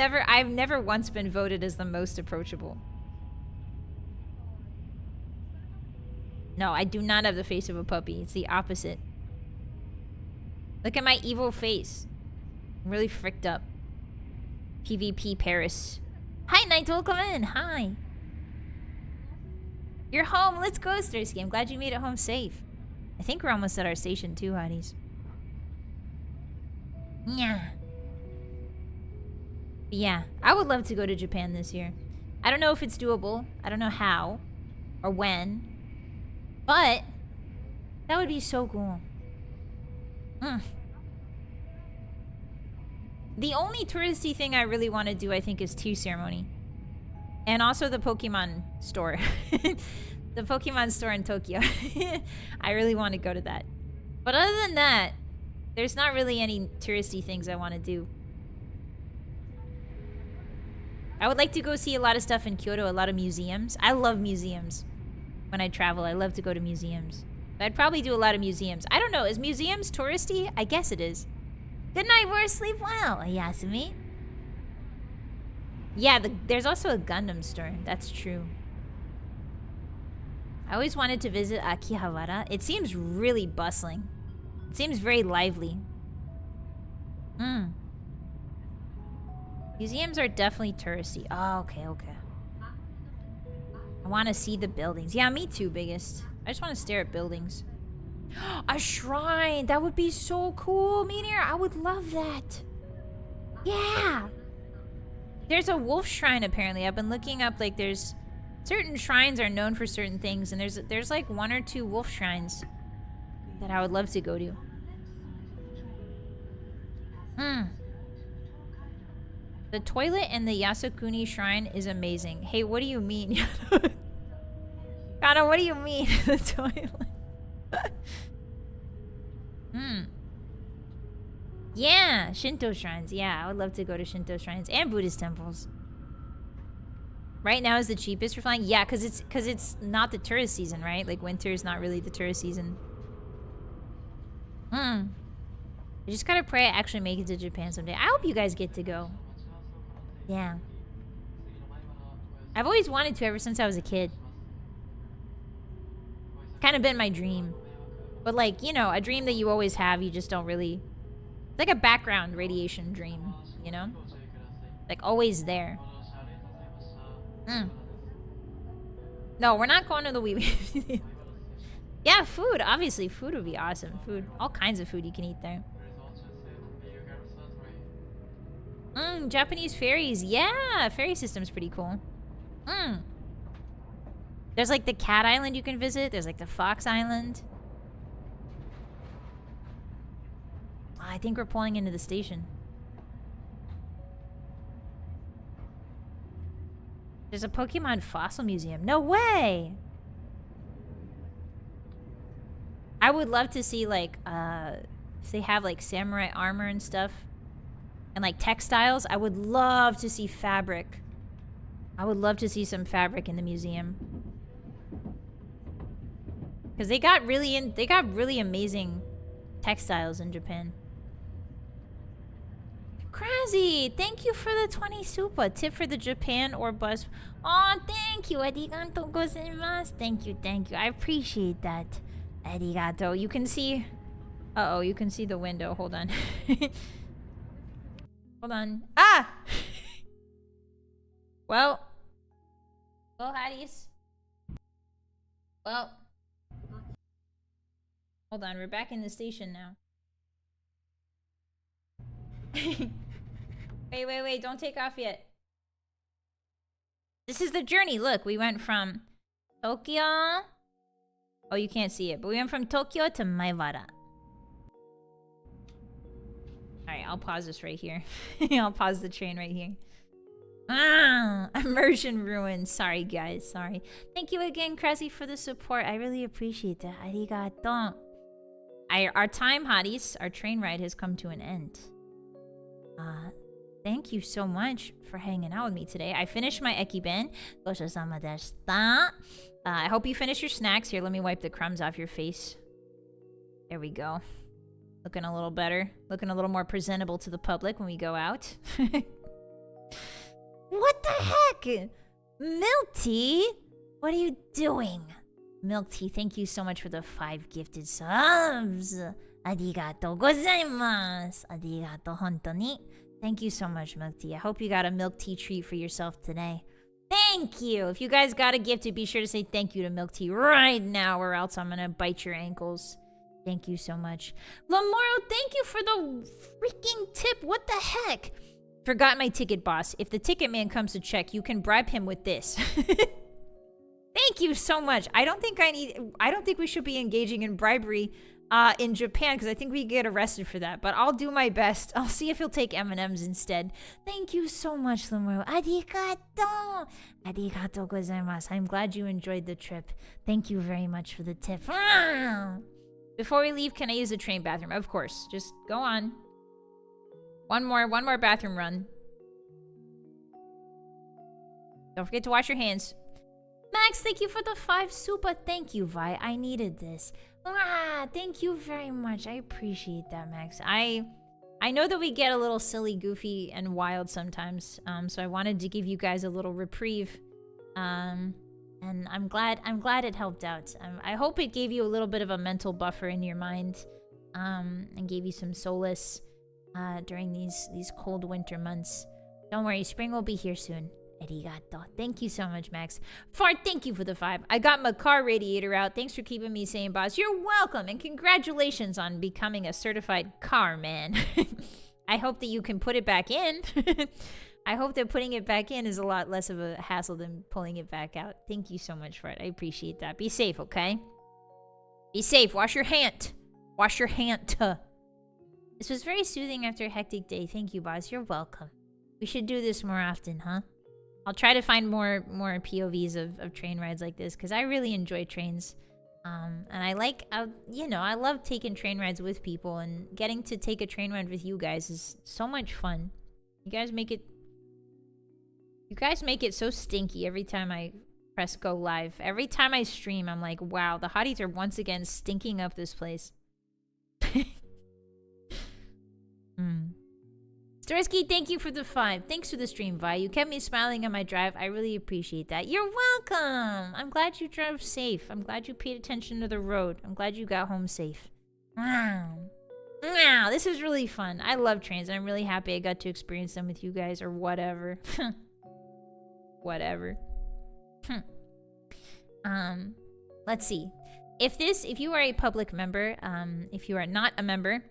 never once been voted as the most approachable. No, I do not have the face of a puppy. It's the opposite. Look at my evil face. I'm really fricked up. PvP Paris. Hi, Night, welcome in. Hi. You're home. Let's go, Starsky. I'm glad you made it home safe. I think we're almost at our station too, Hotties. Yeah, I would love to go to Japan this year. I don't know if it's doable. I don't know how or when. But that would be so cool. The only touristy thing I really want to do, I think, is tea ceremony. And also the Pokemon store. The Pokemon store in Tokyo. I really want to go to that. But other than that, there's not really any touristy things I want to do. I would like to go see a lot of stuff in Kyoto, a lot of museums. I love museums. When I travel, I love to go to museums. But I'd probably do a lot of museums. I don't know, is museums touristy? I guess it is. Good night, Roar. Sleep well, Yasumi. Yeah, there's also a Gundam store. That's true. I always wanted to visit Akihabara. It seems really bustling. It seems very lively. Museums are definitely touristy. Oh, okay. I want to see the buildings. Yeah, me too, biggest. I just want to stare at buildings. A shrine! That would be so cool, Meteor. I would love that. Yeah! There's a wolf shrine, apparently. I've been looking up, like, there's... Certain shrines are known for certain things, and there's like 1 or 2 wolf shrines that I would love to go to. The toilet in the Yasukuni shrine is amazing. Hey, what do you mean? Kana, what do you mean? The toilet. Yeah, Shinto shrines. Yeah, I would love to go to Shinto shrines and Buddhist temples. Right now is the cheapest for flying? Yeah, because it's not the tourist season, right? Like, winter is not really the tourist season. I just gotta pray I actually make it to Japan someday. I hope you guys get to go. Yeah. I've always wanted to ever since I was a kid. Kind of been my dream. But, like, you know, a dream that you always have, you just don't really... It's like a background radiation dream, you know? Like, always there. No, we're not going to the Wee. Yeah, food. Obviously, food would be awesome. Food. All kinds of food you can eat there. Japanese ferries. Yeah, ferry system's pretty cool. There's, like, the Cat Island you can visit. There's, like, the Fox Island. I think we're pulling into the station. There's a Pokemon fossil museum. No way! I would love to see, like, if they have, like, samurai armor and stuff. And, like, textiles. I would love to see fabric. I would love to see some fabric in the museum. Because they got really amazing textiles in Japan. Crazy! Thank you for the 20 supa. Tip for the Japan or bus. Oh, thank you. Arigatou gozaimasu. Thank you, thank you. I appreciate that. Arigato. You can see... Uh-oh, you can see the window. Hold on. Hold on. Ah! Well, Hotties. Well. Hold on, we're back in the station now. Wait, don't take off yet. This is the journey. Look, we went from Tokyo. Oh, you can't see it, but we went from Tokyo to Maibara. Alright, I'll pause this right here. I'll pause the train right here. Immersion ruins. Sorry, guys. Sorry. Thank you again, Cressy, for the support. I really appreciate that. Arigato. Our time, Hotties, our train ride has come to an end. Thank you so much for hanging out with me today. I finished my ekiben. Goshosama deshita. I hope you finish your snacks. Here, let me wipe the crumbs off your face. There we go. Looking a little better. Looking a little more presentable to the public when we go out. What the heck? Milk tea? What are you doing? Milk tea, thank you so much for the 5 gifted subs. Arigatou gozaimasu. Arigatou hontoni. Thank you so much, Milk Tea. I hope you got a milk tea treat for yourself today. Thank you. If you guys got a gift, be sure to say thank you to Milk Tea right now, or else I'm gonna bite your ankles. Thank you so much. Lamoro, thank you for the freaking tip. What the heck? Forgot my ticket, boss. If the ticket man comes to check, you can bribe him with this. Thank you so much. I don't think we should be engaging in bribery in Japan, because I think we get arrested for that. But I'll do my best. I'll see if he'll take M&Ms instead. Thank you so much, Lamoro. Arigato. Arigato gozaimasu. I'm glad you enjoyed the trip. Thank you very much for the tip. Before we leave, can I use the train bathroom? Of course. Just go on. One more bathroom run. Don't forget to wash your hands. Max, thank you for the 5 supa. Thank you, Vi. I needed this. Thank you very much. I appreciate that, Max. I know that we get a little silly, goofy, and wild sometimes. So I wanted to give you guys a little reprieve. And I'm glad it helped out. I hope it gave you a little bit of a mental buffer in your mind. And gave you some solace during these cold winter months. Don't worry, spring will be here soon. Arigato. Thank you so much, Max. Fart, thank you for the 5. I got my car radiator out. Thanks for keeping me sane, boss. You're welcome, and congratulations on becoming a certified car man. I hope that you can put it back in. I hope that putting it back in is a lot less of a hassle than pulling it back out. Thank you so much for it. I appreciate that. Be safe, okay? Be safe. Wash your hand. Wash your hand. This was very soothing after a hectic day. Thank you, boss. You're welcome. We should do this more often, huh? I'll try to find more POVs of train rides like this, because I really enjoy trains. And I like, I love taking train rides with people, and getting to take a train ride with you guys is so much fun. You You guys make it so stinky every time I press go live. Every time I stream, I'm like, wow, the hotties are once again stinking up this place. Starsky, thank you for the 5. Thanks for the stream, Vi. You kept me smiling on my drive. I really appreciate that. You're welcome. I'm glad you drove safe. I'm glad you paid attention to the road. I'm glad you got home safe. Wow. Wow, this is really fun. I love trains, and I'm really happy I got to experience them with you guys, or whatever. Whatever. Let's see. If you are a public member, if you are not a member,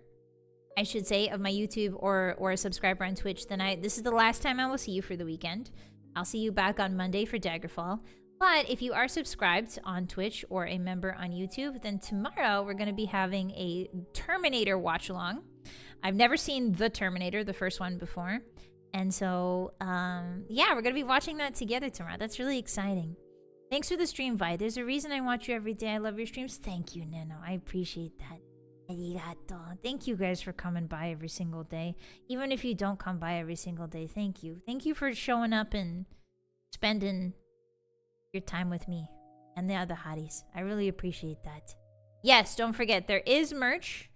I should say, of my YouTube or a subscriber on Twitch, then this is the last time I will see you for the weekend. I'll see you back on Monday for Daggerfall. But if you are subscribed on Twitch or a member on YouTube, then tomorrow we're going to be having a Terminator watch-along. I've never seen The Terminator, the first one, before. And so, yeah, we're going to be watching that together tomorrow. That's really exciting. Thanks for the stream, Vi. There's a reason I watch you every day. I love your streams. Thank you, Nano. I appreciate that. Arigato. Thank you guys for coming by every single day. Even if you don't come by every single day, thank you. Thank you for showing up and spending your time with me and the other hotties. I really appreciate that. Yes, don't forget, there is merch.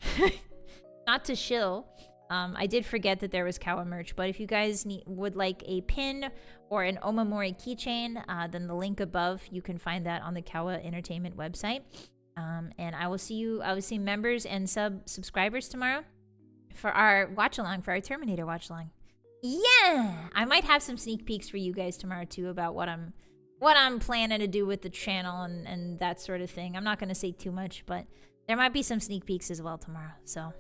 Not to shill. I did forget that there was Kawa merch, but if you guys would like a pin or an Omamori keychain, then the link above, you can find that on the Kawa Entertainment website. And I will see members and subscribers tomorrow for our watch-along, for our Terminator watch-along. Yeah! I might have some sneak peeks for you guys tomorrow, too, about what I'm planning to do with the channel and that sort of thing. I'm not going to say too much, but there might be some sneak peeks as well tomorrow. So,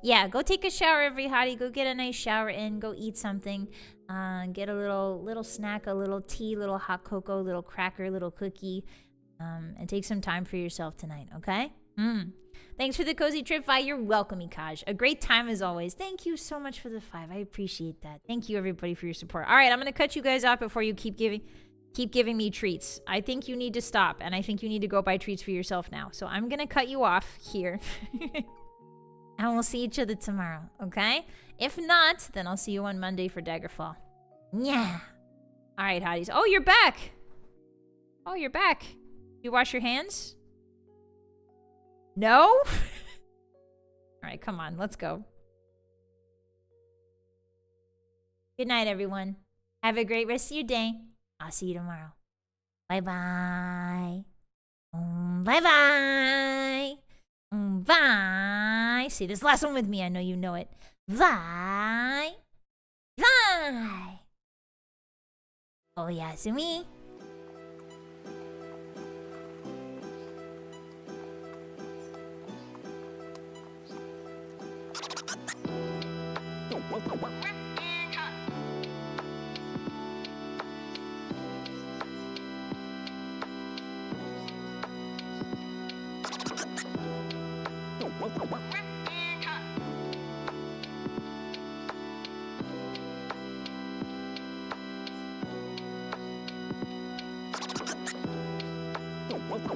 yeah, go take a shower, every hottie. Go get a nice shower in. Go eat something. Get a little snack, a little tea, little hot cocoa, little cracker, little cookie. And take some time for yourself tonight, okay? Thanks for the cozy trip, Vi. You're welcome, Ikaj. A great time as always. Thank you so much for the 5. I appreciate that. Thank you, everybody, for your support. All right, I'm going to cut you guys off before you keep giving me treats. I think you need to stop, and I think you need to go buy treats for yourself now. So I'm going to cut you off here. And we'll see each other tomorrow, okay? If not, then I'll see you on Monday for Daggerfall. Yeah. All right, hotties. Oh, you're back. Oh, you're back. You wash your hands? No? All right, come on. Let's go. Good night, everyone. Have a great rest of your day. I'll see you tomorrow. Bye-bye. Bye-bye. Bye. Say this last one with me. I know you know it. Bye. Bye. Oh, Yasumi.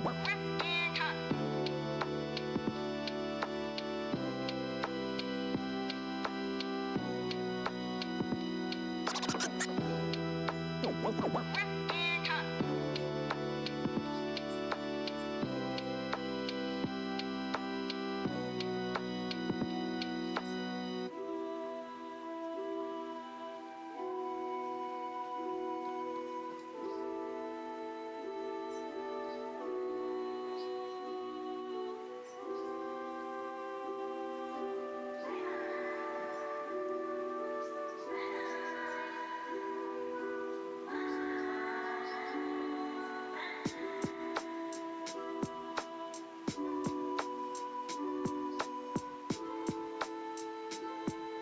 What?